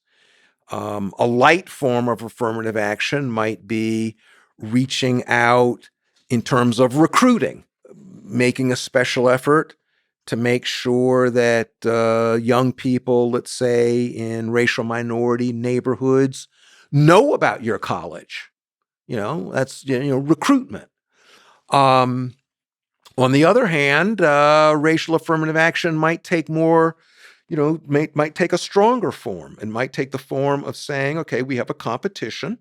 A light form of affirmative action might be reaching out in terms of recruiting, making a special effort to make sure that young people, let's say in racial minority neighborhoods, know about your college. That's recruitment. On the other hand, racial affirmative action might take more, might take a stronger form, and might take the form of saying, okay, we have a competition,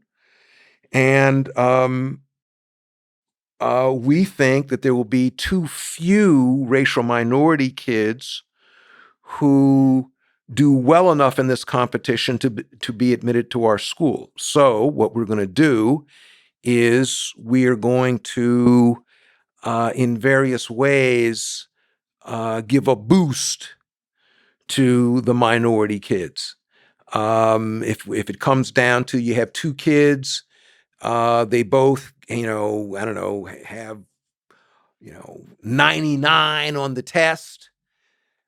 and we think that there will be too few racial minority kids who do well enough in this competition to be admitted to our school. So what we're going to do is we are going to, in various ways, give a boost to the minority kids. If it comes down to you have two kids, they both, have, 99 on the test.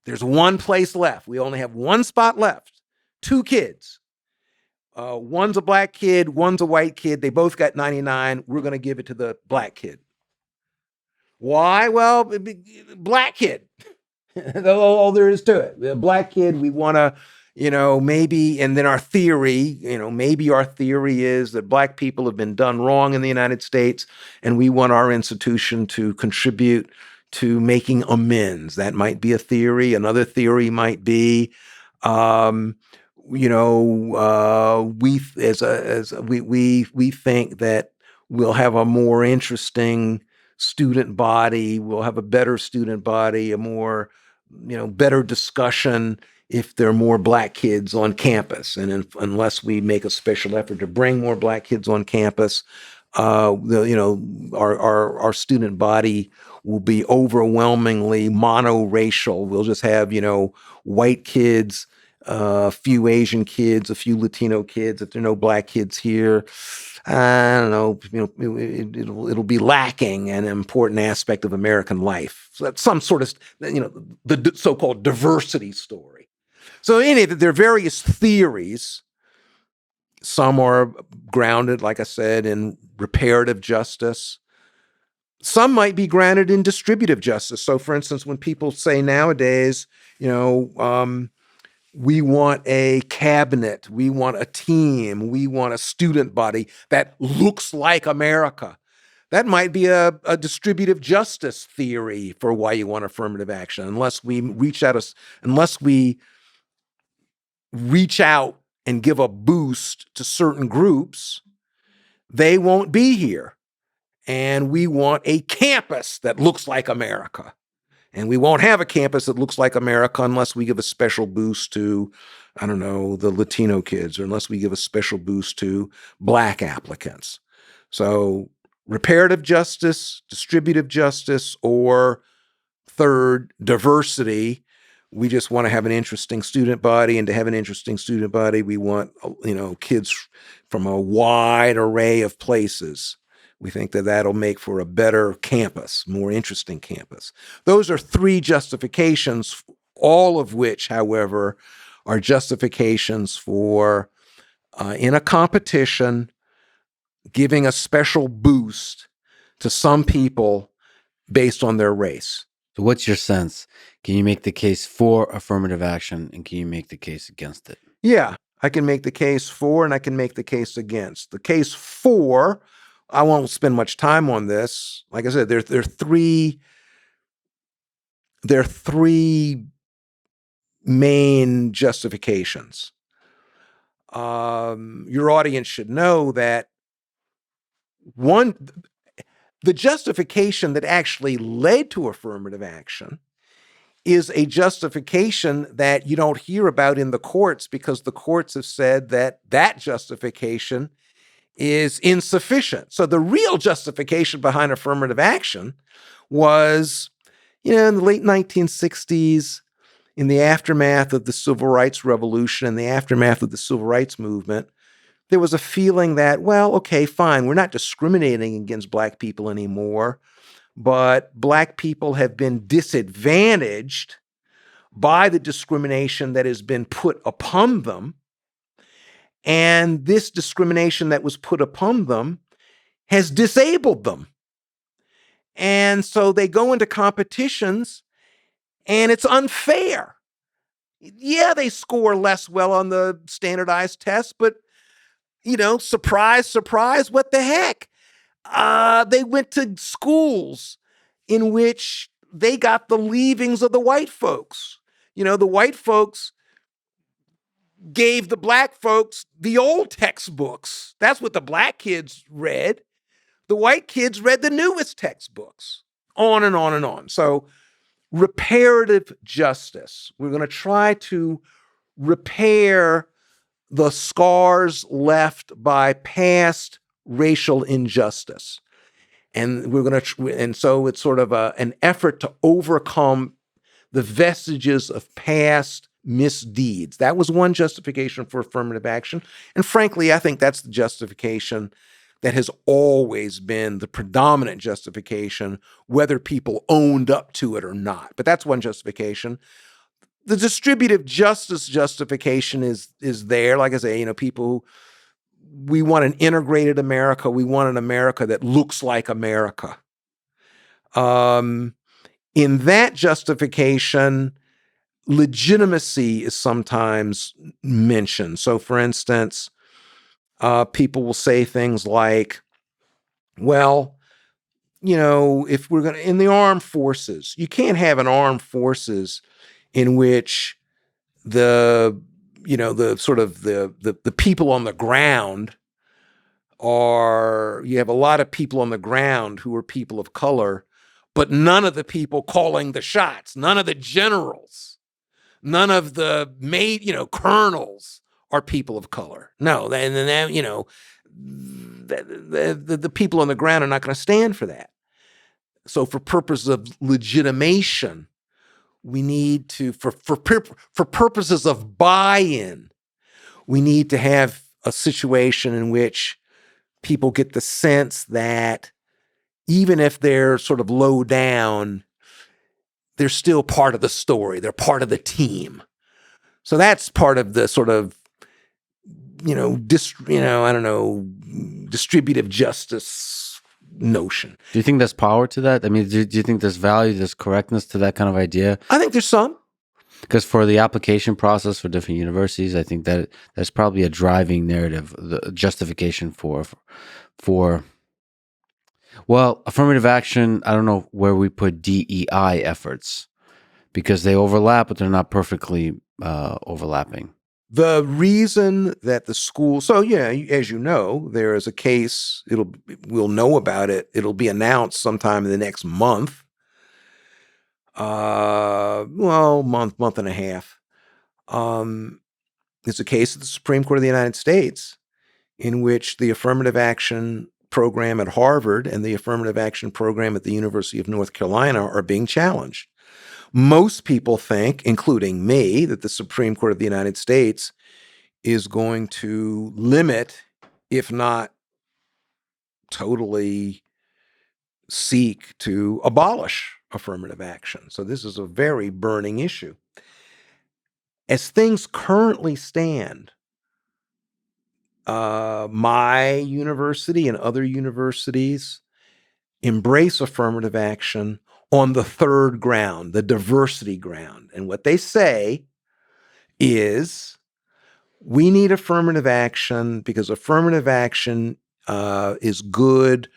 There's one place left. We only have one spot left. Two kids. One's a black kid, one's a white kid. They both got 99. We're going to give it to the black kid. Why? Well, black kid. All there is to it. The black kid, we want to, maybe, and then our theory, maybe our theory is that black people have been done wrong in the United States, and we want our institution to contribute to making amends. That might be a theory. Another theory might be, we think that we'll have a more interesting student body. We'll have a better student body, a more, better discussion if there are more black kids on campus. And unless we make a special effort to bring more black kids on campus, our student body will be overwhelmingly monoracial. We'll just have, white kids, a few Asian kids, a few Latino kids. If there are no black kids here, I don't know, it'll be lacking an important aspect of American life. So that's some sort of, the so-called diversity story. So there are various theories. Some are grounded, like I said, in reparative justice. Some might be grounded in distributive justice. So, for instance, when people say nowadays, we want a cabinet, we want a team, we want a student body that looks like America. That might be a distributive justice theory for why you want affirmative action. Unless we reach out and give a boost to certain groups, they won't be here. And we want a campus that looks like America. And we won't have a campus that looks like America unless we give a special boost to, the Latino kids, or unless we give a special boost to black applicants. So reparative justice, distributive justice, or third, diversity. We just want to have an interesting student body, and to have an interesting student body, we want, kids from a wide array of places. We think that that'll make for a better campus, more interesting campus. Those are three justifications, all of which, however, are justifications for, in a competition, giving a special boost to some people based on their race. So what's your sense? Can you make the case for affirmative action, and can you make the case against it? Yeah, I can make the case for and I can make the case against. The case for, I won't spend much time on this. Like I said, there are three main justifications. Your audience should know that the justification that actually led to affirmative action is a justification that you don't hear about in the courts, because the courts have said that that justification is insufficient. So the real justification behind affirmative action was, in the late 1960s, in the aftermath of the Civil Rights Revolution, in the aftermath of the Civil Rights Movement, there was a feeling that, well, okay, fine, we're not discriminating against Black people anymore, but Black people have been disadvantaged by the discrimination that has been put upon them. And this discrimination that was put upon them has disabled them. And so they go into competitions and it's unfair. Yeah, they score less well on the standardized test, but, surprise, surprise, what the heck? They went to schools in which they got the leavings of the white folks. The white folks gave the Black folks the old textbooks. That's what the Black kids read. The white kids read the newest textbooks, on and on and on. So reparative justice. We're going to try to repair the scars left by past racial injustice. And so it's sort of an effort to overcome the vestiges of past misdeeds. That was one justification for affirmative action. And frankly, I think that's the justification that has always been the predominant justification, whether people owned up to it or not. But that's one justification. The distributive justice justification is there. Like I say, we want an integrated America. We want an America that looks like America. In that justification, legitimacy is sometimes mentioned. So, for instance, people will say things like, well, if we're going to, in the armed forces, you can't have an armed forces in which the people on the ground you have a lot of people on the ground who are people of color, but none of the people calling the shots, none of the generals, none of the colonels are people of color. No, and then the people on the ground are not going to stand for that. So for purposes of legitimation, we need to, for purposes of buy-in, we need to have a situation in which people get the sense that even if they're sort of low down, they're still part of the story. They're part of the team. So that's part of the sort of, distributive justice notion. Do you think there's power to that? I mean, do you think there's value, there's correctness to that kind of idea? I think there's some. Because for the application process for different universities, I think that there's probably a driving narrative, the justification for affirmative action. I don't know where we put DEI efforts, because they overlap, but they're not perfectly overlapping. The reason that the school, so yeah, as you know, there is a case, we'll know about it. It'll be announced sometime in the next month. Month and a half. It's a case of the Supreme Court of the United States in which the affirmative action program at Harvard and the affirmative action program at the University of North Carolina are being challenged. Most people think, including me, that the Supreme Court of the United States is going to limit, if not totally seek to abolish affirmative action. So this is a very burning issue. As things currently stand, my university and other universities embrace affirmative action on the third ground, the diversity ground. And what they say is we need affirmative action because affirmative action is good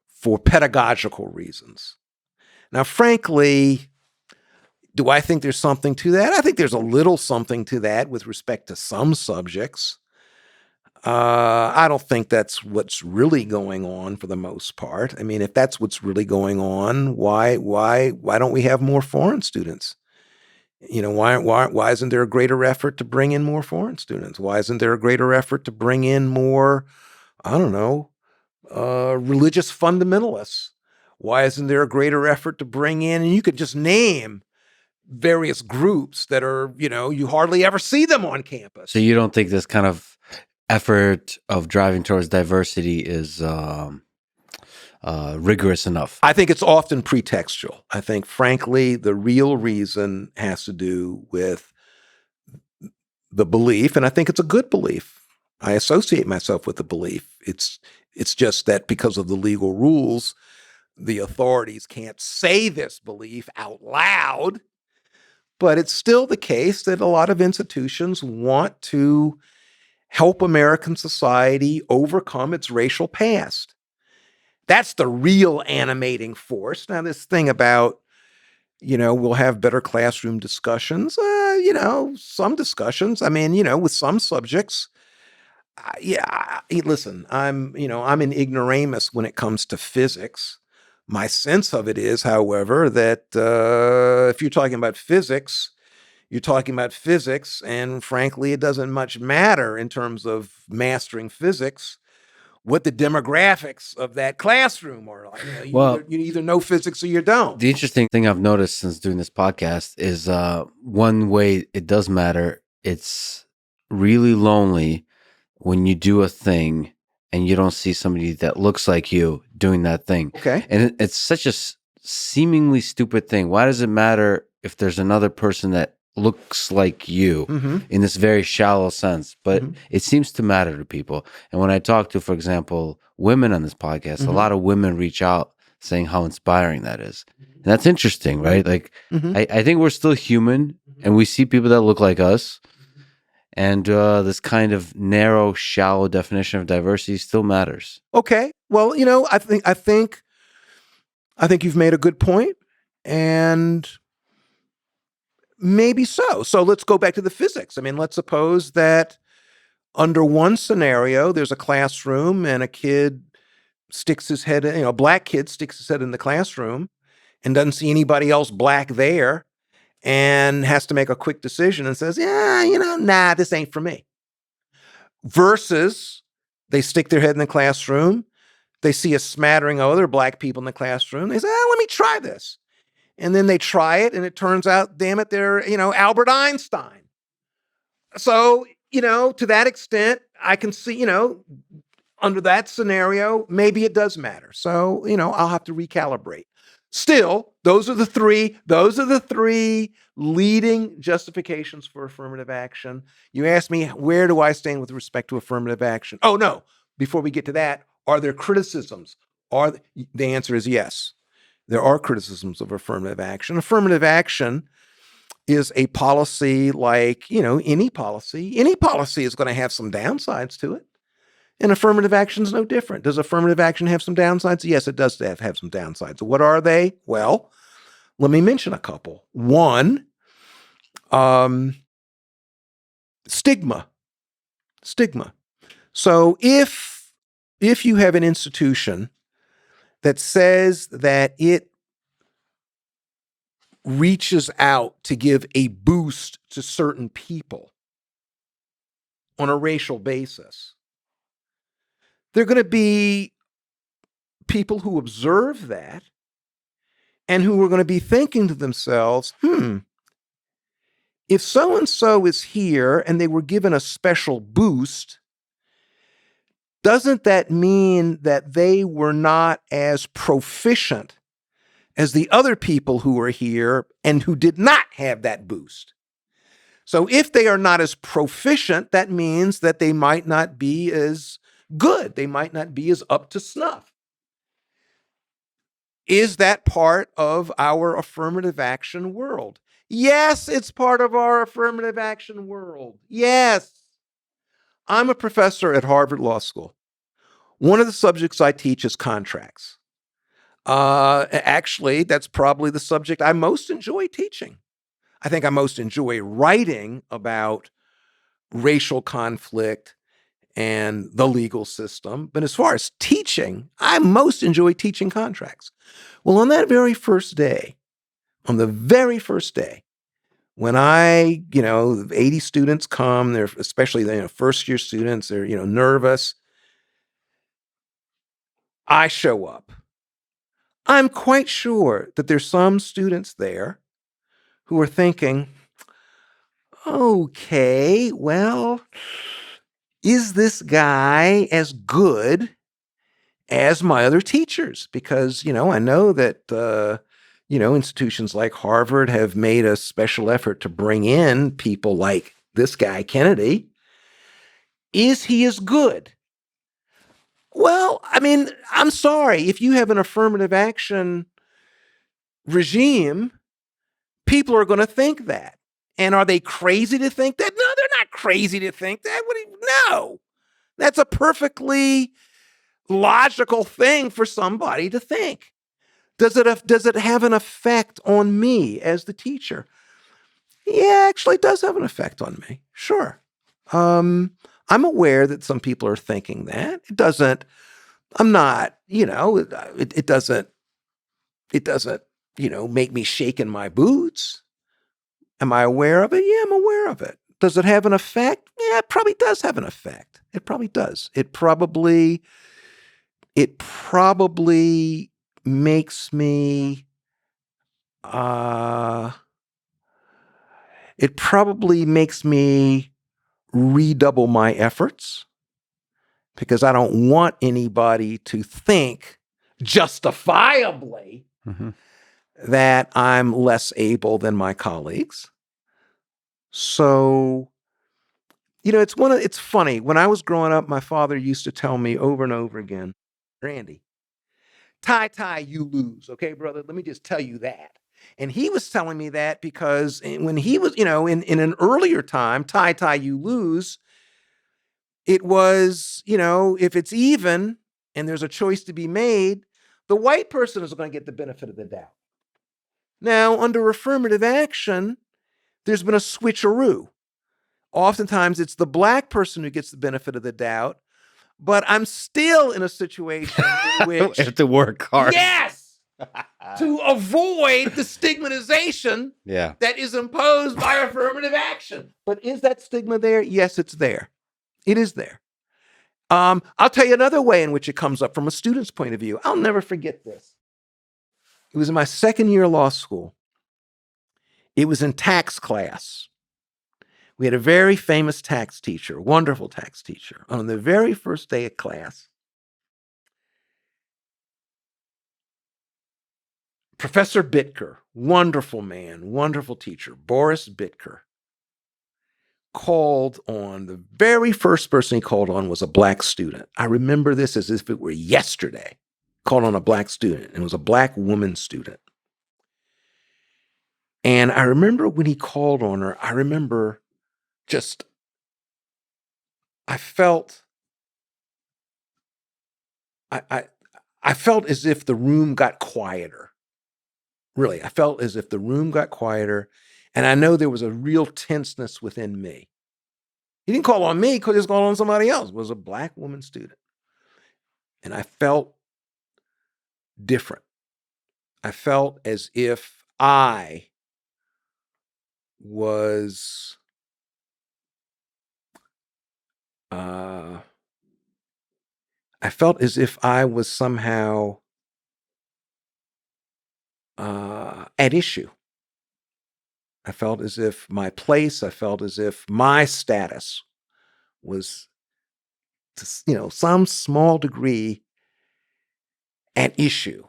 for pedagogical reasons. Now, frankly, do I think there's something to that? I think there's a little something to that with respect to some subjects. I don't think that's what's really going on for the most part. I mean, if that's what's really going on, why don't we have more foreign students? Why isn't there a greater effort to bring in more foreign students? Why isn't there a greater effort to bring in more, I don't know, religious fundamentalists? Why isn't there a greater effort to bring in, and you could just name various groups that are, you hardly ever see them on campus. So you don't think this kind of effort of driving towards diversity is rigorous enough? I think it's often pretextual. I think, frankly, the real reason has to do with the belief, and I think it's a good belief. I associate myself with the belief. It's just that because of the legal rules, the authorities can't say this belief out loud, but it's still the case that a lot of institutions want to help American society overcome its racial past. That's the real animating force. Now, this thing about, we'll have better classroom discussions, some discussions. I mean, with some subjects, listen, I'm an ignoramus when it comes to physics. My sense of it is, however, that if you're talking about physics, you're talking about physics, and frankly, it doesn't much matter in terms of mastering physics what the demographics of that classroom are like. You either know physics or you don't. The interesting thing I've noticed since doing this podcast is one way it does matter. It's really lonely when you do a thing and you don't see somebody that looks like you doing that thing. Okay. And it's such a seemingly stupid thing. Why does it matter if there's another person that looks like you in this very shallow sense? But it seems to matter to people. And when I talk to, for example, women on this podcast, a lot of women reach out saying how inspiring that is. And that's interesting, right? Like, I think we're still human and we see people that look like us. And this kind of narrow, shallow definition of diversity still matters. Okay. Well, I think you've made a good point, and maybe so. So let's go back to the physics. I mean, let's suppose that under one scenario, there's a classroom and a kid sticks his head in, a black kid sticks his head in the classroom and doesn't see anybody else black there and has to make a quick decision and says, nah, this ain't for me. Versus they stick their head in the classroom, they see a smattering of other black people in the classroom, they say, let me try this. And then they try it, and it turns out, damn it, they're, Albert Einstein. So, to that extent, I can see, under that scenario, maybe it does matter. So, I'll have to recalibrate. Still, those are the three leading justifications for affirmative action. You asked me, where do I stand with respect to affirmative action? Oh, no. Before we get to that, are there criticisms? The answer is yes. There are criticisms of affirmative action. Affirmative action is a policy like, any policy. Any policy is going to have some downsides to it. And affirmative action is no different. Does affirmative action have some downsides? Yes, it does have some downsides. What are they? Well, let me mention a couple. One, stigma. So if you have an institution that says that it reaches out to give a boost to certain people on a racial basis, there are going to be people who observe that and who are going to be thinking to themselves, if so-and-so is here and they were given a special boost, doesn't that mean that they were not as proficient as the other people who were here and who did not have that boost? So if they are not as proficient, that means that they might not be as good. They might not be as up to snuff. Is that part of our affirmative action world? Yes, it's part of our affirmative action world. Yes. I'm a professor at Harvard Law School. One of the subjects I teach is contracts. Actually, that's probably the subject I most enjoy teaching. I think I most enjoy writing about racial conflict and the legal system. But as far as teaching, I most enjoy teaching contracts. Well, on that very first day, on the very first day, when 80 students come, they're especially first year students, they're nervous. I show up. I'm quite sure that there's some students there who are thinking, okay, well, is this guy as good as my other teachers? Because, I know that, institutions like Harvard have made a special effort to bring in people like this guy, Kennedy. Is he as good? Well, I mean, I'm sorry. If you have an affirmative action regime, people are going to think that. And are they crazy to think that? No, they're not crazy to think that. No, that's a perfectly logical thing for somebody to think. Does it have an effect on me as the teacher? Yeah, actually, it does have an effect on me. Sure. I'm aware that some people are thinking that. It doesn't. I'm not. It doesn't. It doesn't. Make me shake in my boots. Am I aware of it? Yeah, I'm aware of it. Does it have an effect? Yeah, it probably does have an effect. It probably does. It probably makes me it probably makes me redouble my efforts because I don't want anybody to think justifiably that I'm less able than my colleagues. So, it's funny. When I was growing up, my father used to tell me over and over again, Randy, tie, you lose. Okay, brother, let me just tell you that. And he was telling me that because when he was, in an earlier time, tie, you lose, it was, if it's even and there's a choice to be made, the white person is going to get the benefit of the doubt. Now, under affirmative action, there's been a switcheroo. Oftentimes, it's the black person who gets the benefit of the doubt, but I'm still in a situation in which I have to work hard. Yes, to avoid the stigmatization that is imposed by affirmative action. But is that stigma there? Yes, it's there. It is there. I'll tell you another way in which it comes up from a student's point of view. I'll never forget this. It was in my second year of law school. It was in tax class. We had a very famous tax teacher, wonderful tax teacher. On the very first day of class, Professor Bitker, wonderful man, wonderful teacher, Boris Bitker, called on, the very first person he called on was a black student. I remember this as if it were yesterday. Called on a black student, and it was a black woman student. And I remember when he called on her, I remember just, I felt as if the room got quieter. Really, I felt as if the room got quieter, and I know there was a real tenseness within me. He didn't call on me because he was calling on somebody else. It was a black woman student. And I felt different. I felt as if I was somehow at issue. I felt as if my place, I felt as if my status was, to, some small degree at issue.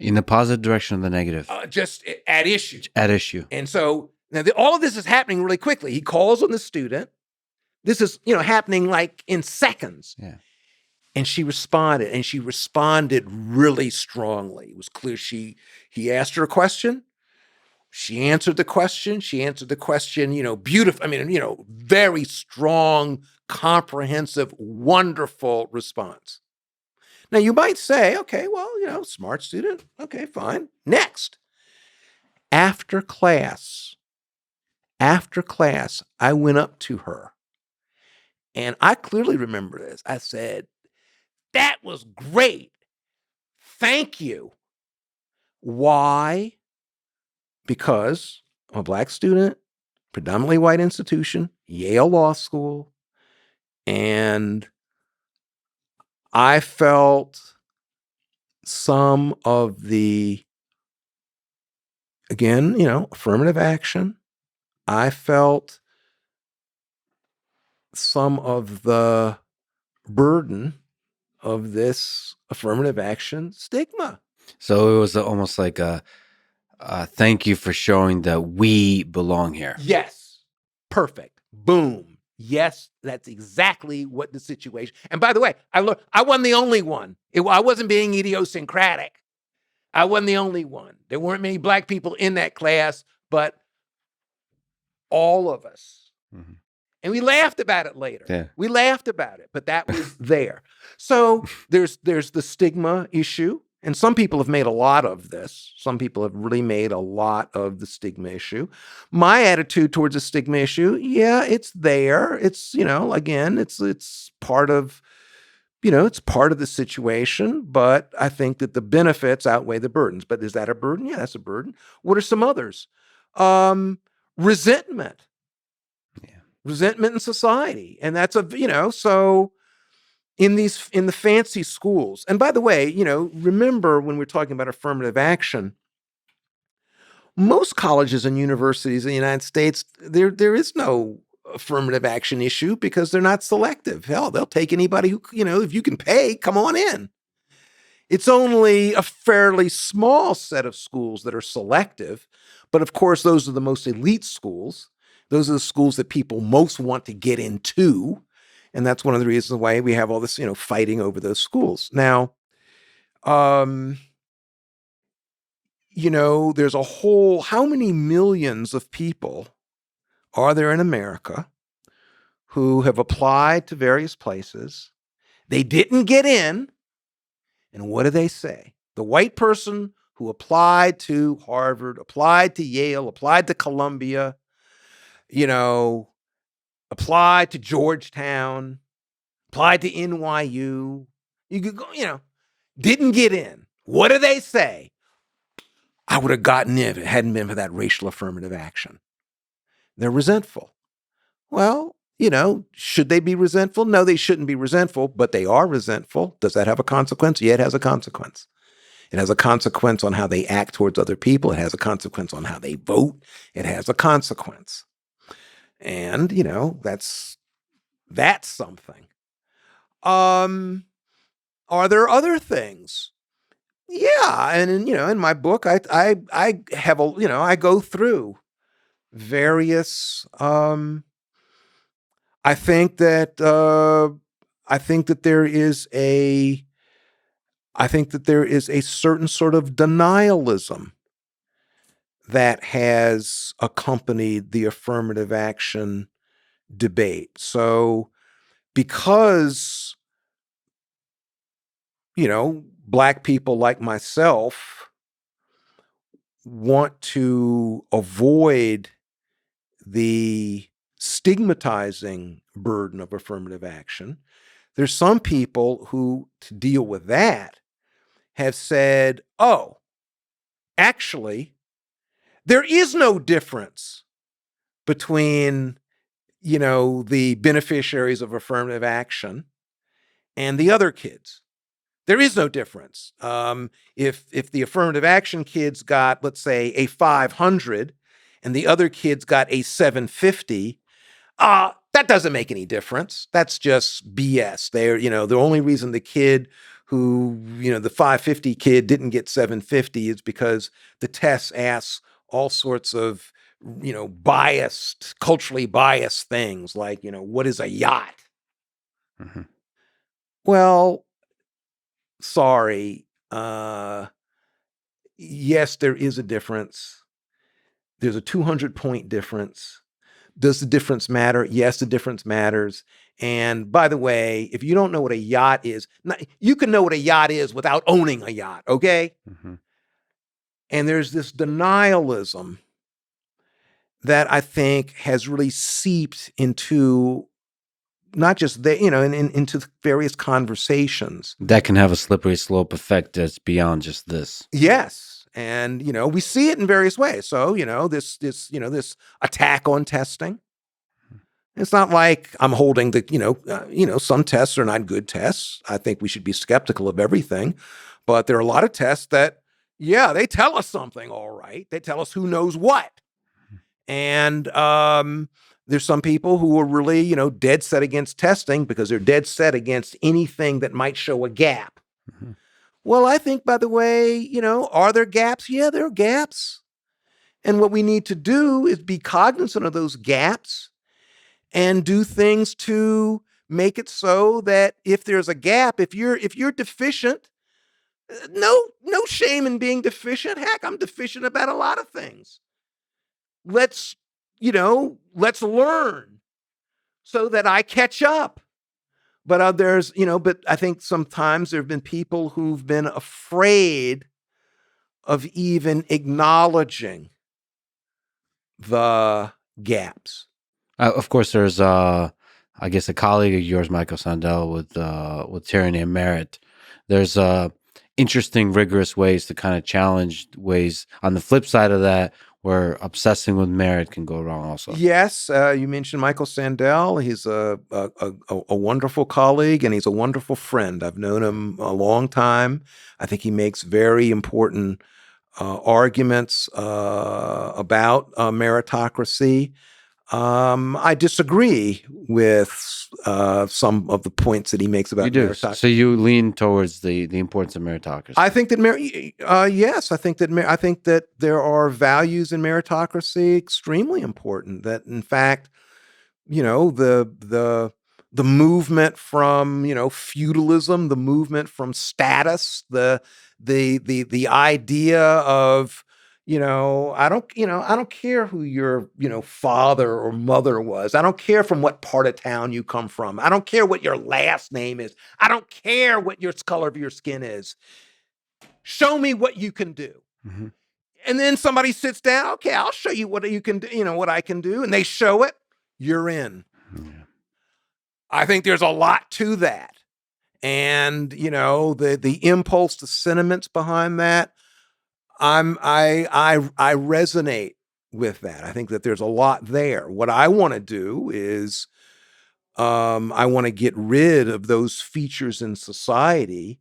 In the positive direction or the negative? Just at issue. At issue. And so Now, all of this is happening really quickly. He calls on the student. This is, happening like in seconds. Yeah. And she responded, and she responded really strongly. It was clear he asked her a question. She answered the question. Beautiful. I mean, very strong, comprehensive, wonderful response. Now, you might say, okay, well, smart student. Okay, fine. Next. After class, I went up to her, and I clearly remember this. I said, "That was great. Thank you." Why? Because I'm a Black student, predominantly white institution, Yale Law School, and I felt some of the, again, affirmative action. I felt some of the burden of this affirmative action stigma. So it was almost like a thank you for showing that we belong here. Yes. Perfect. Boom. Yes, that's exactly what the situation. And by the way, I wasn't the only one. I wasn't being idiosyncratic. I wasn't the only one. There weren't many Black people in that class, but all of us. Mhm. And we laughed about it later. Yeah. We laughed about it, but that was there. So there's the stigma issue. And some people have made a lot of this. Some people have really made a lot of the stigma issue. My attitude towards the stigma issue, yeah, it's there. It's, again, it's part of, it's part of the situation, but I think that the benefits outweigh the burdens. But is that a burden? Yeah, that's a burden. What are some others? Resentment. Yeah. Resentment in society. And that's so in the fancy schools. And by the way, remember when we're talking about affirmative action, most colleges and universities in the United States, there is no affirmative action issue because they're not selective. Hell, they'll take anybody who, if you can pay, come on in. It's only a fairly small set of schools that are selective. But of course, those are the most elite schools. Those are the schools that people most want to get into. And that's one of the reasons why we have all this, fighting over those schools. Now, there's a whole, how many millions of people are there in America who have applied to various places? They didn't get in. And what do they say? The white person who applied to Harvard, applied to Yale, applied to Columbia, applied to Georgetown, applied to NYU, you could go, didn't get in. What do they say? I would have gotten in if it hadn't been for that racial affirmative action. They're resentful. Well, should they be resentful? No, they shouldn't be resentful, but they are resentful. Does that have a consequence? Yeah, it has a consequence. It has a consequence on how they act towards other people. It has a consequence on how they vote. It has a consequence. And, that's something. Are there other things? Yeah, and in my book, I have I go through various. I think that there is a. I think that there is a certain sort of denialism that has accompanied the affirmative action debate. So, because Black people like myself want to avoid the stigmatizing burden of affirmative action, there's some people who, to deal with that, have said, oh, actually, there is no difference between, the beneficiaries of affirmative action and the other kids. There is no difference. If the affirmative action kids got, let's say, a 500 and the other kids got a 750, that doesn't make any difference. That's just BS. The only reason the kid who, the 550 kid didn't get 750 is because the test asks all sorts of, biased, culturally biased things like, what is a yacht? Mm-hmm. Well, sorry. Yes, there is a difference. There's a 200-point difference. Does the difference matter? Yes, the difference matters. And by the way, if you don't know what a yacht is, you can know what a yacht is without owning a yacht, okay? Mm-hmm. And there's this denialism that I think has really seeped into not just into various conversations. That can have a slippery slope effect that's beyond just this. Yes. And, we see it in various ways. So, this attack on testing. It's not like I'm holding some tests are not good tests. I think we should be skeptical of everything. But there are a lot of tests that, yeah, they tell us something, all right. They tell us who knows what. And there's some people who are really, dead set against testing because they're dead set against anything that might show a gap. Mm-hmm. Well, I think, by the way, are there gaps? Yeah, there are gaps. And what we need to do is be cognizant of those gaps and do things to make it so that if there's a gap, if you're deficient, no shame in being deficient. Heck, I'm deficient about a lot of things. Let's learn so that I catch up. But but I think sometimes there have been people who've been afraid of even acknowledging the gaps. Of course, there's I guess a colleague of yours, Michael Sandel, with tyranny and merit. There's interesting, rigorous ways to kind of challenge ways on the flip side of that, where obsessing with merit can go wrong. Also, Yes, you mentioned Michael Sandel. He's a wonderful colleague and he's a wonderful friend. I've known him a long time. I think he makes very important arguments about meritocracy. I disagree with some of the points that he makes about you do. meritocracy. So you lean towards the importance of meritocracy. I think that yes, I think that there are values in meritocracy extremely important. That in fact, the movement from feudalism, the movement from status, the idea of I don't care who your father or mother was. I don't care from what part of town you come from. I don't care what your last name is. I don't care what your color of your skin is. Show me what you can do. Mm-hmm. And then somebody sits down. Okay, I'll show you what you can do. What I can do, and they show it. You're in. Yeah. I think there's a lot to that. And, the impulse, the sentiments behind that, I resonate with that. I think that there's a lot there. What I want to do is I want to get rid of those features in society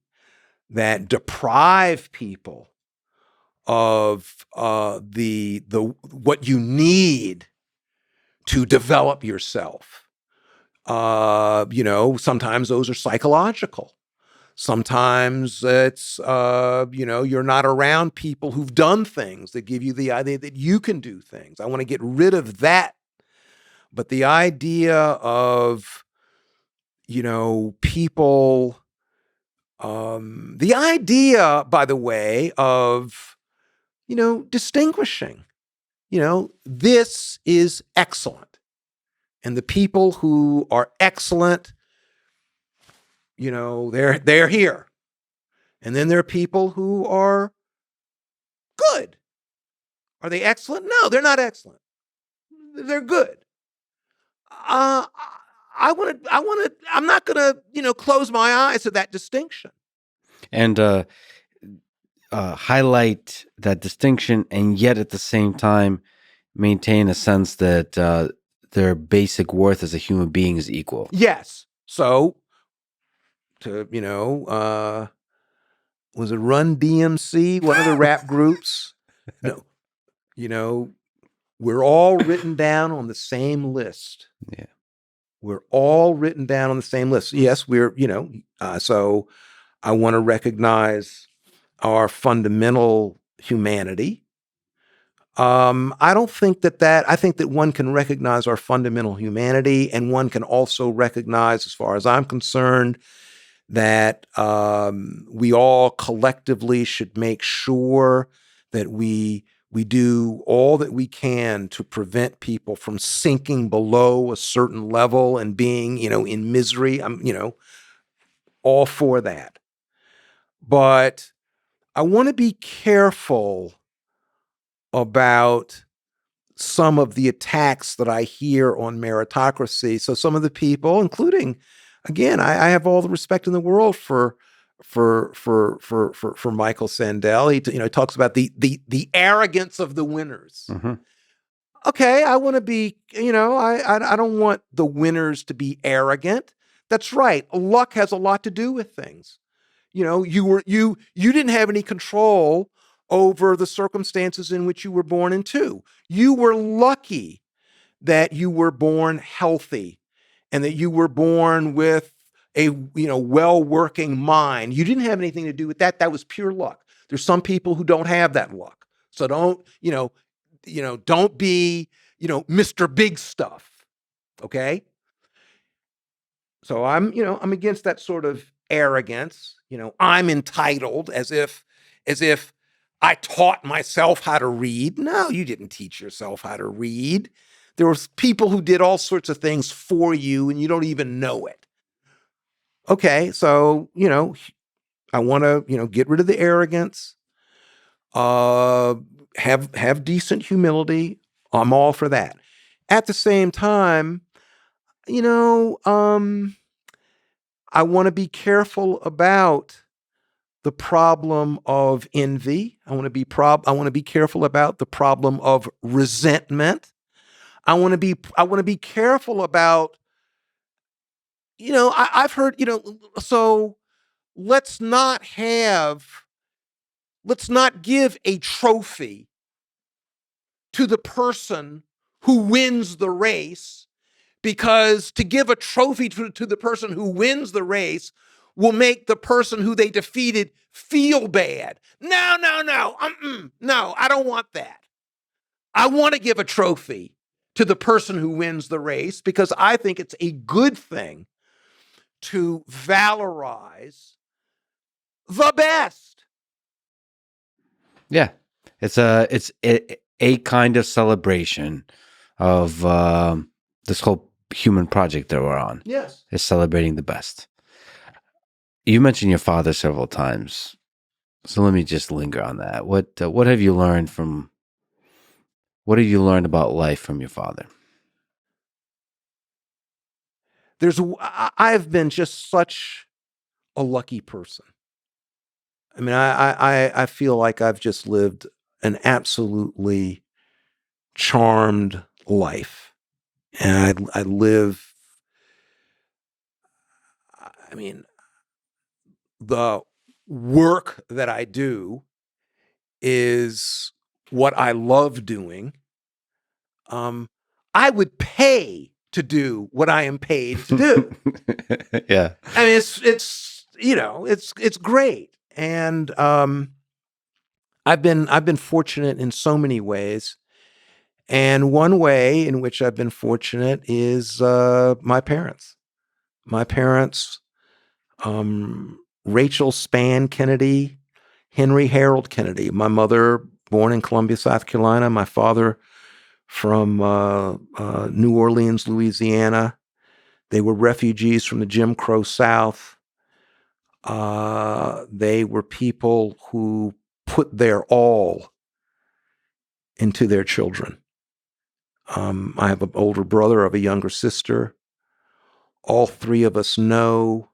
that deprive people of the what you need to develop yourself. Sometimes those are psychological. Sometimes it's, you're not around people who've done things that give you the idea that you can do things. I want to get rid of that. But the idea of, people, the idea, by the way, of, distinguishing, this is excellent. And the people who are excellent, they're here. And then there are people who are good. Are they excellent? No, they're not excellent. They're good. I'm not going to, close my eyes to that distinction. And highlight that distinction, and yet at the same time maintain a sense that their basic worth as a human being is equal. Yes. So, was it Run DMC, one of the rap groups? No, we're all written down on the same list. Yeah. We're all written down on the same list. Yes, we're, so I want to recognize our fundamental humanity. I don't think that I think that one can recognize our fundamental humanity, and one can also recognize, as far as I'm concerned, that we all collectively should make sure that we do all that we can to prevent people from sinking below a certain level and being, in misery. I'm, all for that. But I want to be careful about some of the attacks that I hear on meritocracy. So some of the people, including, again, I have all the respect in the world for Michael Sandel. He talks about the arrogance of the winners. Mm-hmm. Okay, I want to be, I don't want the winners to be arrogant. That's right. Luck has a lot to do with things. You didn't have any control over the circumstances in which you were born into. You were lucky that you were born healthy and that you were born with a well-working mind. You didn't have anything to do with that. That was pure luck. There's some people who don't have that luck. So don't be, Mr. Big Stuff. Okay? So I'm against that sort of arrogance. I'm entitled, as if I taught myself how to read. No, you didn't teach yourself how to read. There were people who did all sorts of things for you and you don't even know it. Okay, so, I want to, get rid of the arrogance. Have decent humility. I'm all for that. At the same time, you know, um I want to be careful about the problem of envy. I want to be careful about the problem of resentment. I want to be careful about, I've heard, so let's not have let's not give a trophy to the person who wins the race, because to give a trophy to the person who wins the race will make the person who they defeated feel bad. No, no, no. No, I don't want that. I want to give a trophy to the person who wins the race because I think it's a good thing to valorize the best. Yeah, it's a kind of celebration of this whole human project that we're on. Yes. Is celebrating the best. You mentioned your father several times, so let me just linger on that. What have you learned from? What have you learned about life from your father? I've been just such a lucky person. I mean, I feel like I've just lived an absolutely charmed life. And I live, I mean, the work that I do is what I love doing. I would pay to do what I am paid to do. Yeah. I mean, it's great. And I've been fortunate in so many ways. And one way in which I've been fortunate is my parents. My parents, Rachel Spann Kennedy, Henry Harold Kennedy. My mother, born in Columbia, South Carolina. My father from New Orleans, Louisiana. They were refugees from the Jim Crow South. They were people who put their all into their children. I have an older brother, I have a younger sister. All three of us know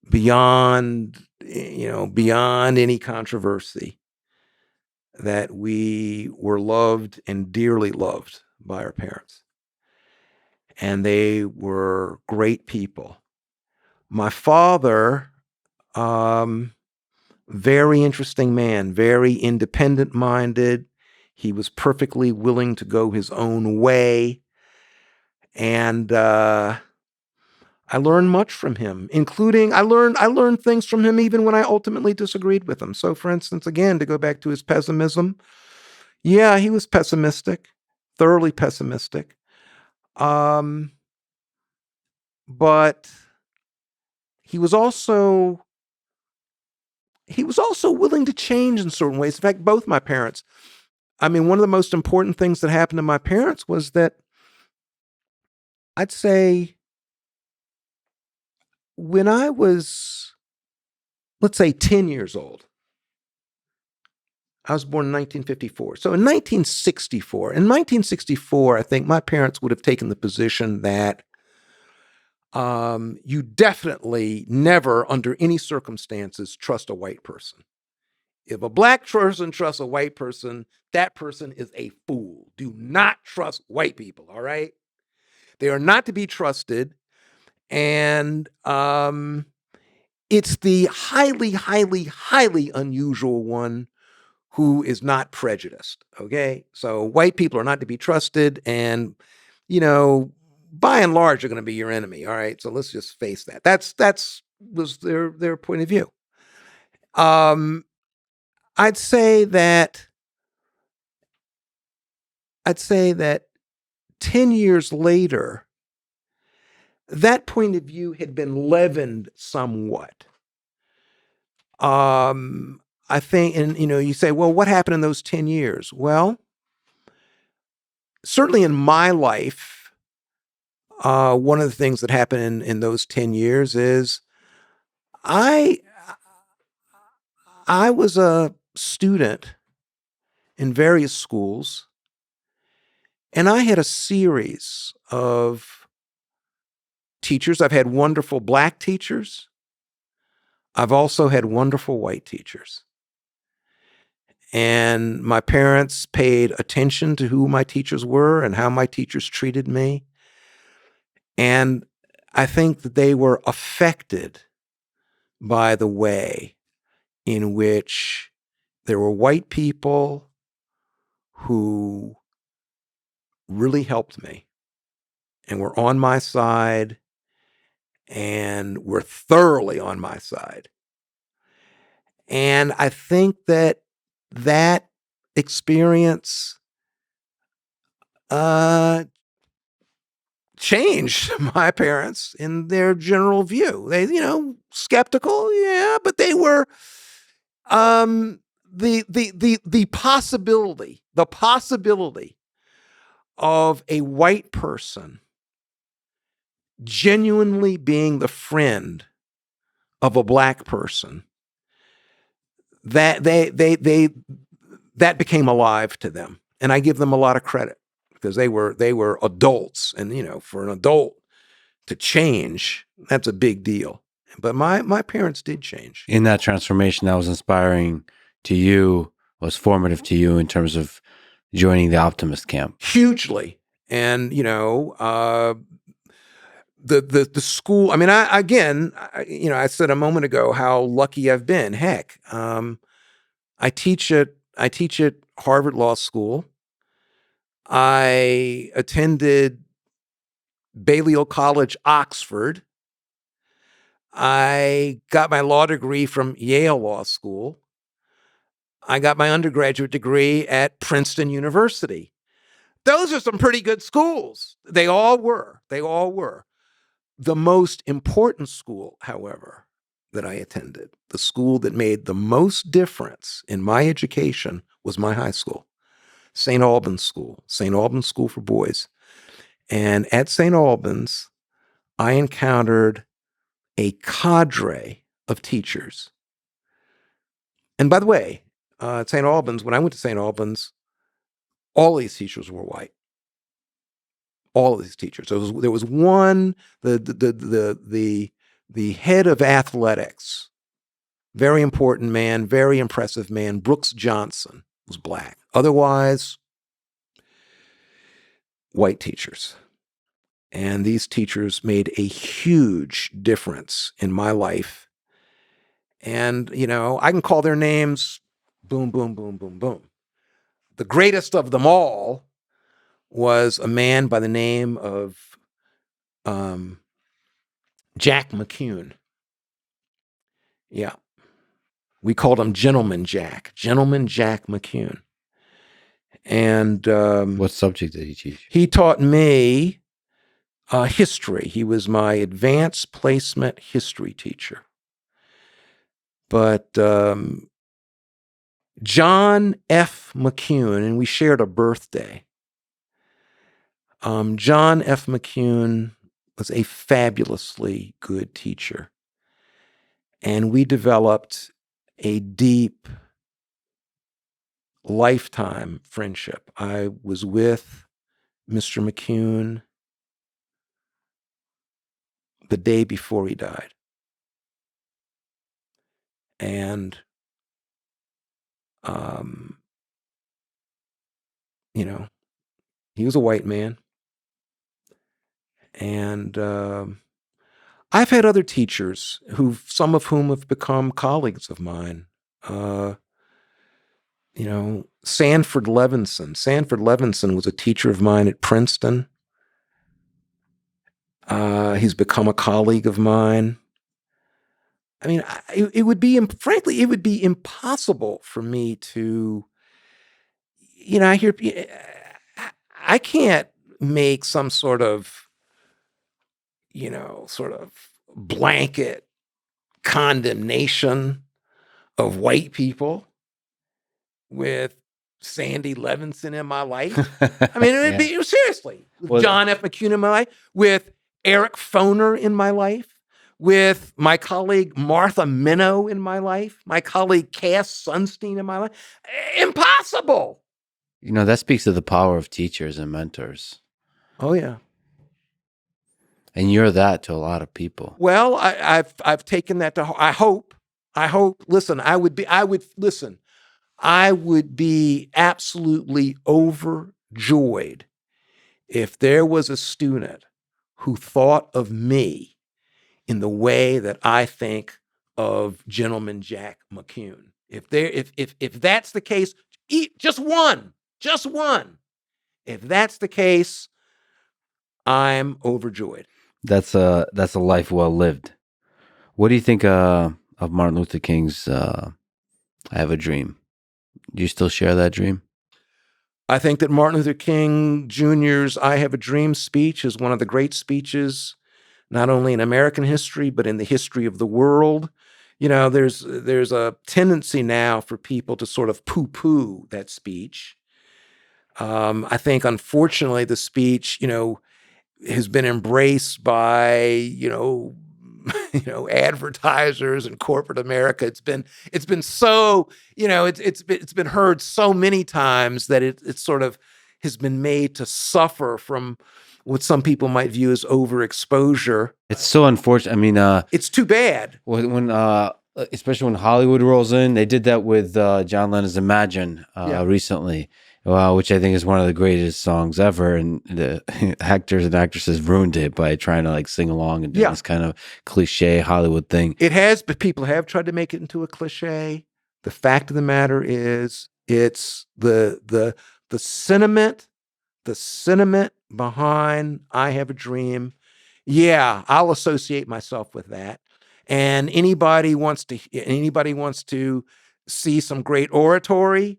beyond any controversy that we were loved and dearly loved by our parents. And they were great people. My father, very interesting man, very independent minded. He was perfectly willing to go his own way. And I learned much from him, including I learned things from him even when I ultimately disagreed with him. So, for instance, again, to go back to his pessimism, Yeah, he was pessimistic, thoroughly pessimistic. But he was also willing to change in certain ways. In fact, both my parents. I mean, one of the most important things that happened to my parents was that I'd say when I was, let's say, 10 years old, I was born in 1954. So in 1964, I think my parents would have taken the position that you definitely never, under any circumstances, trust a white person. If a black person trusts a white person, that person is a fool. Do not trust white people, all right? They are not to be trusted. And it's the highly, highly, highly unusual one who is not prejudiced, okay? So white people are not to be trusted. And, by and large, are going to be your enemy, all right? So let's just face that. That's was their point of view. Um, I'd say that 10 years later, that point of view had been leavened somewhat. I think, and you say, well, what happened in those 10 years? Well, certainly in my life, one of the things that happened in those 10 years is I I was a student in various schools, and I had a series of teachers. I've had wonderful black teachers. I've also had wonderful white teachers. And my parents paid attention to who my teachers were and how my teachers treated me. And I think that they were affected by the way in which there were white people who really helped me and were on my side and were thoroughly on my side. And I think that experience changed my parents in their general view. They, skeptical, yeah, but they were the possibility of a white person genuinely being the friend of a black person, that that became alive to them. And I give them a lot of credit because they were adults, and for an adult to change, that's a big deal. But my parents did change. In that transformation that was inspiring to you, was formative to you in terms of joining the optimist camp? Hugely. And the school. I mean, I said a moment ago how lucky I've been. Heck, I teach at Harvard Law School. I attended Balliol College, Oxford. I got my law degree from Yale Law School. I got my undergraduate degree at Princeton University. Those are some pretty good schools. They all were. The most important school, however, that I attended, the school that made the most difference in my education, was my high school, St. Albans School for Boys. And at St. Albans, I encountered a cadre of teachers. And by the way, at St. Albans, when I went to St. Albans, all these teachers were white. All of these teachers. So there was one, the head of athletics, very important man, very impressive man, Brooks Johnson, was black. Otherwise, white teachers. And these teachers made a huge difference in my life. And, I can call their names, boom, boom, boom, boom, boom. The greatest of them all was a man by the name of Jack McCune. Yeah. We called him Gentleman Jack McCune. And What subject did he teach? he taught me history. He was my advanced placement history teacher. But John F. McCune, and we shared a birthday. John F. McCune was a fabulously good teacher. And we developed a deep lifetime friendship. I was with Mr. McCune the day before he died. And, he was a white man. And I've had other teachers some of whom have become colleagues of mine. Sanford Levinson. Sanford Levinson was a teacher of mine at Princeton. He's become a colleague of mine. I mean, it would be, frankly, it would be impossible for me to, I can't make some sort of blanket condemnation of white people with Sandy Levinson in my life. I mean, it would be, seriously, with John F. McCune in my life, with Eric Foner in my life, with my colleague Martha Minow in my life, my colleague Cass Sunstein in my life. Impossible. That speaks to the power of teachers and mentors. Oh, yeah. And you're that to a lot of people. Well, I've taken that to I hope. Listen, I would be absolutely overjoyed if there was a student who thought of me in the way that I think of Gentleman Jack McCune. If that's the case, just one. If that's the case, I'm overjoyed. That's a life well lived. What do you think of Martin Luther King's "I Have a Dream"? Do you still share that dream? I think that Martin Luther King Jr.'s "I Have a Dream" speech is one of the great speeches, not only in American history, but in the history of the world. There's a tendency now for people to sort of poo-poo that speech. I think, unfortunately, the speech, has been embraced by, advertisers and corporate America. It's been so, it's been heard so many times that it sort of has been made to suffer from what some people might view as overexposure. It's so unfortunate. I mean, it's too bad. When especially when Hollywood rolls in, they did that with John Lennon's "Imagine" recently, which I think is one of the greatest songs ever. And the actors and actresses ruined it by trying to sing along and do this kind of cliche Hollywood thing. It has, but people have tried to make it into a cliche. The fact of the matter is, it's the sentiment behind "I Have a Dream." Yeah, I'll associate myself with that. And anybody wants to see some great oratory,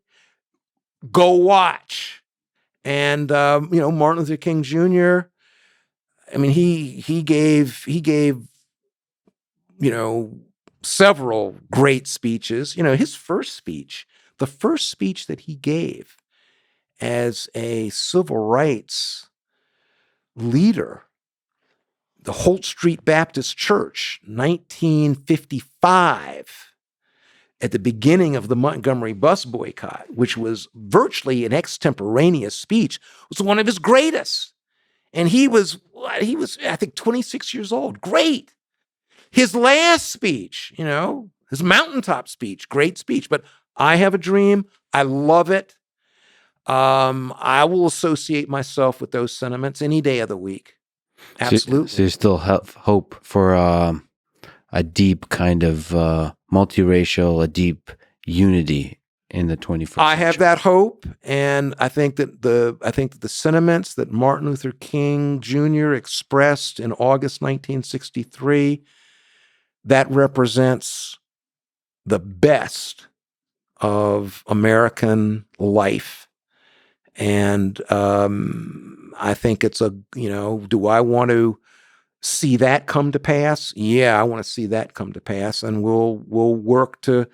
go watch. And Martin Luther King Jr., I mean, he gave several great speeches. His first speech, the first speech that he gave as a civil rights leader, the Holt Street Baptist Church, 1955, at the beginning of the Montgomery bus boycott, which was virtually an extemporaneous speech, was one of his greatest. And he was, I think, 26 years old. Great. His last speech, his mountaintop speech, great speech. But "I Have a Dream," I love it. I will associate myself with those sentiments any day of the week. Absolutely. So you still have hope for a deep kind of multiracial, a deep unity in the 21st century. I have that hope, and I think that the sentiments that Martin Luther King Jr. expressed in August 1963, that represents the best of American life. And I think it's do I want to see that come to pass? Yeah, I want to see that come to pass, and we'll work to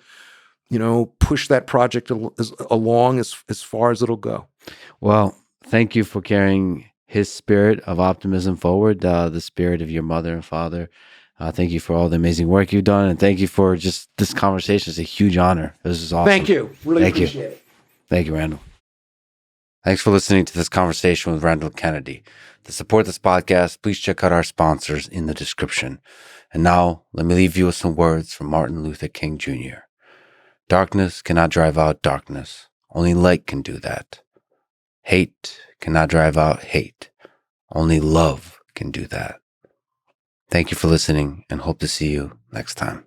push that project along as far as it'll go. Well, thank you for carrying his spirit of optimism forward, the spirit of your mother and father. Thank you for all the amazing work you've done, and thank you for just this conversation. It's a huge honor. This is awesome. Thank you. Really appreciate it. Thank you, Randall. Thanks for listening to this conversation with Randall Kennedy. To support this podcast, please check out our sponsors in the description. And now, let me leave you with some words from Martin Luther King Jr. Darkness cannot drive out darkness. Only light can do that. Hate cannot drive out hate. Only love can do that. Thank you for listening, and hope to see you next time.